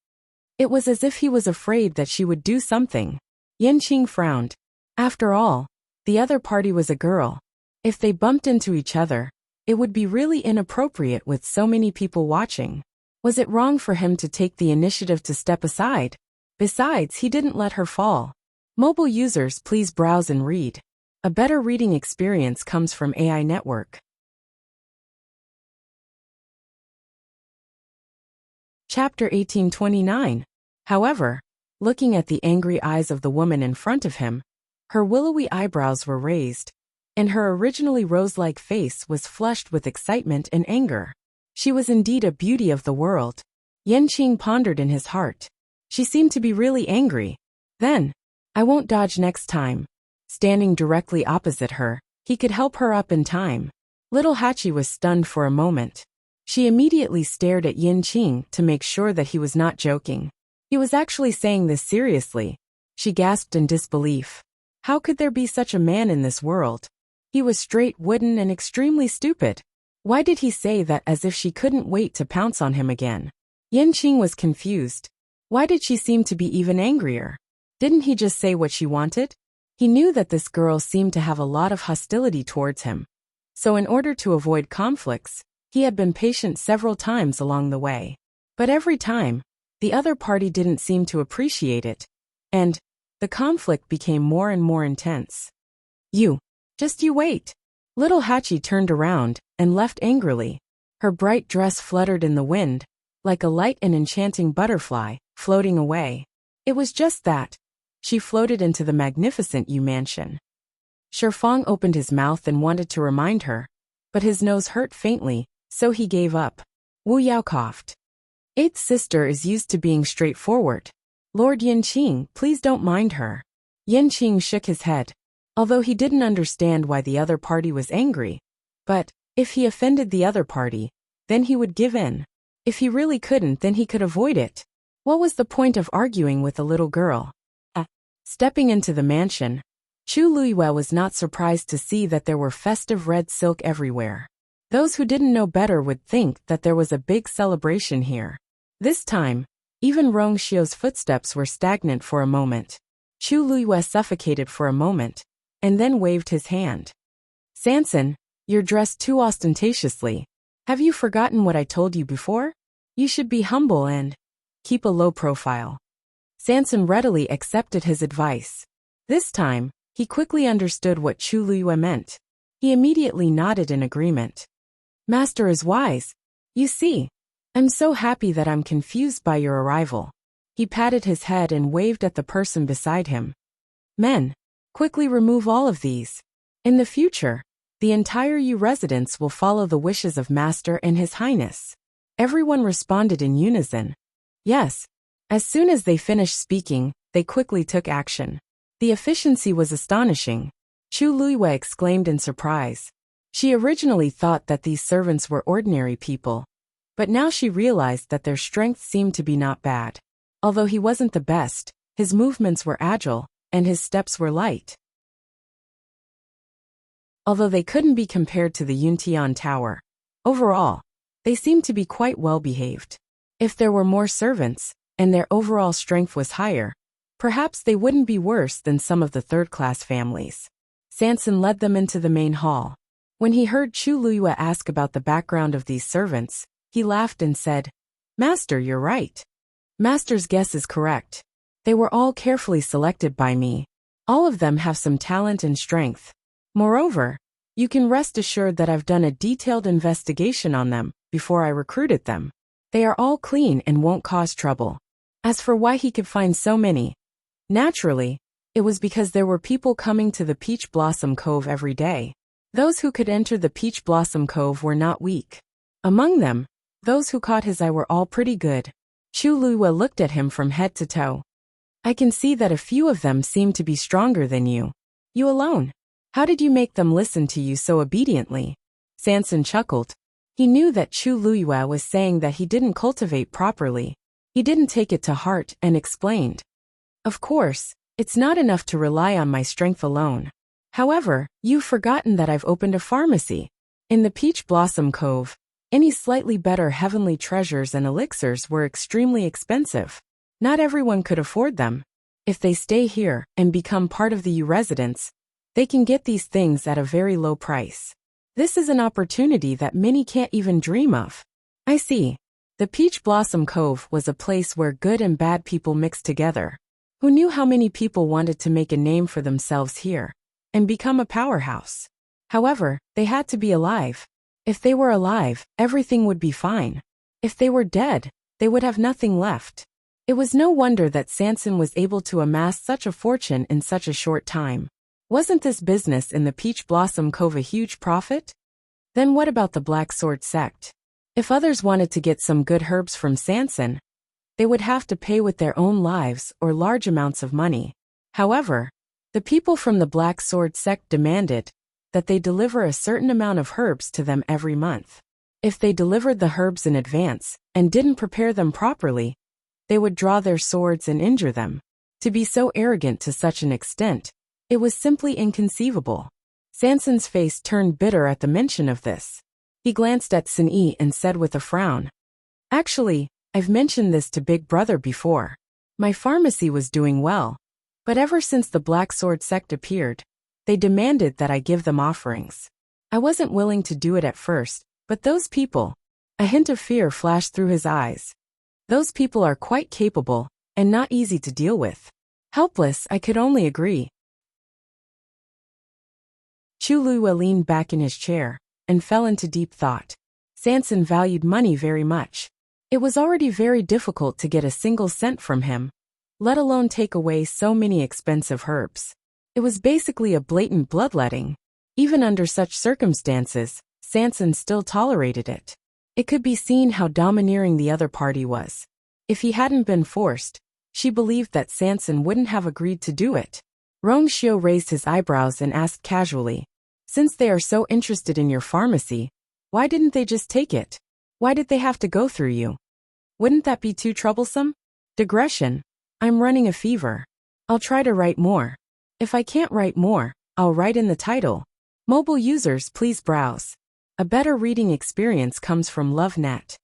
It was as if he was afraid that she would do something. Yen Qing frowned. After all, the other party was a girl. If they bumped into each other, it would be really inappropriate with so many people watching. Was it wrong for him to take the initiative to step aside? Besides, he didn't let her fall. Mobile users, please browse and read. A better reading experience comes from AI Network. Chapter 1829. However, looking at the angry eyes of the woman in front of him, her willowy eyebrows were raised, and her originally rose-like face was flushed with excitement and anger. She was indeed a beauty of the world. Yanqing pondered in his heart. She seemed to be really angry. Then, I won't dodge next time. Standing directly opposite her, he could help her up in time. Little Hachi was stunned for a moment. She immediately stared at Yanqing to make sure that he was not joking. He was actually saying this seriously. She gasped in disbelief. How could there be such a man in this world? He was straight, wooden, and extremely stupid. Why did he say that as if she couldn't wait to pounce on him again? Yanqing was confused. Why did she seem to be even angrier? Didn't he just say what she wanted? He knew that this girl seemed to have a lot of hostility towards him. So in order to avoid conflicts, he had been patient several times along the way. But every time, the other party didn't seem to appreciate it, and the conflict became more and more intense. You wait. Little Hachi turned around and left angrily. Her bright dress fluttered in the wind, like a light and enchanting butterfly, floating away. It was just that. She floated into the magnificent Yu mansion. Shifeng opened his mouth and wanted to remind her, but his nose hurt faintly, so he gave up. Wu Yao coughed. Eighth sister is used to being straightforward. Lord Yanqing, please don't mind her. Yanqing shook his head. Although he didn't understand why the other party was angry. But, if he offended the other party, then he would give in. If he really couldn't, then he could avoid it. What was the point of arguing with a little girl? Stepping into the mansion, Chu Luiyue was not surprised to see that there were festive red silk everywhere. Those who didn't know better would think that there was a big celebration here. This time, even Rong Xiu's footsteps were stagnant for a moment. Chu Luiyue suffocated for a moment, and then waved his hand. Sanson, you're dressed too ostentatiously. Have you forgotten what I told you before? You should be humble and keep a low profile. Sanson readily accepted his advice. This time, he quickly understood what Chu Luiyue meant. He immediately nodded in agreement. Master is wise. You see, I'm so happy that I'm confused by your arrival. He patted his head and waved at the person beside him. Men, quickly remove all of these. In the future, the entire Yu residence will follow the wishes of Master and His Highness. Everyone responded in unison. Yes. As soon as they finished speaking, they quickly took action. The efficiency was astonishing. Chu Luiyue exclaimed in surprise. She originally thought that these servants were ordinary people, but now she realized that their strength seemed to be not bad. Although he wasn't the best, his movements were agile, and his steps were light. Although they couldn't be compared to the Yuntian Tower, overall, they seemed to be quite well behaved. If there were more servants, and their overall strength was higher, perhaps they wouldn't be worse than some of the third-class families. Sanson led them into the main hall. When he heard Chu Luiyue ask about the background of these servants, he laughed and said, Master, you're right. Master's guess is correct. They were all carefully selected by me. All of them have some talent and strength. Moreover, you can rest assured that I've done a detailed investigation on them before I recruited them. They are all clean and won't cause trouble. As for why he could find so many, naturally, it was because there were people coming to the Peach Blossom Cove every day. Those who could enter the Peach Blossom Cove were not weak. Among them, those who caught his eye were all pretty good. Chu Luiyue looked at him from head to toe. I can see that a few of them seem to be stronger than you. You alone. How did you make them listen to you so obediently? Sanson chuckled. He knew that Chu Luiyue was saying that he didn't cultivate properly. He didn't take it to heart and explained. Of course, it's not enough to rely on my strength alone. However, you've forgotten that I've opened a pharmacy. In the Peach Blossom Cove, any slightly better heavenly treasures and elixirs were extremely expensive. Not everyone could afford them. If they stay here and become part of the Yu residence, They can get these things at a very low price. This is an opportunity that many can't even dream of. I see. The Peach Blossom Cove was a place where good and bad people mixed together. Who knew how many people wanted to make a name for themselves here and become a powerhouse? However, they had to be alive. If they were alive, everything would be fine. If they were dead, they would have nothing left. It was no wonder that Sanson was able to amass such a fortune in such a short time. Wasn't this business in the Peach Blossom Cove a huge profit? Then what about the Black Sword sect? If others wanted to get some good herbs from Sanson, they would have to pay with their own lives or large amounts of money. However, the people from the Black Sword sect demanded that they deliver a certain amount of herbs to them every month. If they delivered the herbs in advance and didn't prepare them properly, they would draw their swords and injure them. To be so arrogant to such an extent, it was simply inconceivable. Sanson's face turned bitter at the mention of this. He glanced at Sun-Yi and said with a frown, "Actually, I've mentioned this to Big Brother before. My pharmacy was doing well, but ever since the Black Sword sect appeared, they demanded that I give them offerings. I wasn't willing to do it at first, but those people..." A hint of fear flashed through his eyes. "Those people are quite capable and not easy to deal with." Helpless, I could only agree. Chulua leaned back in his chair and fell into deep thought. Sanson valued money very much. It was already very difficult to get a single cent from him, let alone take away so many expensive herbs. It was basically a blatant bloodletting. Even under such circumstances, Sanson still tolerated it. It could be seen how domineering the other party was. If he hadn't been forced, she believed that Sanson wouldn't have agreed to do it. Rongxiu raised his eyebrows and asked casually, "Since they are so interested in your pharmacy, why didn't they just take it? Why did they have to go through you? Wouldn't that be too troublesome?" "Digression. I'm running a fever. I'll try to write more. If I can't write more, I'll write in the title. Mobile users, please browse. A better reading experience comes from LoveNet."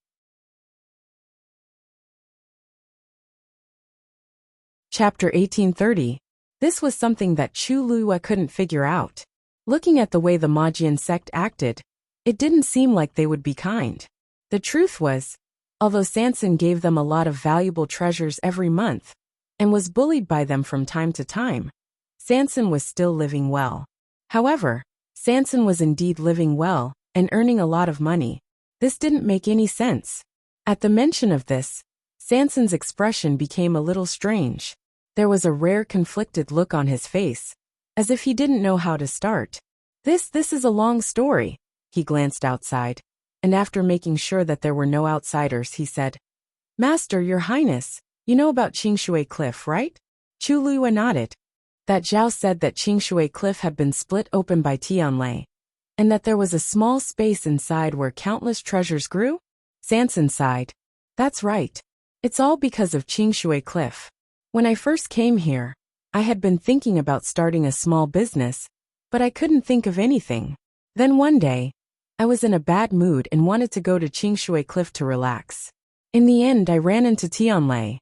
Chapter 1830. This was something that Chulua couldn't figure out. Looking at the way the Magian sect acted, it didn't seem like they would be kind. The truth was, although Sanson gave them a lot of valuable treasures every month and was bullied by them from time to time, Sanson was still living well. However, Sanson was indeed living well and earning a lot of money. This didn't make any sense. At the mention of this, Sanson's expression became a little strange. There was a rare conflicted look on his face, as if he didn't know how to start. This is a long story." He glanced outside, and after making sure that there were no outsiders, he said, "Master, Your Highness, you know about Qingshui Cliff, right?" Chulua nodded. That Zhao said that Qingshui Cliff had been split open by Tianlei, and that there was a small space inside where countless treasures grew? Sanson sighed. "That's right. It's all because of Qingshui Cliff. When I first came here, I had been thinking about starting a small business, but I couldn't think of anything. Then one day, I was in a bad mood and wanted to go to Qingshui Cliff to relax. In the end, I ran into Tianlei.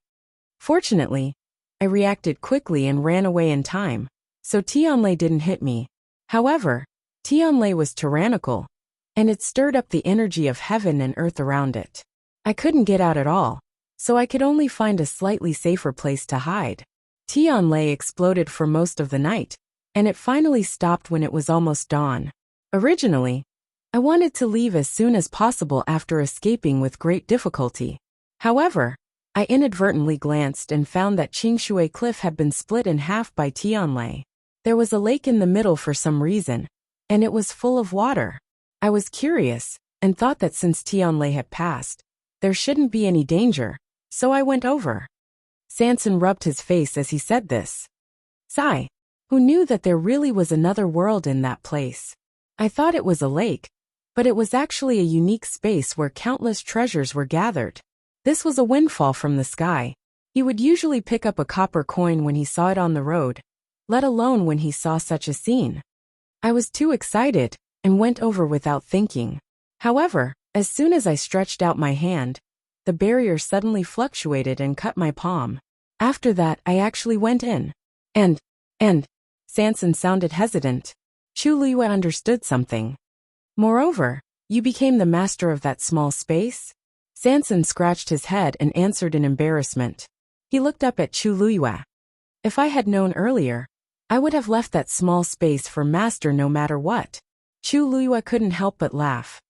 Fortunately, I reacted quickly and ran away in time, so Tianlei didn't hit me. However, Tianlei was tyrannical, and it stirred up the energy of heaven and earth around it. I couldn't get out at all, so I could only find a slightly safer place to hide. Tianlei exploded for most of the night, and it finally stopped when it was almost dawn. Originally, I wanted to leave as soon as possible after escaping with great difficulty. However, I inadvertently glanced and found that Qingshui Cliff had been split in half by Tianlei. There was a lake in the middle for some reason, and it was full of water. I was curious, and thought that since Tianlei had passed, there shouldn't be any danger, so I went over. Sanson rubbed his face as he said this. Sigh. Who knew that there really was another world in that place? I thought it was a lake, but it was actually a unique space where countless treasures were gathered. This was a windfall from the sky. He would usually pick up a copper coin when he saw it on the road, let alone when he saw such a scene. I was too excited, and went over without thinking. However, as soon as I stretched out my hand, the barrier suddenly fluctuated and cut my palm. After that, I actually went in. And, Sanson sounded hesitant. Chu Liyue understood something. Moreover, you became the master of that small space? Sanson scratched his head and answered in embarrassment. He looked up at Chu Liyue. If I had known earlier, I would have left that small space for master no matter what. Chu Liyue couldn't help but laugh.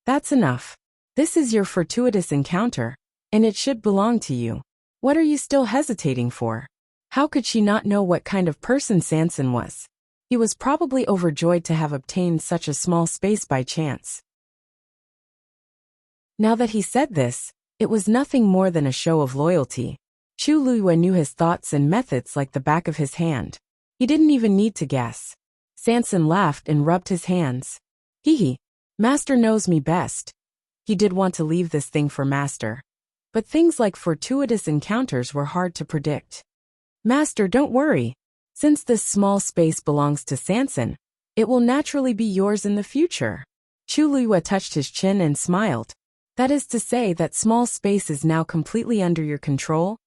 That's enough. This is your fortuitous encounter, and it should belong to you. What are you still hesitating for? How could she not know what kind of person Sanson was? He was probably overjoyed to have obtained such a small space by chance. Now that he said this, it was nothing more than a show of loyalty. Chu Liyue knew his thoughts and methods like the back of his hand. He didn't even need to guess. Sanson laughed and rubbed his hands. Hee. Master knows me best. He did want to leave this thing for master. But things like fortuitous encounters were hard to predict. Master, don't worry. Since this small space belongs to Sanson, it will naturally be yours in the future. Chu Liyue touched his chin and smiled. That is to say that small space is now completely under your control?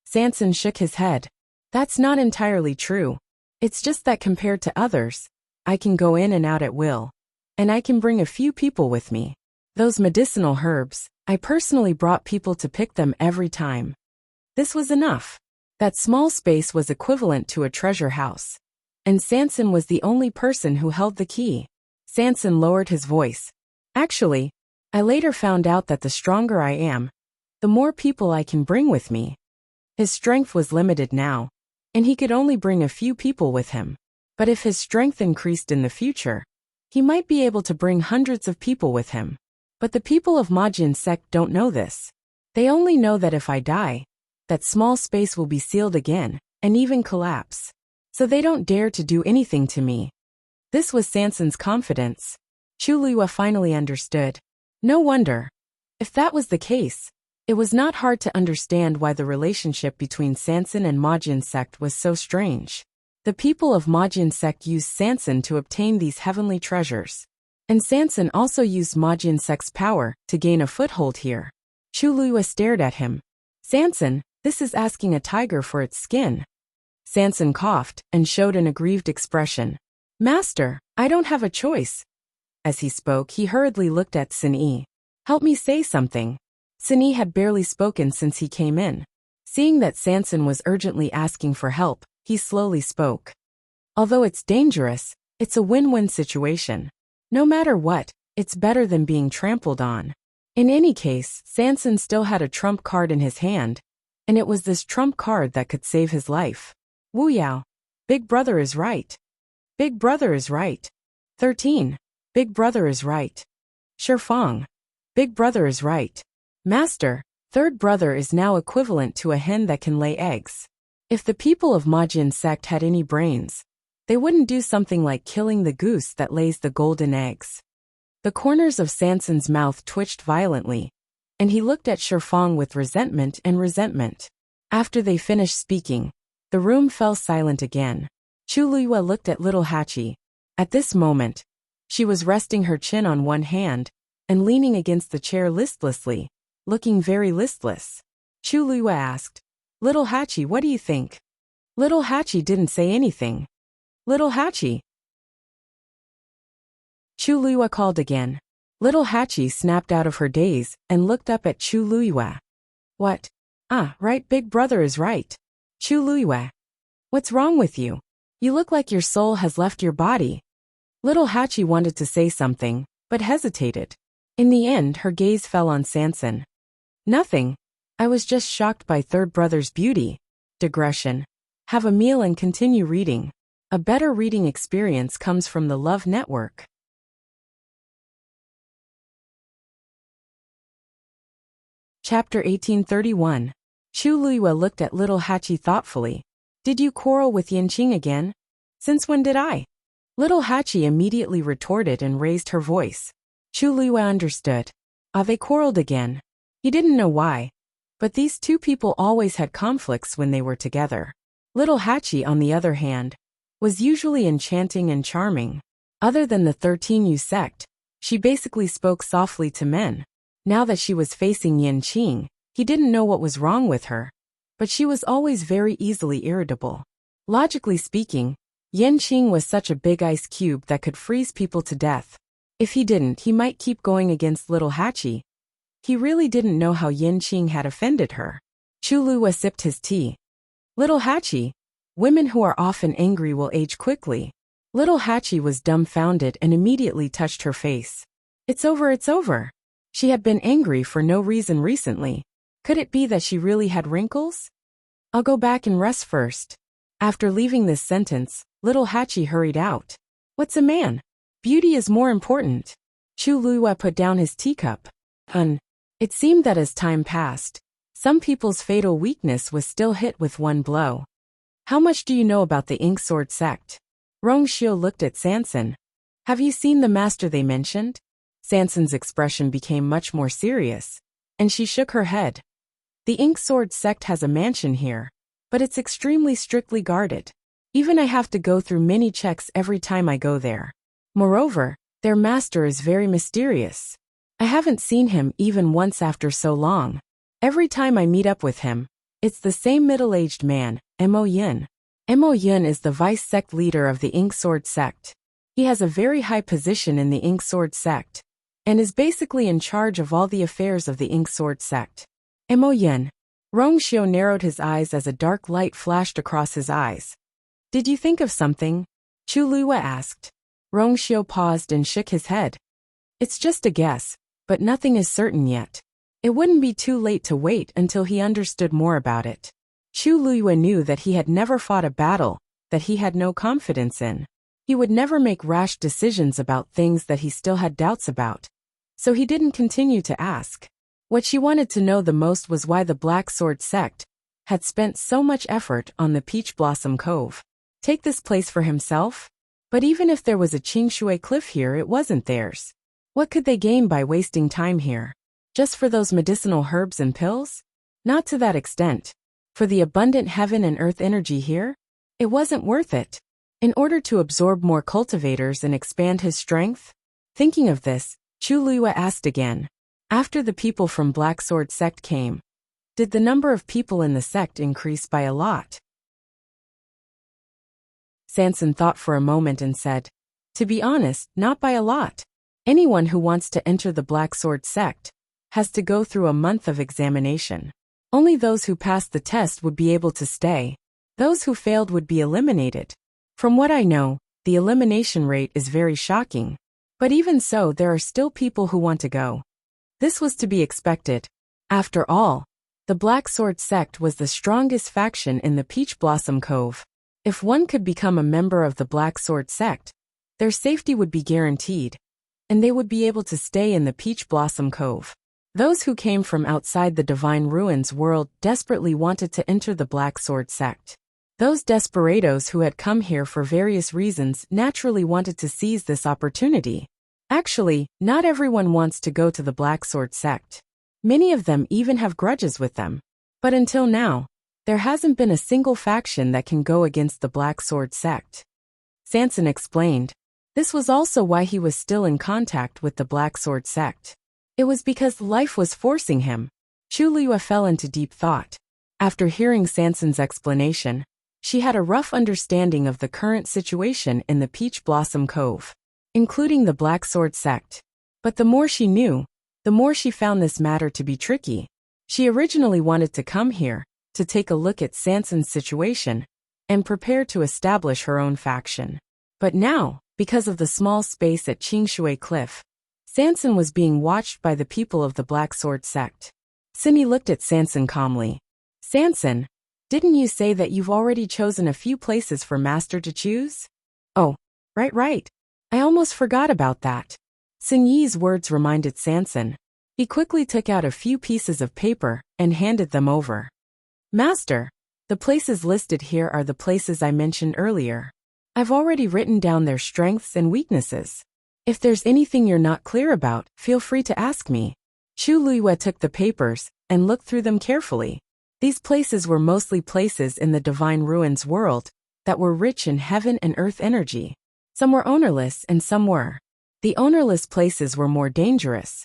Sanson shook his head. That's not entirely true. It's just that compared to others, I can go in and out at will. And I can bring a few people with me. Those medicinal herbs, I personally brought people to pick them every time. This was enough. That small space was equivalent to a treasure house. And Sanson was the only person who held the key. Sanson lowered his voice. Actually, I later found out that the stronger I am, the more people I can bring with me. His strength was limited now, and he could only bring a few people with him. But if his strength increased in the future, he might be able to bring hundreds of people with him. But the people of Majin sect don't know this. They only know that if I die, that small space will be sealed again, and even collapse. So they don't dare to do anything to me. This was Sanson's confidence. Chu Liyue finally understood. No wonder. If that was the case, it was not hard to understand why the relationship between Sanson and Majin sect was so strange. The people of Majin sect used Sanson to obtain these heavenly treasures. And Sanson also used Majin sect's power to gain a foothold here. Chu Liyue stared at him. Sanson, this is asking a tiger for its skin. Sanson coughed and showed an aggrieved expression. Master, I don't have a choice. As he spoke, he hurriedly looked at Sin Yi. Help me say something. Sin Yi had barely spoken since he came in. Seeing that Sanson was urgently asking for help, he slowly spoke. Although it's dangerous, it's a win-win situation. No matter what, it's better than being trampled on. In any case, Sanson still had a trump card in his hand, and it was this trump card that could save his life. Wu Yao. Big brother is right. Big brother is right. 13. Big brother is right. Shifang. Big brother is right. Master, third brother is now equivalent to a hen that can lay eggs. If the people of Majin sect had any brains, they wouldn't do something like killing the goose that lays the golden eggs. The corners of Sanson's mouth twitched violently, and he looked at Shifang with resentment. After they finished speaking, the room fell silent again. Chu Liyue looked at little Hachi. At this moment, she was resting her chin on one hand and leaning against the chair listlessly, looking very listless. Chu Liyue asked, Little Hachi, what do you think? Little Hachi didn't say anything. Little Hachi. Chu Liyue called again. Little Hachi snapped out of her daze and looked up at Chu Liyue. What? Ah, right, big brother is right. Chu Liyue. What's wrong with you? You look like your soul has left your body. Little Hachi wanted to say something, but hesitated. In the end, her gaze fell on Sanson. Nothing. I was just shocked by third brother's beauty. Digression. Have a meal and continue reading. A better reading experience comes from the Love Network. Chapter 1831. Chu Liyue looked at little Hachi thoughtfully. Did you quarrel with Yanqing again? Since when did I? Little Hachi immediately retorted and raised her voice. Chu Liyue understood. They quarreled again. He didn't know why, but these two people always had conflicts when they were together. Little Hachi, on the other hand, was usually enchanting and charming. Other than the 13U sect, she basically spoke softly to men. Now that she was facing Yanqing, he didn't know what was wrong with her. But she was always very easily irritable. Logically speaking, Yanqing was such a big ice cube that could freeze people to death. If he didn't, he might keep going against little Hachi. He really didn't know how Yanqing had offended her. Chulua sipped his tea. Little Hachi, women who are often angry will age quickly. Little Hachi was dumbfounded and immediately touched her face. It's over, it's over. She had been angry for no reason recently. Could it be that she really had wrinkles? I'll go back and rest first. After leaving this sentence, little Hachi hurried out. What's a man? Beauty is more important. Chulua put down his teacup. It seemed that as time passed, some people's fatal weakness was still hit with one blow. How much do you know about the Ink Sword sect? Rongxiu looked at Sansan. Have you seen the master they mentioned? Sansan's expression became much more serious, and she shook her head. The Ink Sword sect has a mansion here, but it's extremely strictly guarded. Even I have to go through many checks every time I go there. Moreover, their master is very mysterious. I haven't seen him even once after so long. Every time I meet up with him, it's the same middle-aged man, Mo Yin. Mo Yin is the vice-sect leader of the Ink Sword sect. He has a very high position in the Ink Sword sect, and is basically in charge of all the affairs of the Ink Sword sect. Mo Yin. Rongxiu narrowed his eyes as a dark light flashed across his eyes. Did you think of something? Chulua asked. Rongxiu paused and shook his head. It's just a guess, but nothing is certain yet. It wouldn't be too late to wait until he understood more about it. Chulua knew that he had never fought a battle that he had no confidence in. He would never make rash decisions about things that he still had doubts about. So he didn't continue to ask. What she wanted to know the most was why the Black Sword sect had spent so much effort on the Peach Blossom Cove. Take this place for himself? But even if there was a Qingshui cliff here, it wasn't theirs. What could they gain by wasting time here? Just for those medicinal herbs and pills? Not to that extent. For the abundant heaven and earth energy here? It wasn't worth it. In order to absorb more cultivators and expand his strength? Thinking of this, Chulua asked again. After the people from Black Sword sect came, did the number of people in the sect increase by a lot? Sansan thought for a moment and said, to be honest, not by a lot. Anyone who wants to enter the Black Sword sect has to go through a month of examination. Only those who passed the test would be able to stay. Those who failed would be eliminated. From what I know, the elimination rate is very shocking. But even so, there are still people who want to go. This was to be expected. After all, the Black Sword sect was the strongest faction in the Peach Blossom Cove. If one could become a member of the Black Sword sect, their safety would be guaranteed, and they would be able to stay in the Peach Blossom Cove. Those who came from outside the Divine Ruins world desperately wanted to enter the Black Sword sect. Those desperados who had come here for various reasons naturally wanted to seize this opportunity. Actually, not everyone wants to go to the Black Sword sect. Many of them even have grudges with them. But until now, there hasn't been a single faction that can go against the Black Sword sect. Sansan explained. This was also why he was still in contact with the Black Sword sect. It was because life was forcing him. Chulua fell into deep thought. After hearing Sansan's explanation, she had a rough understanding of the current situation in the Peach Blossom Cove, including the Black Sword sect. But the more she knew, the more she found this matter to be tricky. She originally wanted to come here to take a look at Sansan's situation and prepare to establish her own faction. But now, because of the small space at Qingshui Cliff, Sansan was being watched by the people of the Black Sword sect. Cindy looked at Sansan calmly. Sansan, didn't you say that you've already chosen a few places for Master to choose? Oh, right. I almost forgot about that. Xin Yi's words reminded Sansan. He quickly took out a few pieces of paper and handed them over. Master, the places listed here are the places I mentioned earlier. I've already written down their strengths and weaknesses. If there's anything you're not clear about, feel free to ask me. Chulua took the papers and looked through them carefully. These places were mostly places in the Divine Ruins world that were rich in heaven and earth energy. Some were ownerless and some were. The ownerless places were more dangerous,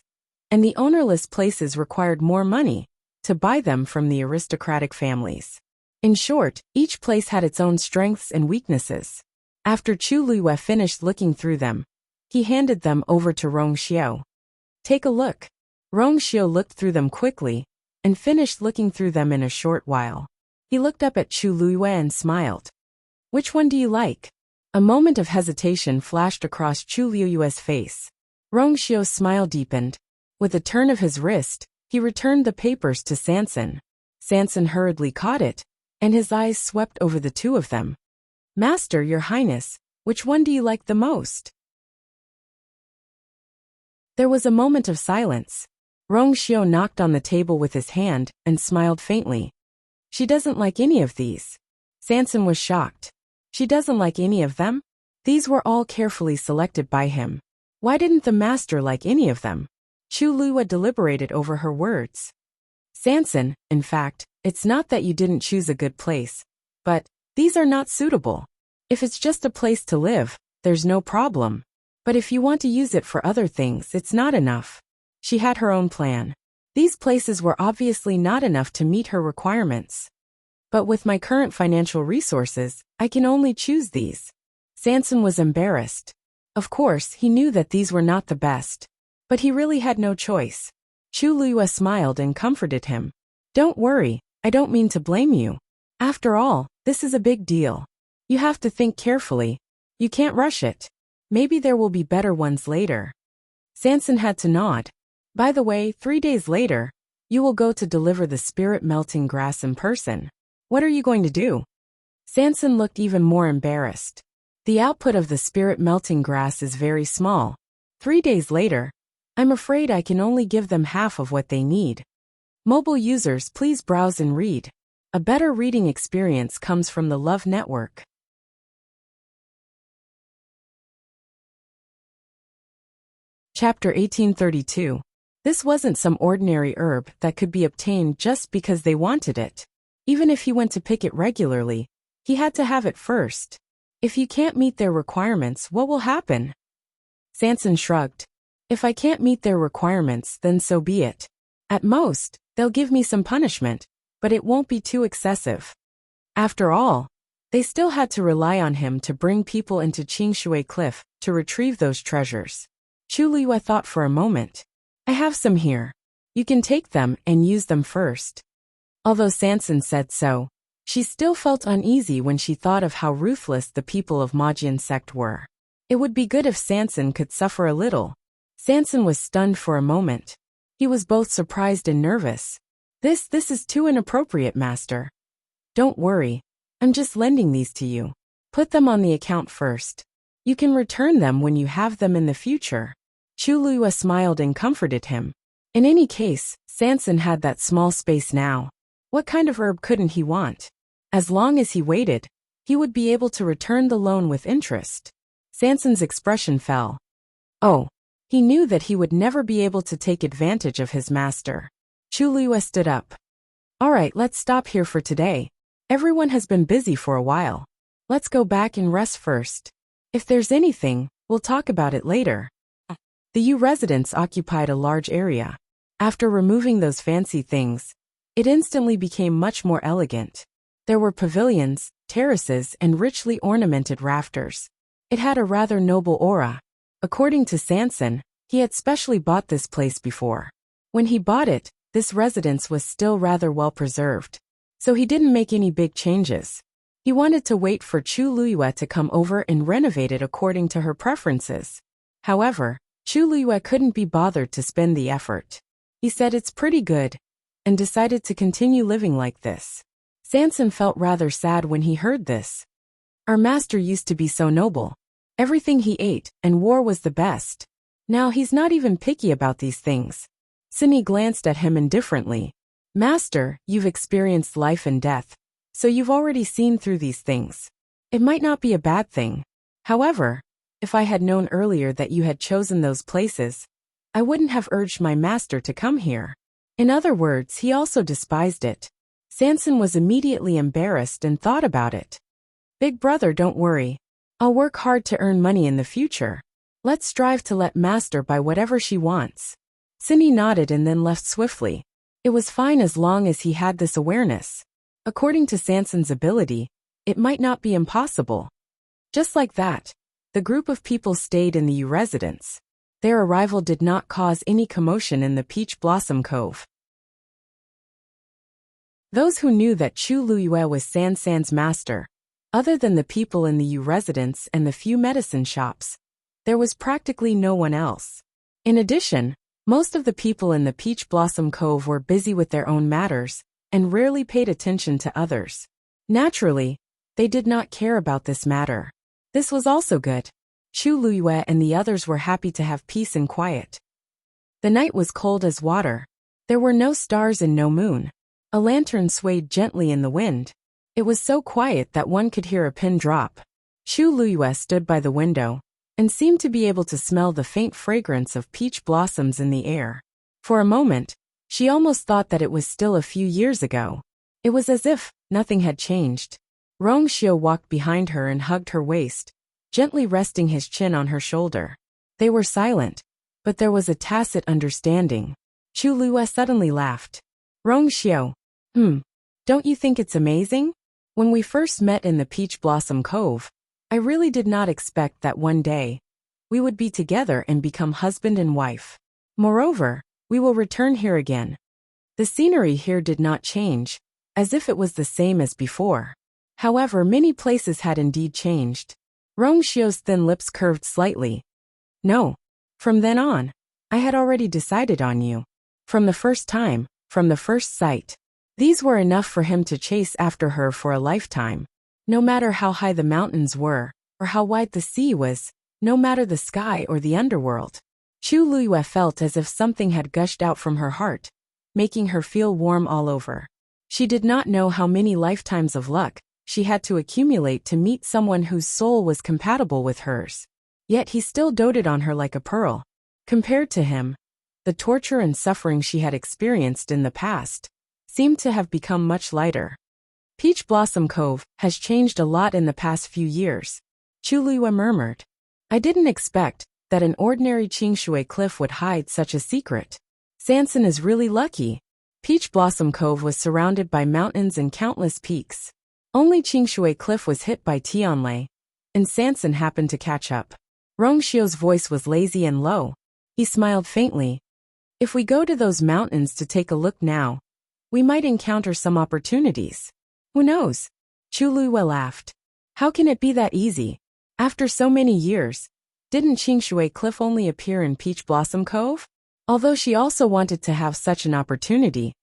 and the ownerless places required more money to buy them from the aristocratic families. In short, each place had its own strengths and weaknesses. After Chu Liyue finished looking through them, he handed them over to Rong Xiao. Take a look. Rong Xiao looked through them quickly and finished looking through them in a short while. He looked up at Chu Liyue and smiled. Which one do you like? A moment of hesitation flashed across Chu Liyue's face. Rong Xiao's smile deepened. With a turn of his wrist, he returned the papers to Sanson. Sanson hurriedly caught it, and his eyes swept over the two of them. Master, Your Highness, which one do you like the most? There was a moment of silence. Rong Xiao knocked on the table with his hand and smiled faintly. She doesn't like any of these. Sanson was shocked. She doesn't like any of them? These were all carefully selected by him. Why didn't the master like any of them? Chu Liyue deliberated over her words. Sanson, in fact, it's not that you didn't choose a good place, but these are not suitable. If it's just a place to live, there's no problem. But if you want to use it for other things, it's not enough. She had her own plan. These places were obviously not enough to meet her requirements. But with my current financial resources, I can only choose these. Sanson was embarrassed. Of course, he knew that these were not the best. But he really had no choice. Chu Liyue smiled and comforted him. Don't worry, I don't mean to blame you. After all, this is a big deal. You have to think carefully. You can't rush it. Maybe there will be better ones later. Sanson had to nod. By the way, 3 days later, you will go to deliver the spirit melting grass in person. What are you going to do? Sanson looked even more embarrassed. The output of the spirit melting grass is very small. 3 days later, I'm afraid I can only give them half of what they need. Mobile users, please browse and read. A better reading experience comes from the Love Network. Chapter 1832. This wasn't some ordinary herb that could be obtained just because they wanted it. Even if he went to pick it regularly, he had to have it first. If you can't meet their requirements, what will happen? Sanson shrugged. If I can't meet their requirements, then so be it. At most, they'll give me some punishment, but it won't be too excessive. After all, they still had to rely on him to bring people into Qingshui Cliff to retrieve those treasures. Chu Liyue thought for a moment. I have some here. You can take them and use them first. Although Sanson said so, she still felt uneasy when she thought of how ruthless the people of Majian sect were. It would be good if Sanson could suffer a little. Sanson was stunned for a moment. He was both surprised and nervous. This is too inappropriate, master. Don't worry. I'm just lending these to you. Put them on the account first. You can return them when you have them in the future. Chu Liyue smiled and comforted him. In any case, Sanson had that small space now. What kind of herb couldn't he want? As long as he waited, he would be able to return the loan with interest. Sanson's expression fell. Oh. He knew that he would never be able to take advantage of his master. Chu Liyue stood up. All right, let's stop here for today. Everyone has been busy for a while. Let's go back and rest first. If there's anything, we'll talk about it later. The Yu residence occupied a large area. After removing those fancy things, it instantly became much more elegant. There were pavilions, terraces, and richly ornamented rafters. It had a rather noble aura. According to Sanson, he had specially bought this place before. When he bought it, this residence was still rather well preserved. So he didn't make any big changes. He wanted to wait for Chu Liyue to come over and renovate it according to her preferences. However, Chu Liyue couldn't be bothered to spend the effort. He said it's pretty good, and decided to continue living like this. Sanson felt rather sad when he heard this. Our master used to be so noble. Everything he ate and wore was the best. Now he's not even picky about these things. Cindy glanced at him indifferently. Master, you've experienced life and death, so you've already seen through these things. It might not be a bad thing. However, if I had known earlier that you had chosen those places, I wouldn't have urged my master to come here. In other words, he also despised it. Sanson was immediately embarrassed and thought about it. Big brother, don't worry. I'll work hard to earn money in the future. Let's strive to let master buy whatever she wants. Cindy nodded and then left swiftly. It was fine as long as he had this awareness. According to Sanson's ability, it might not be impossible. Just like that, the group of people stayed in the U residence. Their arrival did not cause any commotion in the Peach Blossom Cove. Those who knew that Chu Luyue was San's master, other than the people in the U residence and the few medicine shops, there was practically no one else. In addition, most of the people in the Peach Blossom Cove were busy with their own matters and rarely paid attention to others. Naturally, they did not care about this matter. This was also good. Chu Luyue and the others were happy to have peace and quiet. The night was cold as water. There were no stars and no moon. A lantern swayed gently in the wind. It was so quiet that one could hear a pin drop. Chu Luyue stood by the window and seemed to be able to smell the faint fragrance of peach blossoms in the air. For a moment, she almost thought that it was still a few years ago. It was as if nothing had changed. Rongxiu walked behind her and hugged her waist, gently resting his chin on her shoulder. They were silent, but there was a tacit understanding. Chu Luyue suddenly laughed. Rongxiu, don't you think it's amazing? When we first met in the Peach Blossom Cove, I really did not expect that one day we would be together and become husband and wife. Moreover, we will return here again. The scenery here did not change, as if it was the same as before. However, many places had indeed changed. Rongxiu's thin lips curved slightly. No. From then on, I had already decided on you. From the first time, from the first sight. These were enough for him to chase after her for a lifetime. No matter how high the mountains were, or how wide the sea was, no matter the sky or the underworld. Chu Luyue felt as if something had gushed out from her heart, making her feel warm all over. She did not know how many lifetimes of luck she had to accumulate to meet someone whose soul was compatible with hers. Yet he still doted on her like a pearl. Compared to him, the torture and suffering she had experienced in the past seemed to have become much lighter. Peach Blossom Cove has changed a lot in the past few years, Chu Luyue murmured. I didn't expect that an ordinary Qingshui cliff would hide such a secret. Sanson is really lucky. Peach Blossom Cove was surrounded by mountains and countless peaks. Only Qingshui Cliff was hit by Tianlei, and Sanson happened to catch up. Rongxiu's voice was lazy and low. He smiled faintly. If we go to those mountains to take a look now, we might encounter some opportunities. Who knows? Chu Luyue laughed. How can it be that easy? After so many years, didn't Qingshui Cliff only appear in Peach Blossom Cove? Although she also wanted to have such an opportunity,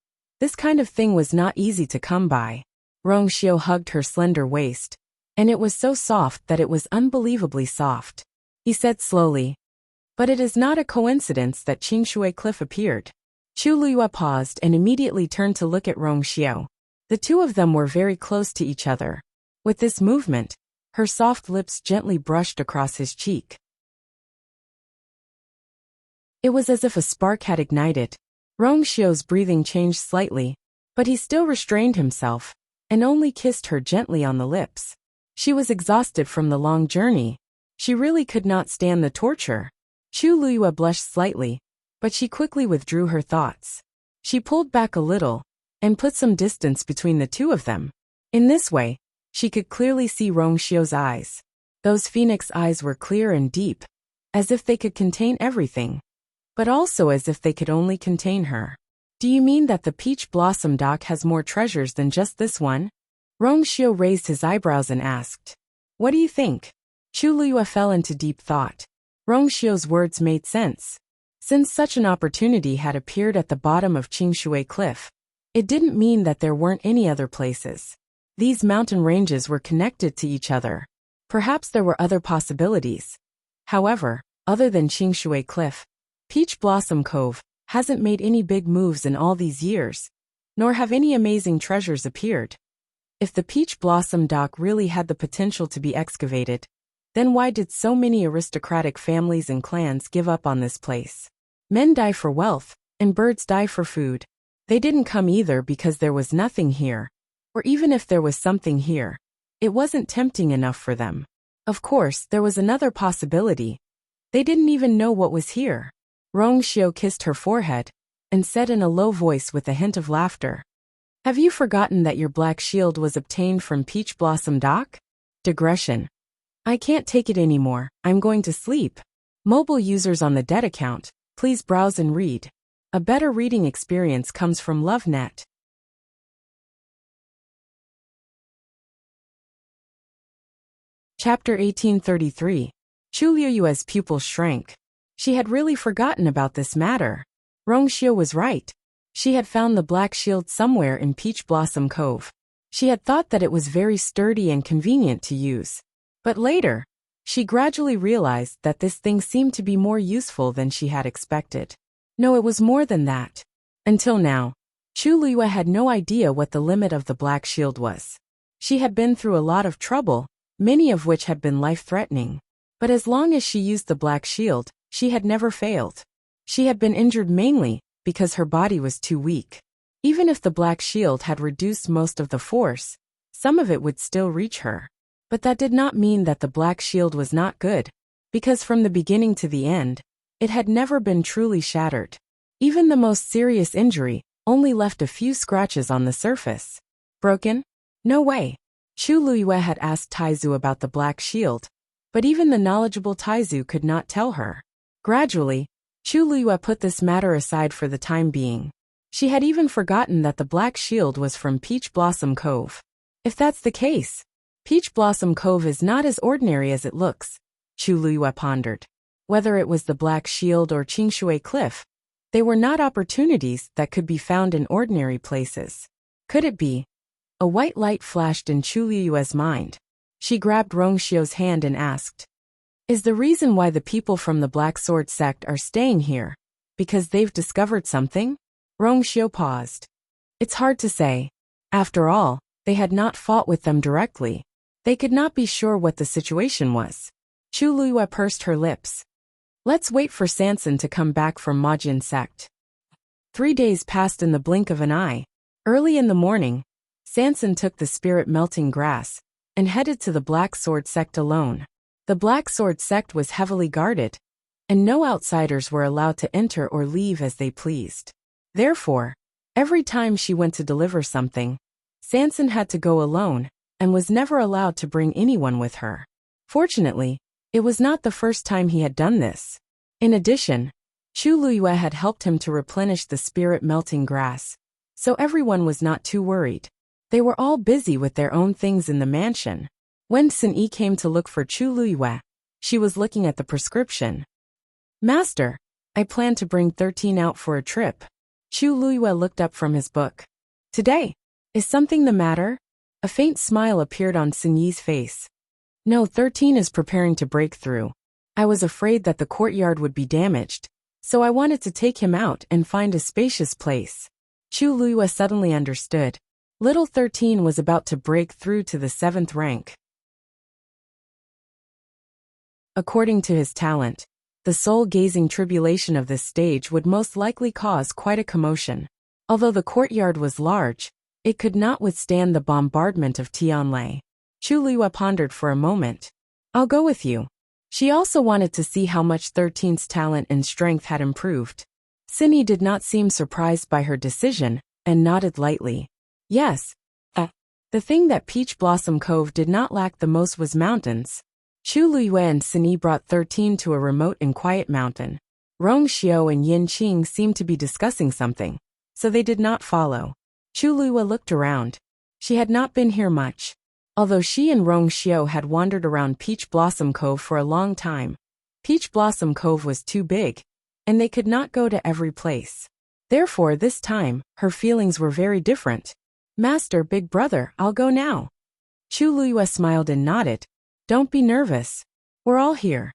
this kind of thing was not easy to come by. Rongxiu hugged her slender waist, and it was so soft that it was unbelievably soft. He said slowly, but it is not a coincidence that Qingshui Cliff appeared. Chu Luyue paused and immediately turned to look at Rongxiu. The two of them were very close to each other. With this movement, her soft lips gently brushed across his cheek. It was as if a spark had ignited. Rongxiu's breathing changed slightly, but he still restrained himself and only kissed her gently on the lips. She was exhausted from the long journey. She really could not stand the torture. Chu Luyue blushed slightly, but she quickly withdrew her thoughts. She pulled back a little and put some distance between the two of them. In this way, she could clearly see Rongxiu's eyes. Those phoenix eyes were clear and deep, as if they could contain everything, but also as if they could only contain her. Do you mean that the Peach Blossom Dock has more treasures than just this one? Rongxiu raised his eyebrows and asked. What do you think? Chu Luyue fell into deep thought. Rongxiu's words made sense. Since such an opportunity had appeared at the bottom of Qingshui Cliff, it didn't mean that there weren't any other places. These mountain ranges were connected to each other. Perhaps there were other possibilities. However, other than Qingshui Cliff, Peach Blossom Cove hasn't made any big moves in all these years, nor have any amazing treasures appeared. If the Peach Blossom Dock really had the potential to be excavated, then why did so many aristocratic families and clans give up on this place? Men die for wealth, and birds die for food. They didn't come either because there was nothing here, or even if there was something here, it wasn't tempting enough for them. Of course, there was another possibility. They didn't even know what was here. Rongxiu kissed her forehead and said in a low voice with a hint of laughter, Have you forgotten that your black shield was obtained from Peach Blossom Dock? Digression. I can't take it anymore, I'm going to sleep. Mobile users on the debt account, please browse and read. A better reading experience comes from LoveNet. Chapter 1833. Chu Liuyue's pupils shrank. She had really forgotten about this matter. Rongxiu was right. She had found the black shield somewhere in Peach Blossom Cove. She had thought that it was very sturdy and convenient to use. But later, she gradually realized that this thing seemed to be more useful than she had expected. No, it was more than that. Until now, Chu Liyue had no idea what the limit of the black shield was. She had been through a lot of trouble, many of which had been life-threatening. But as long as she used the black shield, she had never failed. She had been injured mainly because her body was too weak. Even if the black shield had reduced most of the force, some of it would still reach her. But that did not mean that the black shield was not good, because from the beginning to the end, it had never been truly shattered. Even the most serious injury only left a few scratches on the surface. Broken? No way. Chu Liyue had asked Taizu about the black shield, but even the knowledgeable Taizu could not tell her. Gradually, Chu Liyue put this matter aside for the time being. She had even forgotten that the black shield was from Peach Blossom Cove. If that's the case, Peach Blossom Cove is not as ordinary as it looks, Chu Liyue pondered. Whether it was the black shield or Qingshui Cliff, they were not opportunities that could be found in ordinary places. Could it be? A white light flashed in Chu Liyue's mind. She grabbed Rongxiu's hand and asked, "Is the reason why the people from the Black Sword sect are staying here because they've discovered something?" Rongxiu paused. It's hard to say. After all, they had not fought with them directly. They could not be sure what the situation was. Chu Liyue pursed her lips. Let's wait for Sanson to come back from Majin sect. 3 days passed in the blink of an eye. Early in the morning, Sanson took the spirit melting grass and headed to the Black Sword sect alone. The Black Sword sect was heavily guarded, and no outsiders were allowed to enter or leave as they pleased. Therefore, every time she went to deliver something, Sanson had to go alone and was never allowed to bring anyone with her. Fortunately, it was not the first time he had done this. In addition, Chu Liyue had helped him to replenish the spirit melting grass, so everyone was not too worried. They were all busy with their own things in the mansion. When Sun Yi came to look for Chu Liyue, she was looking at the prescription. "Master, I plan to bring 13 out for a trip." Chu Liyue looked up from his book. "Today? Is something the matter?" A faint smile appeared on Sun Yi's face. "No, 13 is preparing to break through. I was afraid that the courtyard would be damaged, so I wanted to take him out and find a spacious place." Chu Liyue suddenly understood. Little 13 was about to break through to the 7th rank. According to his talent, the soul-gazing tribulation of this stage would most likely cause quite a commotion. Although the courtyard was large, it could not withstand the bombardment of Tianlei. Chu Liyue pondered for a moment. "I'll go with you." She also wanted to see how much 13's talent and strength had improved. Sun Yi did not seem surprised by her decision, and nodded lightly. Yes. The thing that Peach Blossom Cove did not lack the most was mountains. Chu Liyue and Sun Yi brought 13 to a remote and quiet mountain. Rongxiu and Yin Qing seemed to be discussing something, so they did not follow. Chu Liyue looked around. She had not been here much. Although she and Rongxiu had wandered around Peach Blossom Cove for a long time, Peach Blossom Cove was too big, and they could not go to every place. Therefore, this time, her feelings were very different. "Master, big brother, I'll go now." Chu Liyue smiled and nodded. "Don't be nervous. We're all here."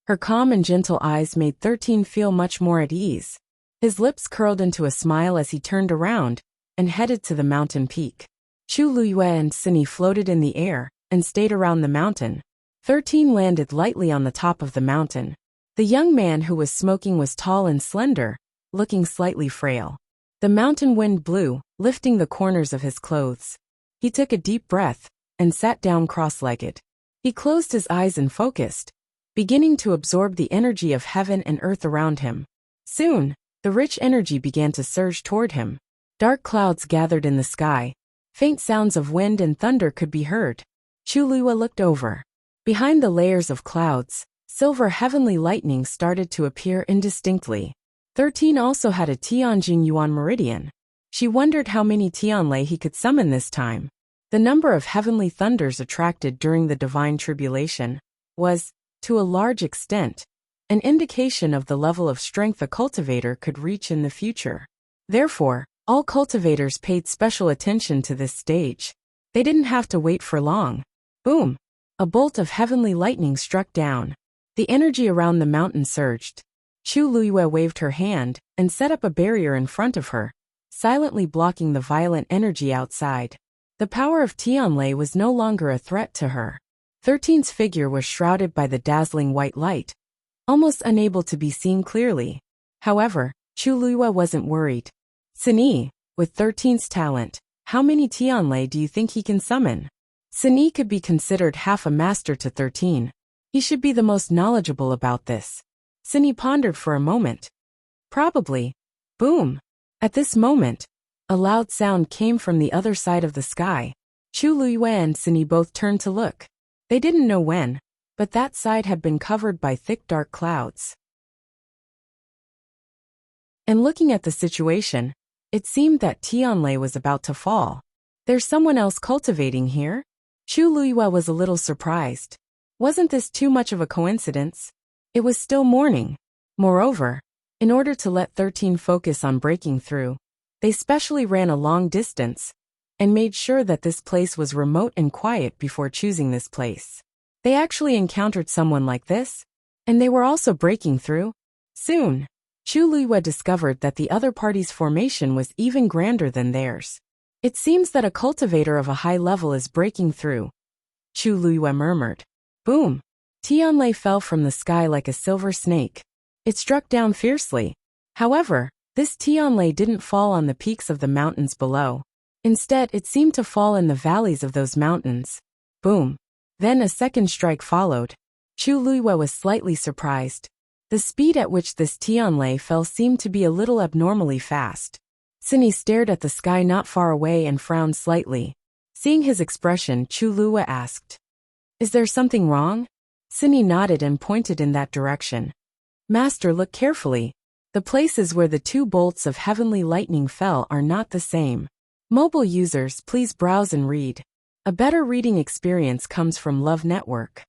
Her calm and gentle eyes made 13 feel much more at ease. His lips curled into a smile as he turned around and headed to the mountain peak. Chu Liyue and Sun Yi floated in the air and stayed around the mountain. 13 landed lightly on the top of the mountain. The young man who was smoking was tall and slender, looking slightly frail. The mountain wind blew, lifting the corners of his clothes. He took a deep breath and sat down cross-legged. He closed his eyes and focused, beginning to absorb the energy of heaven and earth around him. Soon, the rich energy began to surge toward him. Dark clouds gathered in the sky. Faint sounds of wind and thunder could be heard. Chu Liyue looked over. Behind the layers of clouds, silver heavenly lightning started to appear indistinctly. 13 also had a Tianjing Yuan meridian. She wondered how many Tianlei he could summon this time. The number of heavenly thunders attracted during the divine tribulation was, to a large extent, an indication of the level of strength a cultivator could reach in the future. Therefore, all cultivators paid special attention to this stage. They didn't have to wait for long. Boom! A bolt of heavenly lightning struck down. The energy around the mountain surged. Chu Luiyue waved her hand and set up a barrier in front of her, silently blocking the violent energy outside. The power of Tianlei was no longer a threat to her. 13's figure was shrouded by the dazzling white light, almost unable to be seen clearly. However, Chu Luiyue wasn't worried. Sini, with 13's talent, how many Tianlei do you think he can summon? Sini could be considered half a master to 13. He should be the most knowledgeable about this. Sini pondered for a moment. Probably. Boom! At this moment, a loud sound came from the other side of the sky. Chu Luiyue and Sini both turned to look. They didn't know when, but that side had been covered by thick dark clouds. And looking at the situation, it seemed that Tianlei was about to fall. There's someone else cultivating here? Chu Luiyue was a little surprised. Wasn't this too much of a coincidence? It was still morning. Moreover, in order to let 13 focus on breaking through, they specially ran a long distance and made sure that this place was remote and quiet before choosing this place. They actually encountered someone like this, and they were also breaking through. Soon, Chu Luiyue discovered that the other party's formation was even grander than theirs. It seems that a cultivator of a high level is breaking through. Chu Luiyue murmured. Boom! Tianlei fell from the sky like a silver snake. It struck down fiercely. However, this Tianlei didn't fall on the peaks of the mountains below. Instead, it seemed to fall in the valleys of those mountains. Boom! Then a second strike followed. Chu Luiyue was slightly surprised. The speed at which this Tianlei fell seemed to be a little abnormally fast. Sini stared at the sky not far away and frowned slightly. Seeing his expression, Chu Luiyue asked, "Is there something wrong?" Sini nodded and pointed in that direction. "Master, look carefully. The places where the two bolts of heavenly lightning fell are not the same." Mobile users, please browse and read. A better reading experience comes from Love Network.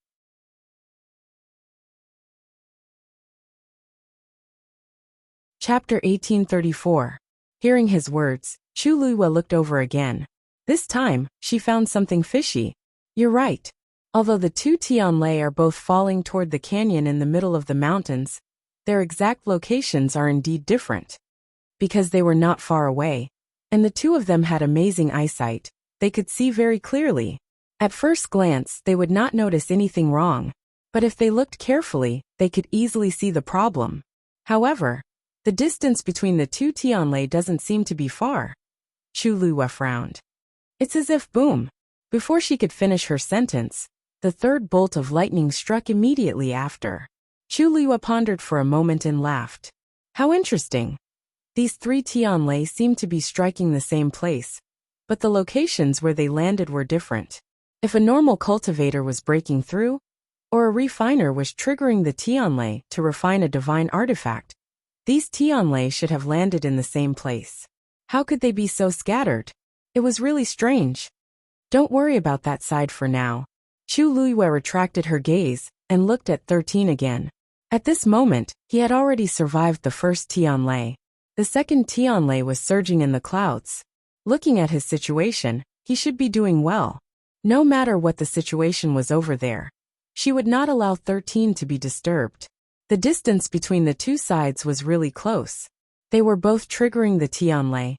Chapter 1834. Hearing his words, Chu Luiyue looked over again. This time, she found something fishy. You're right. Although the two Tianlei are both falling toward the canyon in the middle of the mountains, their exact locations are indeed different. Because they were not far away, and the two of them had amazing eyesight, they could see very clearly. At first glance, they would not notice anything wrong, but if they looked carefully, they could easily see the problem. However, the distance between the two Tianlei doesn't seem to be far. Chu Luiyue frowned. It's as if boom! Before she could finish her sentence, the third bolt of lightning struck immediately after. Chu Luiyue pondered for a moment and laughed. How interesting! These three Tianlei seemed to be striking the same place, but the locations where they landed were different. If a normal cultivator was breaking through, or a refiner was triggering the Tianlei to refine a divine artifact, these Tianlei should have landed in the same place. How could they be so scattered? It was really strange. Don't worry about that side for now. Chu Luiyue retracted her gaze and looked at 13 again. At this moment, he had already survived the first Tianlei. The second Tianlei was surging in the clouds. Looking at his situation, he should be doing well. No matter what the situation was over there, she would not allow 13 to be disturbed. The distance between the two sides was really close. They were both triggering the Tianlei.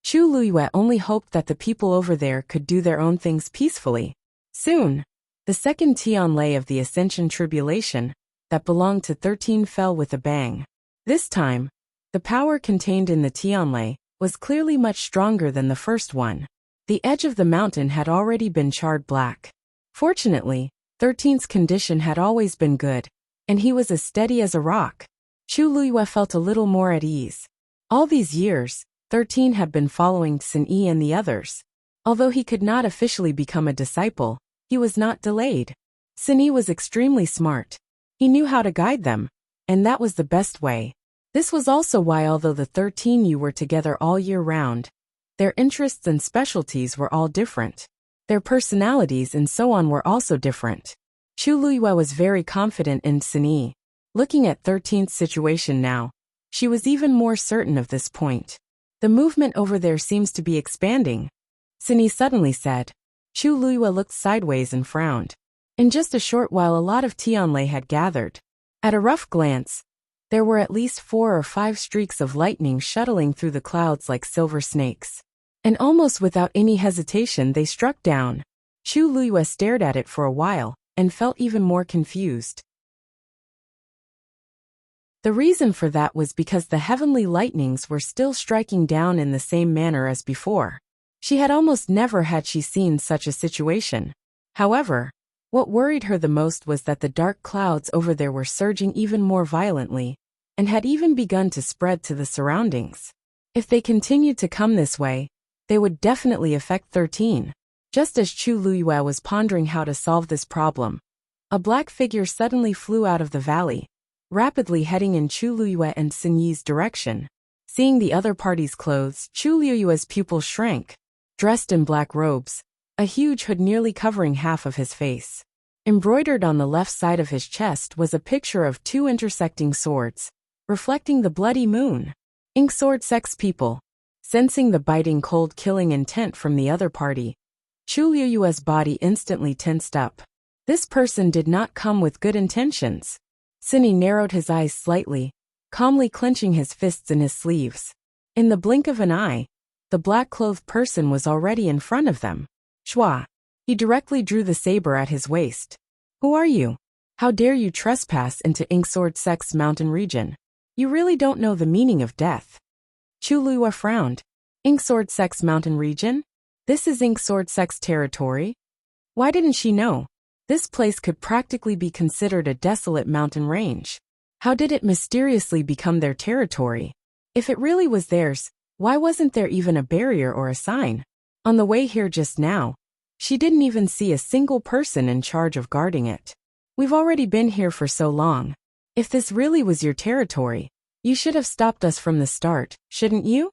Chu Luiyue only hoped that the people over there could do their own things peacefully. Soon, the second Tianlei of the Ascension Tribulation, that belonged to 13 fell with a bang. This time, the power contained in the Tianlei was clearly much stronger than the first one. The edge of the mountain had already been charred black. Fortunately, 13's condition had always been good, and he was as steady as a rock. Chu Luiyue felt a little more at ease. All these years, 13 had been following Sun-Yi and the others. Although he could not officially become a disciple, he was not delayed. Sini was extremely smart. He knew how to guide them, and that was the best way. This was also why, although the 13U were together all year round, their interests and specialties were all different. Their personalities and so on were also different. Chu Luiyue was very confident in Sini. Looking at 13th's situation now, she was even more certain of this point. The movement over there seems to be expanding, Sini suddenly said. Chu Luiyue looked sideways and frowned. In just a short while a lot of Tianlei had gathered. At a rough glance, there were at least 4 or 5 streaks of lightning shuttling through the clouds like silver snakes. And almost without any hesitation they struck down. Chu Luiyue stared at it for a while, and felt even more confused. The reason for that was because the heavenly lightnings were still striking down in the same manner as before. She had almost never had she seen such a situation. However, what worried her the most was that the dark clouds over there were surging even more violently, and had even begun to spread to the surroundings. If they continued to come this way, they would definitely affect 13. Just as Chu Luiyue was pondering how to solve this problem, a black figure suddenly flew out of the valley, rapidly heading in Chu Luiyue and Sini's direction. Seeing the other party's clothes, Chu Luiyue's pupils shrank. Dressed in black robes, a huge hood nearly covering half of his face. Embroidered on the left side of his chest was a picture of 2 intersecting swords, reflecting the bloody moon. Ink sword sex people. Sensing the biting cold killing intent from the other party, Chu Luiyue's body instantly tensed up. This person did not come with good intentions. Sini narrowed his eyes slightly, calmly clenching his fists in his sleeves. In the blink of an eye, the black-clothed person was already in front of them. Shua. He directly drew the saber at his waist. Who are you? How dare you trespass into Inksword Sect's mountain region? You really don't know the meaning of death. Chu Luiyue frowned. Inksword Sect's mountain region? This is Inksword Sect's territory? Why didn't she know? This place could practically be considered a desolate mountain range. How did it mysteriously become their territory? If it really was theirs, why wasn't there even a barrier or a sign? On the way here just now, she didn't even see a single person in charge of guarding it. We've already been here for so long. If this really was your territory, you should have stopped us from the start, shouldn't you?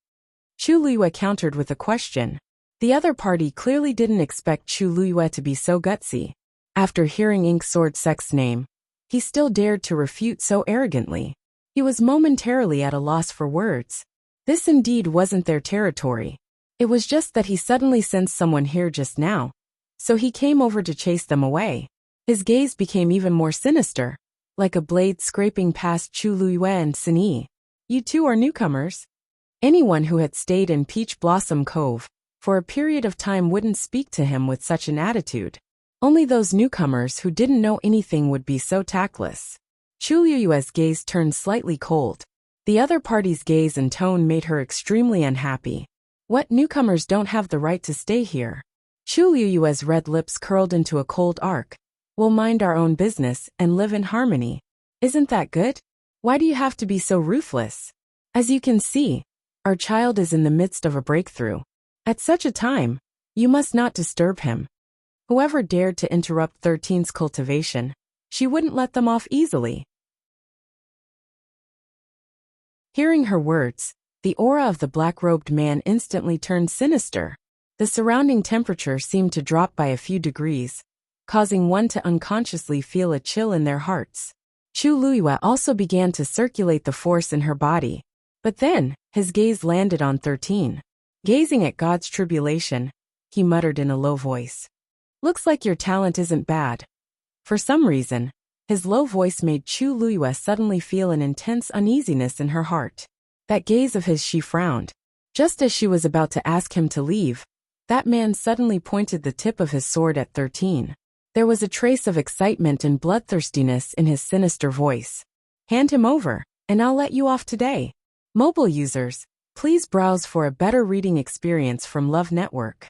Chu Luiyue countered with a question. The other party clearly didn't expect Chu Luiyue to be so gutsy. After hearing Inksword Sect's name, he still dared to refute so arrogantly. He was momentarily at a loss for words. This indeed wasn't their territory. It was just that he suddenly sensed someone here just now, so he came over to chase them away. His gaze became even more sinister, like a blade scraping past Chu Luiyue and Sini. You two are newcomers? Anyone who had stayed in Peach Blossom Cove for a period of time wouldn't speak to him with such an attitude. Only those newcomers who didn't know anything would be so tactless. Chu Luiyue's gaze turned slightly cold. The other party's gaze and tone made her extremely unhappy. What, newcomers don't have the right to stay here? Chu Luiyue's red lips curled into a cold arc. We'll mind our own business and live in harmony. Isn't that good? Why do you have to be so ruthless? As you can see, our child is in the midst of a breakthrough. At such a time, you must not disturb him. Whoever dared to interrupt 13's cultivation, she wouldn't let them off easily. Hearing her words, the aura of the black-robed man instantly turned sinister. The surrounding temperature seemed to drop by a few degrees, causing one to unconsciously feel a chill in their hearts. Chu Luiyue also began to circulate the force in her body. But then, his gaze landed on 13. Gazing at God's tribulation, he muttered in a low voice. Looks like your talent isn't bad. For some reason, his low voice made Chu Luiyue suddenly feel an intense uneasiness in her heart. That gaze of his, she frowned. Just as she was about to ask him to leave, that man suddenly pointed the tip of his sword at 13. There was a trace of excitement and bloodthirstiness in his sinister voice. Hand him over, and I'll let you off today. Mobile users, please browse for a better reading experience from Love Network.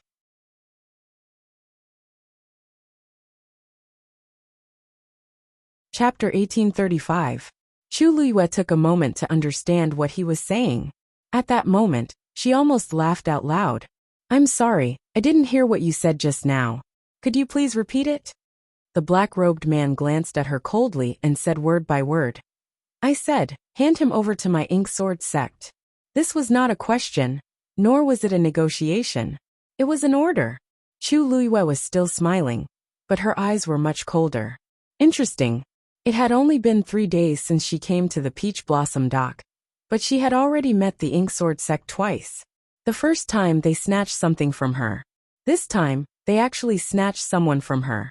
Chapter 1835. Chu Luiyue took a moment to understand what he was saying. At that moment, she almost laughed out loud. I'm sorry, I didn't hear what you said just now. Could you please repeat it? The black-robed man glanced at her coldly and said word by word. I said, hand him over to my ink sword sect. This was not a question, nor was it a negotiation. It was an order. Chu Luiyue was still smiling, but her eyes were much colder. Interesting. It had only been 3 days since she came to the Peach Blossom Dock, but she had already met the ink sword sect twice. The first time they snatched something from her. This time, they actually snatched someone from her.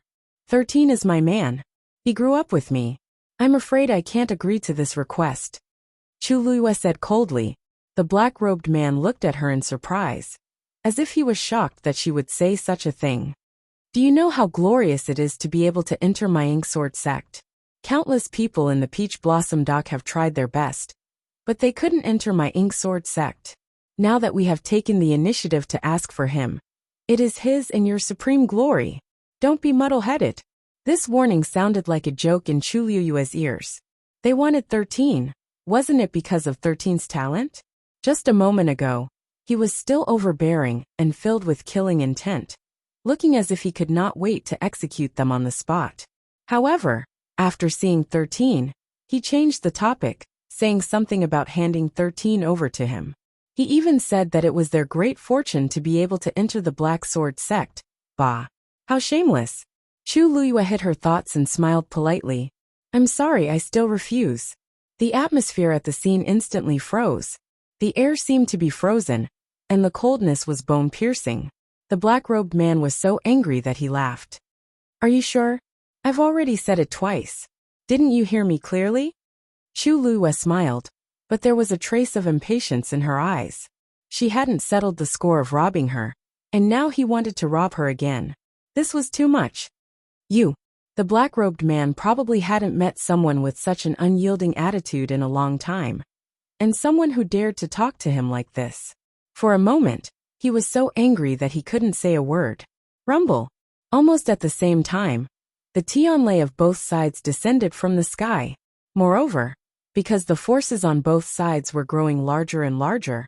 13 is my man. He grew up with me. I'm afraid I can't agree to this request. Chu Luiyue said coldly. The black-robed man looked at her in surprise, as if he was shocked that she would say such a thing. Do you know how glorious it is to be able to enter my ink sword sect? Countless people in the Peach Blossom Dock have tried their best, but they couldn't enter my ink sword sect. Now that we have taken the initiative to ask for him, it is his and your supreme glory. Don't be muddle-headed. This warning sounded like a joke in Chu Luiyue's ears. They wanted 13. Wasn't it because of 13's talent? Just a moment ago, he was still overbearing and filled with killing intent, looking as if he could not wait to execute them on the spot. However, after seeing 13, he changed the topic, saying something about handing 13 over to him. He even said that it was their great fortune to be able to enter the Black Sword sect. Bah! How shameless! Chu Luiyue hid her thoughts and smiled politely. I'm sorry, I still refuse. The atmosphere at the scene instantly froze. The air seemed to be frozen, and the coldness was bone-piercing. The black-robed man was so angry that he laughed. Are you sure? I've already said it twice. Didn't you hear me clearly? Chu Luiyue smiled, but there was a trace of impatience in her eyes. She hadn't settled the score of robbing her, and now he wanted to rob her again. This was too much. The black-robed man probably hadn't met someone with such an unyielding attitude in a long time, and someone who dared to talk to him like this. For a moment, he was so angry that he couldn't say a word. Rumble. Almost at the same time, the Tianlei of both sides descended from the sky. Moreover, because the forces on both sides were growing larger and larger,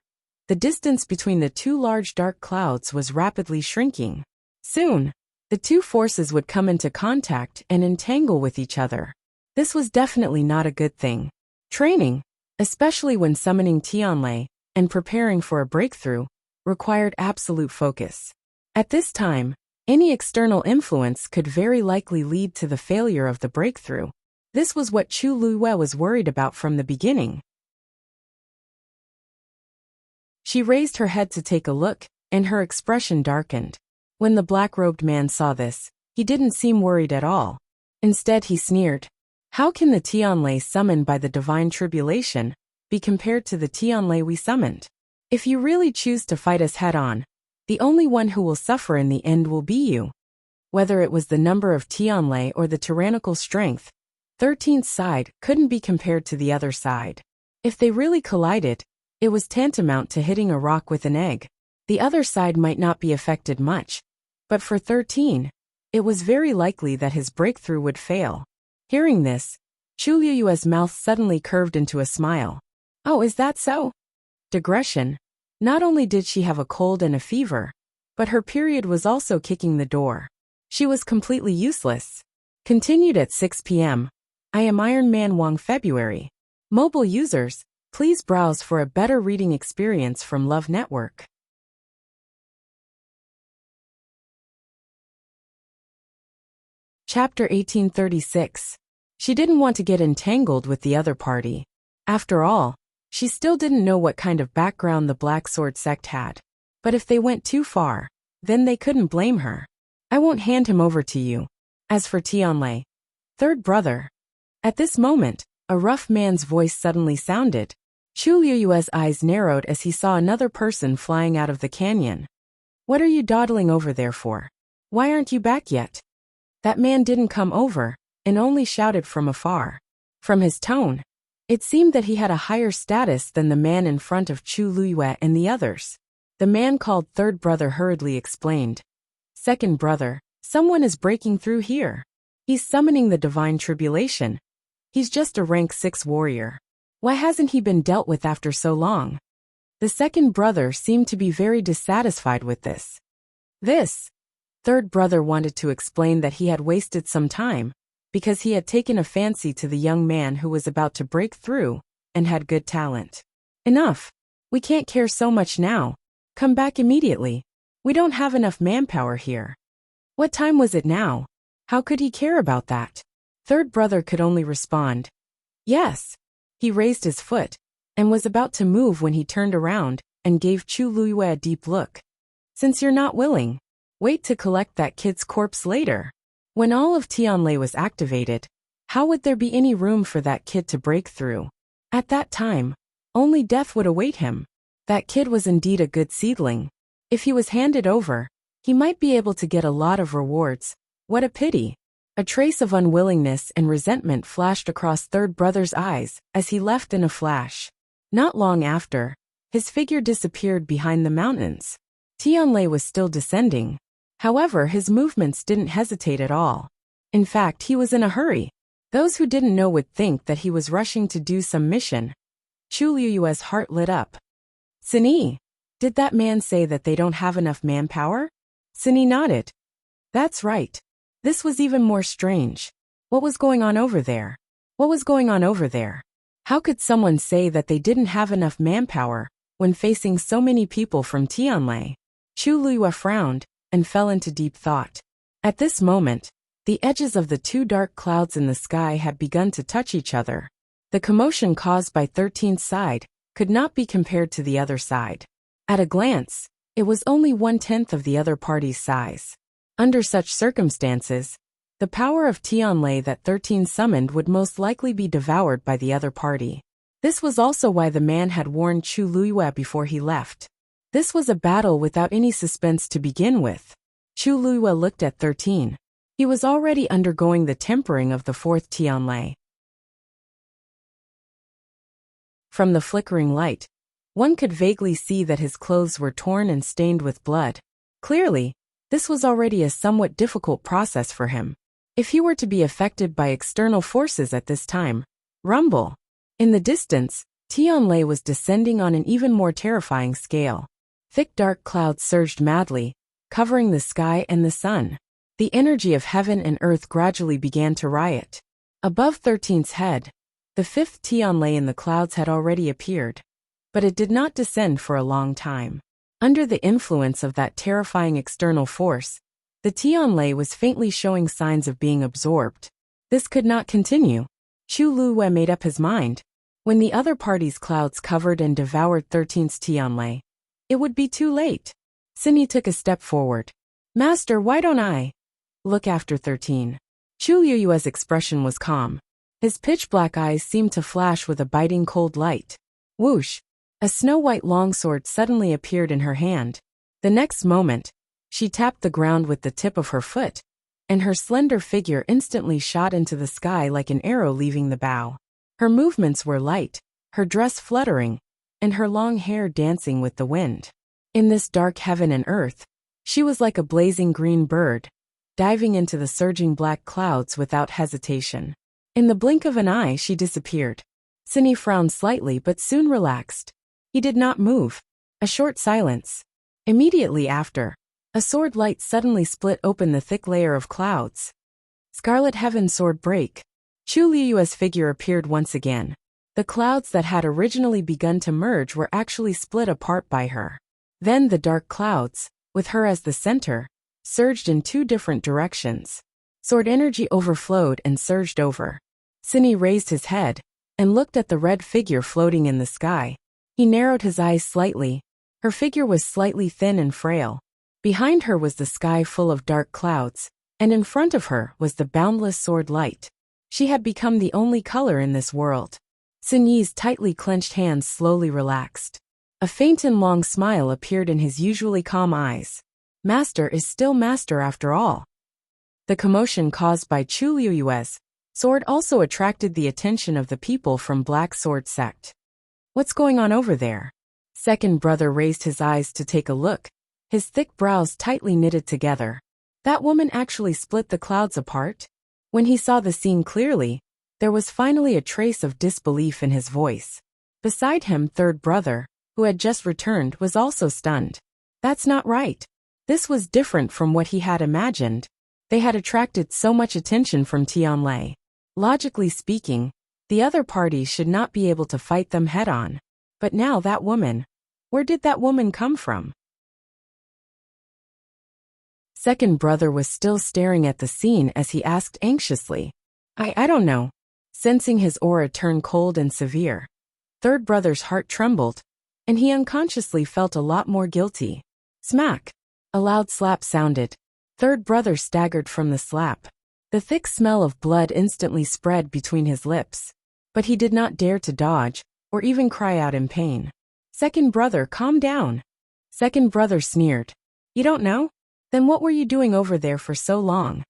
the distance between the two large dark clouds was rapidly shrinking. Soon, the two forces would come into contact and entangle with each other. This was definitely not a good thing. Training, especially when summoning Tianlei and preparing for a breakthrough, required absolute focus. At this time, any external influence could very likely lead to the failure of the breakthrough. This was what Chu Luiyue was worried about from the beginning. She raised her head to take a look, and her expression darkened. When the black-robed man saw this, he didn't seem worried at all. Instead, he sneered. How can the Tianlei summoned by the divine tribulation be compared to the Tianlei we summoned? If you really choose to fight us head-on, the only one who will suffer in the end will be you. Whether it was the number of Tianlei or the tyrannical strength, 13th side couldn't be compared to the other side. If they really collided, it was tantamount to hitting a rock with an egg. The other side might not be affected much, but for 13, it was very likely that his breakthrough would fail. Hearing this, Chu Luiyue's mouth suddenly curved into a smile. Oh, is that so? Digression. Not only did she have a cold and a fever, but her period was also kicking the door. She was completely useless. Continued at 6 p.m. I am Iron Man Wong February. Mobile users, please browse for a better reading experience from Love Network. Chapter 1836. She didn't want to get entangled with the other party. After all, she still didn't know what kind of background the Black Sword sect had. But if they went too far, then they couldn't blame her. I won't hand him over to you. As for Tianlei, third brother. At this moment, a rough man's voice suddenly sounded. Chu Luiyue's eyes narrowed as he saw another person flying out of the canyon. What are you dawdling over there for? Why aren't you back yet? That man didn't come over, and only shouted from afar. From his tone, it seemed that he had a higher status than the man in front of Chu Luiyue and the others. The man called third brother hurriedly explained. Second brother, someone is breaking through here. He's summoning the divine tribulation. He's just a rank 6 warrior. Why hasn't he been dealt with after so long? The second brother seemed to be very dissatisfied with this. Third brother wanted to explain that he had wasted some time, because he had taken a fancy to the young man who was about to break through, and had good talent. Enough. We can't care so much now. Come back immediately. We don't have enough manpower here. What time was it now? How could he care about that? Third brother could only respond, yes. He raised his foot, and was about to move when he turned around, and gave Chu Luyue a deep look. Since you're not willing, wait to collect that kid's corpse later. When all of Tianlei was activated, how would there be any room for that kid to break through? At that time, only death would await him. That kid was indeed a good seedling. If he was handed over, he might be able to get a lot of rewards. What a pity. A trace of unwillingness and resentment flashed across third brother's eyes as he left in a flash. Not long after, his figure disappeared behind the mountains. Tianlei was still descending. However, his movements didn't hesitate at all. In fact, he was in a hurry. Those who didn't know would think that he was rushing to do some mission. Chu Liyue's heart lit up. Sini, did that man say that they don't have enough manpower? Sini nodded. That's right. This was even more strange. What was going on over there? What was going on over there? How could someone say that they didn't have enough manpower when facing so many people from Tianlei? Chu Liyue frowned and fell into deep thought. At this moment, the edges of the two dark clouds in the sky had begun to touch each other. The commotion caused by 13th side could not be compared to the other side. At a glance, it was only 1/10 of the other party's size. Under such circumstances, the power of Tianlei that 13 summoned would most likely be devoured by the other party. This was also why the man had warned Chu Luyue before he left. This was a battle without any suspense to begin with. Chu Luyue looked at 13. He was already undergoing the tempering of the fourth Tianlei. From the flickering light, one could vaguely see that his clothes were torn and stained with blood. Clearly, this was already a somewhat difficult process for him. If he were to be affected by external forces at this time, rumble. In the distance, Tianlei was descending on an even more terrifying scale. Thick dark clouds surged madly, covering the sky and the sun. The energy of heaven and earth gradually began to riot. Above 13's head, the fifth Tianlei in the clouds had already appeared. But it did not descend for a long time. Under the influence of that terrifying external force, the Tianlei was faintly showing signs of being absorbed. This could not continue. Chu Luyue made up his mind. When the other party's clouds covered and devoured 13's Tianlei, it would be too late. Sini took a step forward. Master, why don't I look after 13? Chu Liyue's expression was calm. His pitch-black eyes seemed to flash with a biting cold light. Whoosh! A snow-white longsword suddenly appeared in her hand. The next moment, she tapped the ground with the tip of her foot, and her slender figure instantly shot into the sky like an arrow leaving the bow. Her movements were light, her dress fluttering, and her long hair dancing with the wind. In this dark heaven and earth, she was like a blazing green bird, diving into the surging black clouds without hesitation. In the blink of an eye, she disappeared. Sini frowned slightly but soon relaxed. He did not move. A short silence. Immediately after, a sword light suddenly split open the thick layer of clouds. Scarlet Heaven sword break. Chu Liyue's figure appeared once again. The clouds that had originally begun to merge were actually split apart by her. Then the dark clouds, with her as the center, surged in two different directions. Sword energy overflowed and surged over. Sini raised his head and looked at the red figure floating in the sky. He narrowed his eyes slightly. Her figure was slightly thin and frail. Behind her was the sky full of dark clouds, and in front of her was the boundless sword light. She had become the only color in this world. Sini's tightly clenched hands slowly relaxed. A faint and long smile appeared in his usually calm eyes. Master is still master after all. The commotion caused by Chu Liyue's sword also attracted the attention of the people from Black Sword Sect. What's going on over there? Second brother raised his eyes to take a look, his thick brows tightly knitted together. That woman actually split the clouds apart? When he saw the scene clearly, there was finally a trace of disbelief in his voice. Beside him, third brother, who had just returned, was also stunned. That's not right. This was different from what he had imagined. They had attracted so much attention from Tianlei. Logically speaking, the other parties should not be able to fight them head-on. But now that woman. Where did that woman come from? Second brother was still staring at the scene as he asked anxiously. I don't know. Sensing his aura turn cold and severe. Third brother's heart trembled, and he unconsciously felt a lot more guilty. Smack! A loud slap sounded. Third brother staggered from the slap. The thick smell of blood instantly spread between his lips. But he did not dare to dodge, or even cry out in pain. Second brother, calm down. Second brother sneered. You don't know? Then what were you doing over there for so long?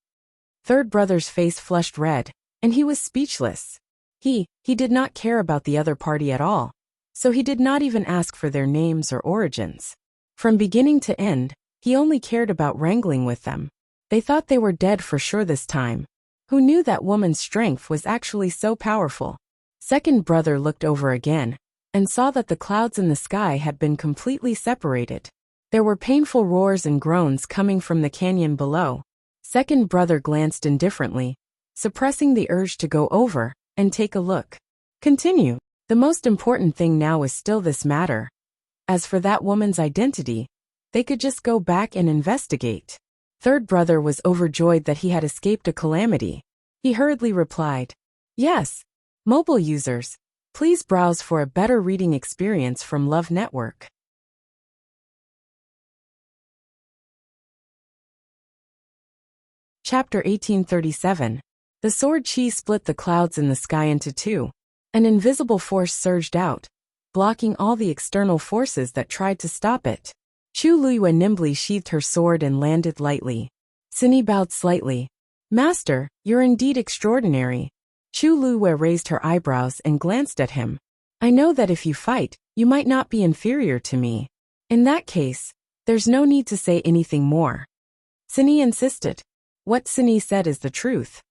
Third brother's face flushed red, and he was speechless. He did not care about the other party at all, so he did not even ask for their names or origins. From beginning to end, he only cared about wrangling with them. They thought they were dead for sure this time. Who knew that woman's strength was actually so powerful? Second brother looked over again, and saw that the clouds in the sky had been completely separated. There were painful roars and groans coming from the canyon below. Second brother glanced indifferently, suppressing the urge to go over and take a look. Continue. The most important thing now is still this matter. As for that woman's identity, they could just go back and investigate. Third brother was overjoyed that he had escaped a calamity. He hurriedly replied, Yes. Mobile users, please browse for a better reading experience from Love Network. Chapter 1837. The sword chi split the clouds in the sky into two. An invisible force surged out, blocking all the external forces that tried to stop it. Chu Luiyue nimbly sheathed her sword and landed lightly. Cindy bowed slightly. Master, you're indeed extraordinary. Chu Luiyue raised her eyebrows and glanced at him. I know that if you fight, you might not be inferior to me. In that case, there's no need to say anything more. Cindy insisted. What Cindy said is the truth.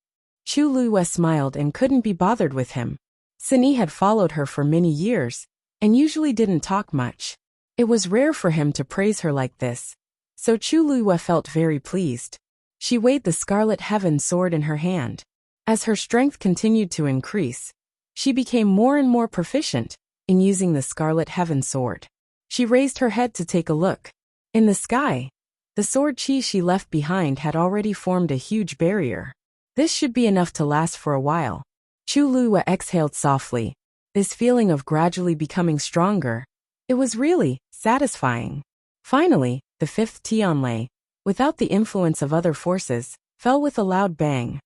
Chu Luiyue smiled and couldn't be bothered with him. Cindy had followed her for many years, and usually didn't talk much. It was rare for him to praise her like this, so Chu Luiyue felt very pleased. She weighed the Scarlet Heaven sword in her hand. As her strength continued to increase, she became more and more proficient in using the Scarlet Heaven sword. She raised her head to take a look. In the sky, the sword chi she left behind had already formed a huge barrier. This should be enough to last for a while. Chu Luiyue exhaled softly. This feeling of gradually becoming stronger, it was really satisfying. Finally, the fifth Tianlei, without the influence of other forces, fell with a loud bang.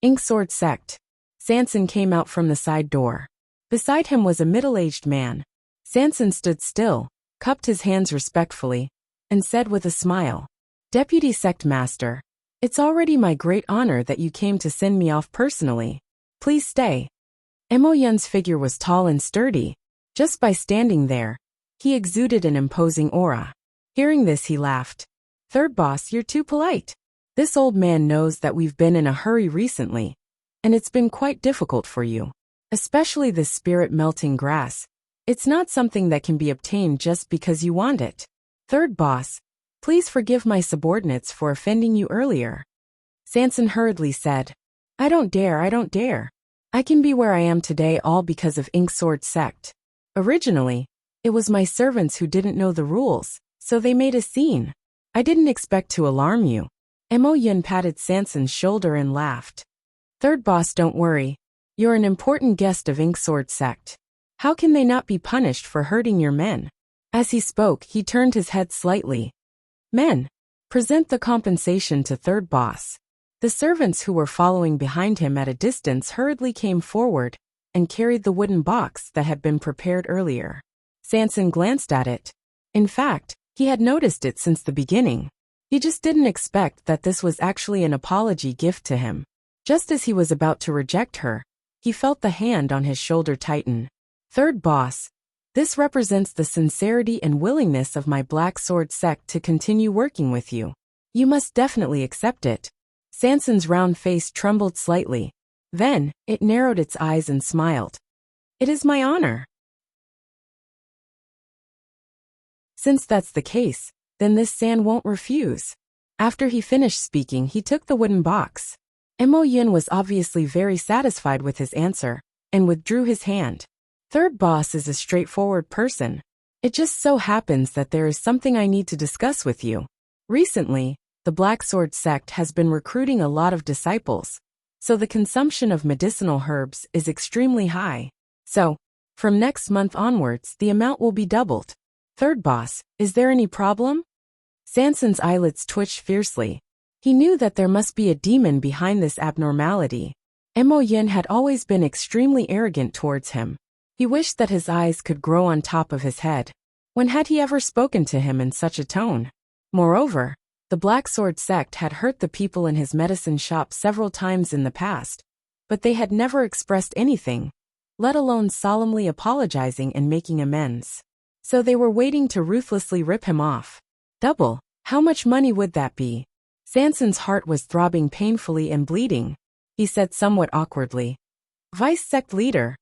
Ink Sword Sect. Sanson came out from the side door. Beside him was a middle-aged man. Sanson stood still, cupped his hands respectfully, and said with a smile, Deputy Sect Master, it's already my great honor that you came to send me off personally. Please stay. Mo Yun's figure was tall and sturdy. Just by standing there, he exuded an imposing aura. Hearing this, he laughed. Third boss, you're too polite. This old man knows that we've been in a hurry recently, and it's been quite difficult for you. Especially this spirit-melting grass. It's not something that can be obtained just because you want it. Third boss, please forgive my subordinates for offending you earlier. Sanson hurriedly said, I don't dare. I can be where I am today all because of Ink Sword Sect. Originally, it was my servants who didn't know the rules, so they made a scene. I didn't expect to alarm you. Mo Yun patted Sanson's shoulder and laughed. Third boss, don't worry. You're an important guest of Ink Sword Sect. How can they not be punished for hurting your men? As he spoke, he turned his head slightly. Men, present the compensation to third boss. The servants who were following behind him at a distance hurriedly came forward and carried the wooden box that had been prepared earlier. Sanson glanced at it. In fact, he had noticed it since the beginning. He just didn't expect that this was actually an apology gift to him. Just as he was about to reject her, he felt the hand on his shoulder tighten. Third boss, this represents the sincerity and willingness of my Black Sword Sect to continue working with you. You must definitely accept it. Sanson's round face trembled slightly. Then, it narrowed its eyes and smiled. It is my honor. Since that's the case, then this sand won't refuse. After he finished speaking, he took the wooden box. Mo Yin was obviously very satisfied with his answer, and withdrew his hand. Third boss is a straightforward person. It just so happens that there is something I need to discuss with you. Recently, the Black Sword sect has been recruiting a lot of disciples, so the consumption of medicinal herbs is extremely high. So, from next month onwards, the amount will be doubled. Third boss, is there any problem? Sanson's eyelids twitched fiercely. He knew that there must be a demon behind this abnormality. Mo Yin had always been extremely arrogant towards him. He wished that his eyes could grow on top of his head. When had he ever spoken to him in such a tone? Moreover, the Black Sword sect had hurt the people in his medicine shop several times in the past, but they had never expressed anything, let alone solemnly apologizing and making amends. So they were waiting to ruthlessly rip him off. Double, how much money would that be? Sanson's heart was throbbing painfully and bleeding. He said somewhat awkwardly, Vice sect leader,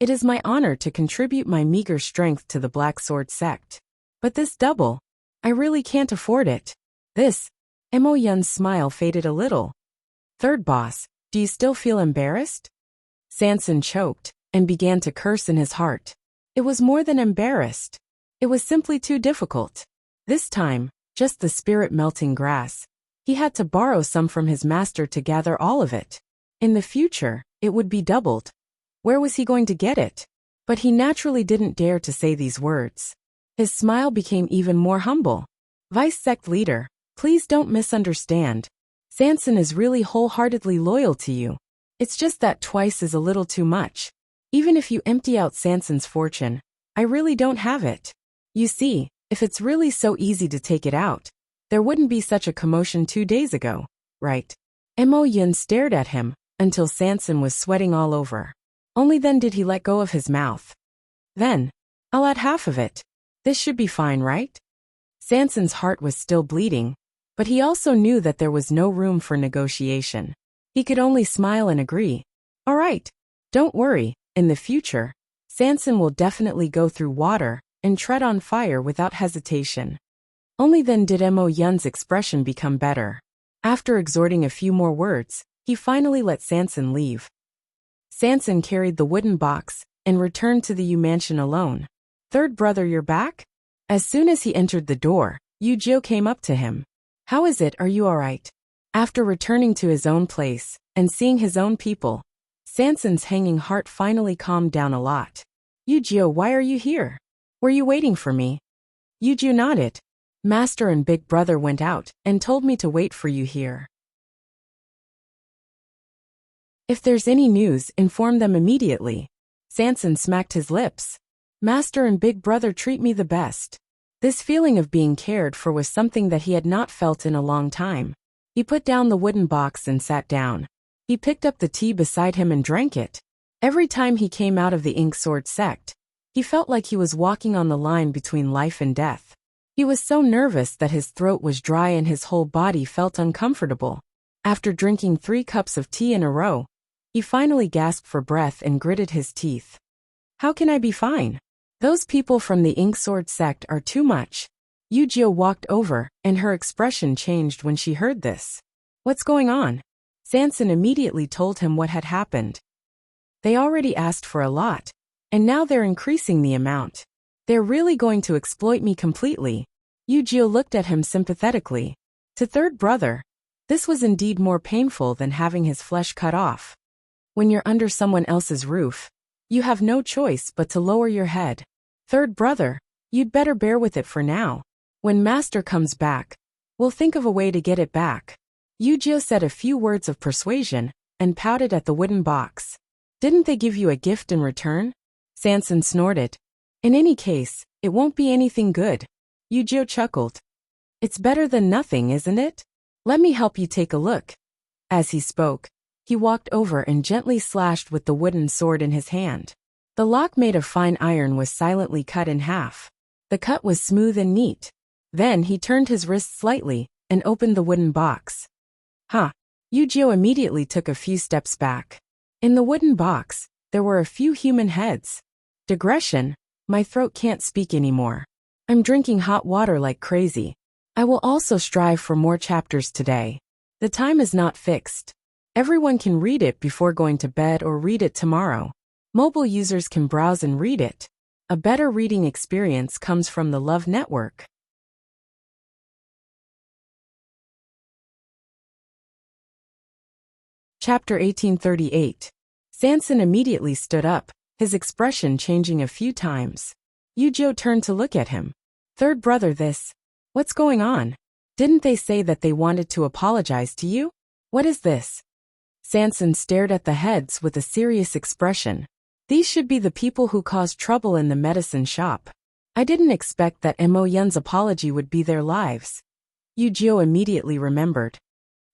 it is my honor to contribute my meager strength to the Black Sword sect. But this double, I really can't afford it. Mo Yin's smile faded a little. Third boss, do you still feel embarrassed? Sanson choked, and began to curse in his heart. It was more than embarrassed. It was simply too difficult. This time, just the spirit-melting grass. He had to borrow some from his master to gather all of it. In the future, it would be doubled. Where was he going to get it? But he naturally didn't dare to say these words. His smile became even more humble. Vice sect leader, please don't misunderstand. Sanson is really wholeheartedly loyal to you. It's just that twice is a little too much. Even if you empty out Sanson's fortune, I really don't have it. You see, if it's really so easy to take it out, there wouldn't be such a commotion 2 days ago, right? Mo Yin stared at him, until Sanson was sweating all over. Only then did he let go of his mouth. Then, I'll add half of it. This should be fine, right? Sanson's heart was still bleeding, but he also knew that there was no room for negotiation. He could only smile and agree. All right. Don't worry, in the future, Sanson will definitely go through water and tread on fire without hesitation. Only then did Mo Yin's expression become better. After exhorting a few more words, he finally let Sanson leave. Sanson carried the wooden box and returned to the Yu mansion alone. Third brother, you're back? As soon as he entered the door, Yu Jio came up to him. How is it, are you alright? After returning to his own place and seeing his own people, Sanson's hanging heart finally calmed down a lot. Yu Jio, why are you here? Were you waiting for me? Yu Jio nodded. Master and big brother went out and told me to wait for you here. If there's any news, inform them immediately. Sanson smacked his lips. Master and big brother treat me the best. This feeling of being cared for was something that he had not felt in a long time. He put down the wooden box and sat down. He picked up the tea beside him and drank it. Every time he came out of the Ink Sword sect, he felt like he was walking on the line between life and death. He was so nervous that his throat was dry and his whole body felt uncomfortable. After drinking 3 cups of tea in a row, he finally gasped for breath and gritted his teeth. How can I be fine? Those people from the Ink Sword sect are too much. Yu Jio walked over, and her expression changed when she heard this. What's going on? Sanson immediately told him what had happened. They already asked for a lot, and now they're increasing the amount. They're really going to exploit me completely. Yu Jio looked at him sympathetically. To third brother, this was indeed more painful than having his flesh cut off. When you're under someone else's roof, you have no choice but to lower your head. Third brother, you'd better bear with it for now. When Master comes back, we'll think of a way to get it back. Yu Jio said a few words of persuasion, and pouted at the wooden box. Didn't they give you a gift in return? Sanson snorted. In any case, it won't be anything good. Yu Jio chuckled. It's better than nothing, isn't it? Let me help you take a look. As he spoke, he walked over and gently slashed with the wooden sword in his hand. The lock made of fine iron was silently cut in half. The cut was smooth and neat. Then he turned his wrist slightly and opened the wooden box. Yu Jio immediately took a few steps back. In the wooden box, there were a few human heads. Digression, my throat can't speak anymore. I'm drinking hot water like crazy. I will also strive for more chapters today. The time is not fixed. Everyone can read it before going to bed or read it tomorrow. Mobile users can browse and read it. A better reading experience comes from the Love Network. Chapter 1838. Sanson immediately stood up, his expression changing a few times. Yu-Ji-Oh turned to look at him. Third brother, what's going on? Didn't they say that they wanted to apologize to you? What is this? Sanson stared at the heads with a serious expression. These should be the people who caused trouble in the medicine shop. I didn't expect that Mo Yun's apology would be their lives. Yu-Ji-Oh immediately remembered.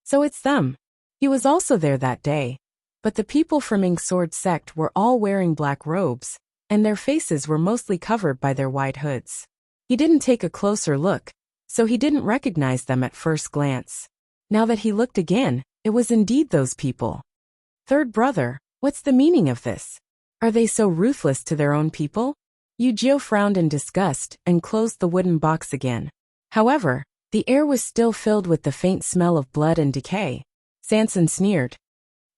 So it's them. He was also there that day. But the people from Ink Sword Sect were all wearing black robes, and their faces were mostly covered by their wide hoods. He didn't take a closer look, so he didn't recognize them at first glance. Now that he looked again, it was indeed those people. Third brother, what's the meaning of this? Are they so ruthless to their own people? Yu-Ji-Oh frowned in disgust and closed the wooden box again. However, the air was still filled with the faint smell of blood and decay. Sanson sneered.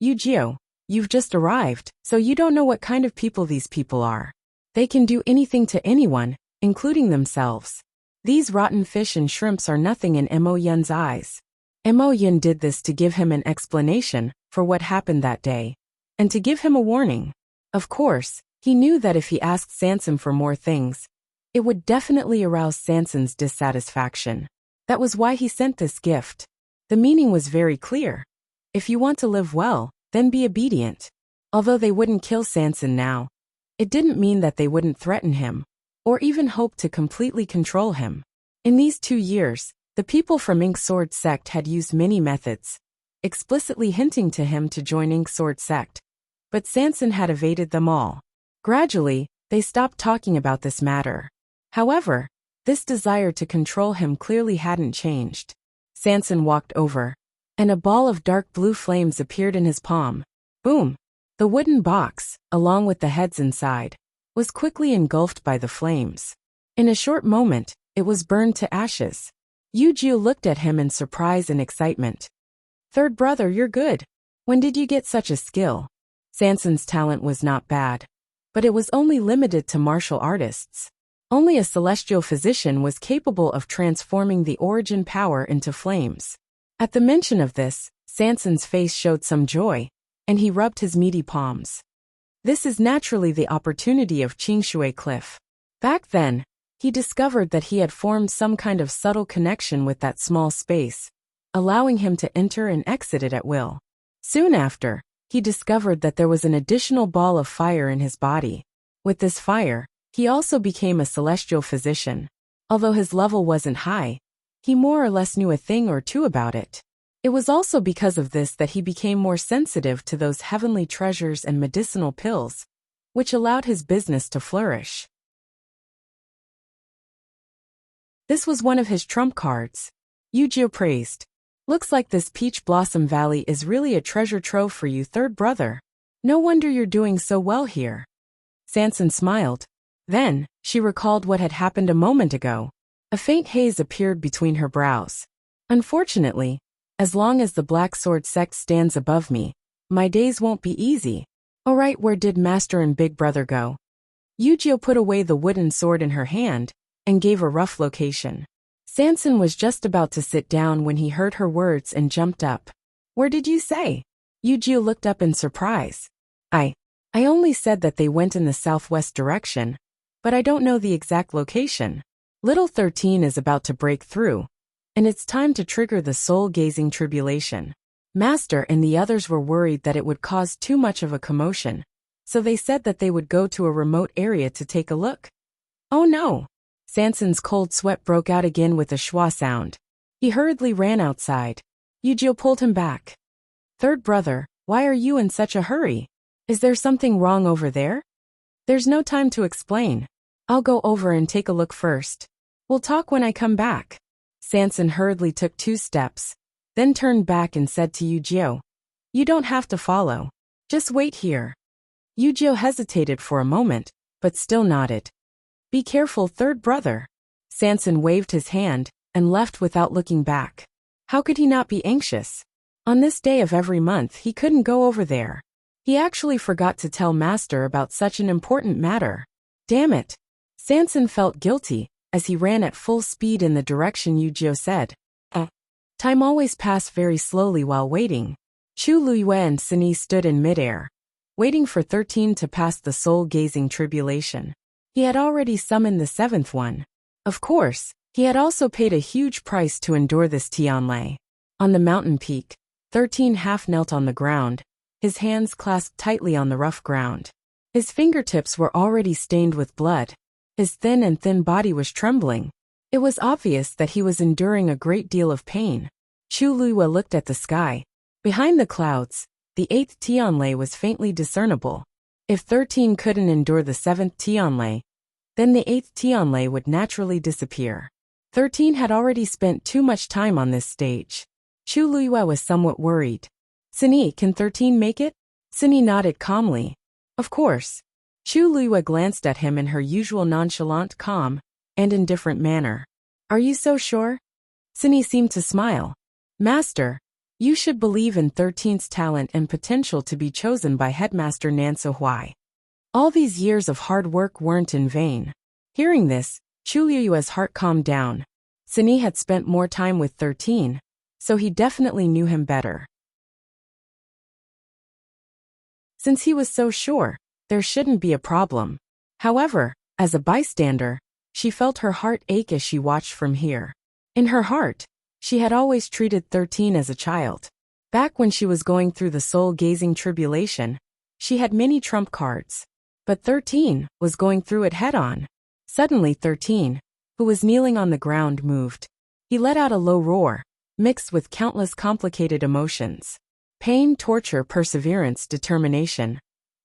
Yu-Ji-Oh, you've just arrived, so you don't know what kind of people these people are. They can do anything to anyone, including themselves. These rotten fish and shrimps are nothing in Mo Yun's eyes. Mo Yun did this to give him an explanation for what happened that day, and to give him a warning. Of course, he knew that if he asked Sanson for more things, it would definitely arouse Sanson's dissatisfaction. That was why he sent this gift. The meaning was very clear. If you want to live well, then be obedient. Although they wouldn't kill Sanson now, it didn't mean that they wouldn't threaten him, or even hope to completely control him. In these 2 years, the people from Ink Sword Sect had used many methods, explicitly hinting to him to join Ink Sword Sect. But Sanson had evaded them all. Gradually, they stopped talking about this matter. However, this desire to control him clearly hadn't changed. Sanson walked over, and a ball of dark blue flames appeared in his palm. Boom! The wooden box, along with the heads inside, was quickly engulfed by the flames. In a short moment, it was burned to ashes. Yu-Ji-Oh looked at him in surprise and excitement. Third brother, you're good. When did you get such a skill? Sanson's talent was not bad, but it was only limited to martial artists. Only a celestial physician was capable of transforming the origin power into flames. At the mention of this, Sanson's face showed some joy, and he rubbed his meaty palms. This is naturally the opportunity of Qingshui Cliff. Back then, he discovered that he had formed some kind of subtle connection with that small space, allowing him to enter and exit it at will. Soon after, he discovered that there was an additional ball of fire in his body. With this fire, he also became a celestial physician. Although his level wasn't high, he more or less knew a thing or two about it. It was also because of this that he became more sensitive to those heavenly treasures and medicinal pills, which allowed his business to flourish. This was one of his trump cards. Yu-Ji-Oh praised. Looks like this Peach Blossom Valley is really a treasure trove for you, third brother. No wonder you're doing so well here. Sanson smiled. Then, she recalled what had happened a moment ago. A faint haze appeared between her brows. Unfortunately, as long as the Black Sword Sect stands above me, my days won't be easy. Alright, where did Master and Big Brother go? Yu-Ji-Oh put away the wooden sword in her hand, and gave a rough location. Sanson was just about to sit down when he heard her words and jumped up. Where did you say? Yu-Ji-Oh looked up in surprise. I only said that they went in the southwest direction, but I don't know the exact location. Little 13 is about to break through, and it's time to trigger the soul-gazing tribulation. Master and the others were worried that it would cause too much of a commotion, so they said that they would go to a remote area to take a look. Oh no! Sanson's cold sweat broke out again with a schwa sound. He hurriedly ran outside. Yu-Ji-Oh pulled him back. Third brother, why are you in such a hurry? Is there something wrong over there? There's no time to explain. I'll go over and take a look first. We'll talk when I come back. Sanson hurriedly took 2 steps, then turned back and said to Yu-Ji-Oh, you don't have to follow. Just wait here. Yu-Ji-Oh hesitated for a moment, but still nodded. Be careful, third brother. Sanson waved his hand and left without looking back. How could he not be anxious? On this day of every month he couldn't go over there. He actually forgot to tell Master about such an important matter. Damn it! Sanson felt guilty as he ran at full speed in the direction Yujio said. Time always passed very slowly while waiting. Chu Luiyue and Sini stood in midair, waiting for 13 to pass the soul-gazing tribulation. He had already summoned the 7th one. Of course, he had also paid a huge price to endure this Tianlei. On the mountain peak, 13 half knelt on the ground, his hands clasped tightly on the rough ground. His fingertips were already stained with blood. His thin body was trembling. It was obvious that he was enduring a great deal of pain. Chu Luiyue looked at the sky. Behind the clouds, the 8th Tianlei was faintly discernible. If 13 couldn't endure the 7th Tianlei, then the 8th Tianlei would naturally disappear. 13 had already spent too much time on this stage. Chu Luiyue was somewhat worried. Sini, can 13 make it? Sini nodded calmly. Of course. Chu Luiyue glanced at him in her usual nonchalant, calm, and indifferent manner. Are you so sure? Sini seemed to smile. Master, you should believe in 13's talent and potential to be chosen by Headmaster Nanso Huai. All these years of hard work weren't in vain. Hearing this, Chu Luiyue's heart calmed down. Sini had spent more time with 13, so he definitely knew him better. Since he was so sure, there shouldn't be a problem. However, as a bystander, she felt her heart ache as she watched from here. In her heart, she had always treated 13 as a child. Back when she was going through the soul-gazing tribulation, she had many trump cards. But 13 was going through it head-on. Suddenly 13, who was kneeling on the ground, moved. He let out a low roar, mixed with countless complicated emotions. Pain, torture, perseverance, determination.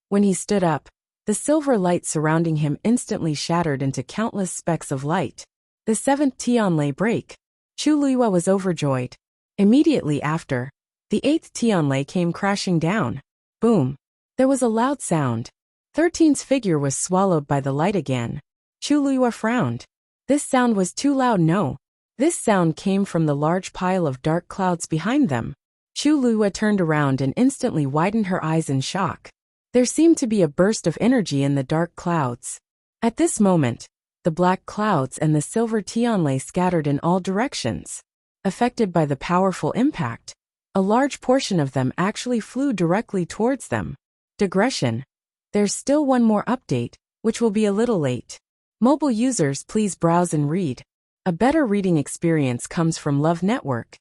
When he stood up, the silver light surrounding him instantly shattered into countless specks of light. The 7th Tianlei break. Chu Luiyue was overjoyed. Immediately after, the 8th Tianlei came crashing down. Boom. There was a loud sound. 13's figure was swallowed by the light again. Chu Luiyue frowned. This sound was too loud. No. This sound came from the large pile of dark clouds behind them. Chu Luiyue turned around and instantly widened her eyes in shock. There seemed to be a burst of energy in the dark clouds. At this moment, the black clouds and the silver Tianlei scattered in all directions. Affected by the powerful impact, a large portion of them actually flew directly towards them. Digression. There's still one more update, which will be a little late. Mobile users, please browse and read. A better reading experience comes from Love Network.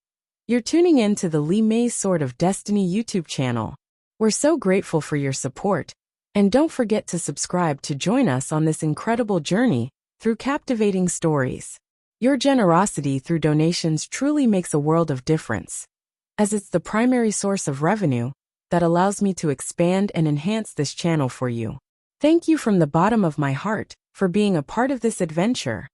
You're tuning in to the Li Mei's Sword of Destiny YouTube channel. We're so grateful for your support. And don't forget to subscribe to join us on this incredible journey through captivating stories. Your generosity through donations truly makes a world of difference, as it's the primary source of revenue that allows me to expand and enhance this channel for you. Thank you from the bottom of my heart for being a part of this adventure.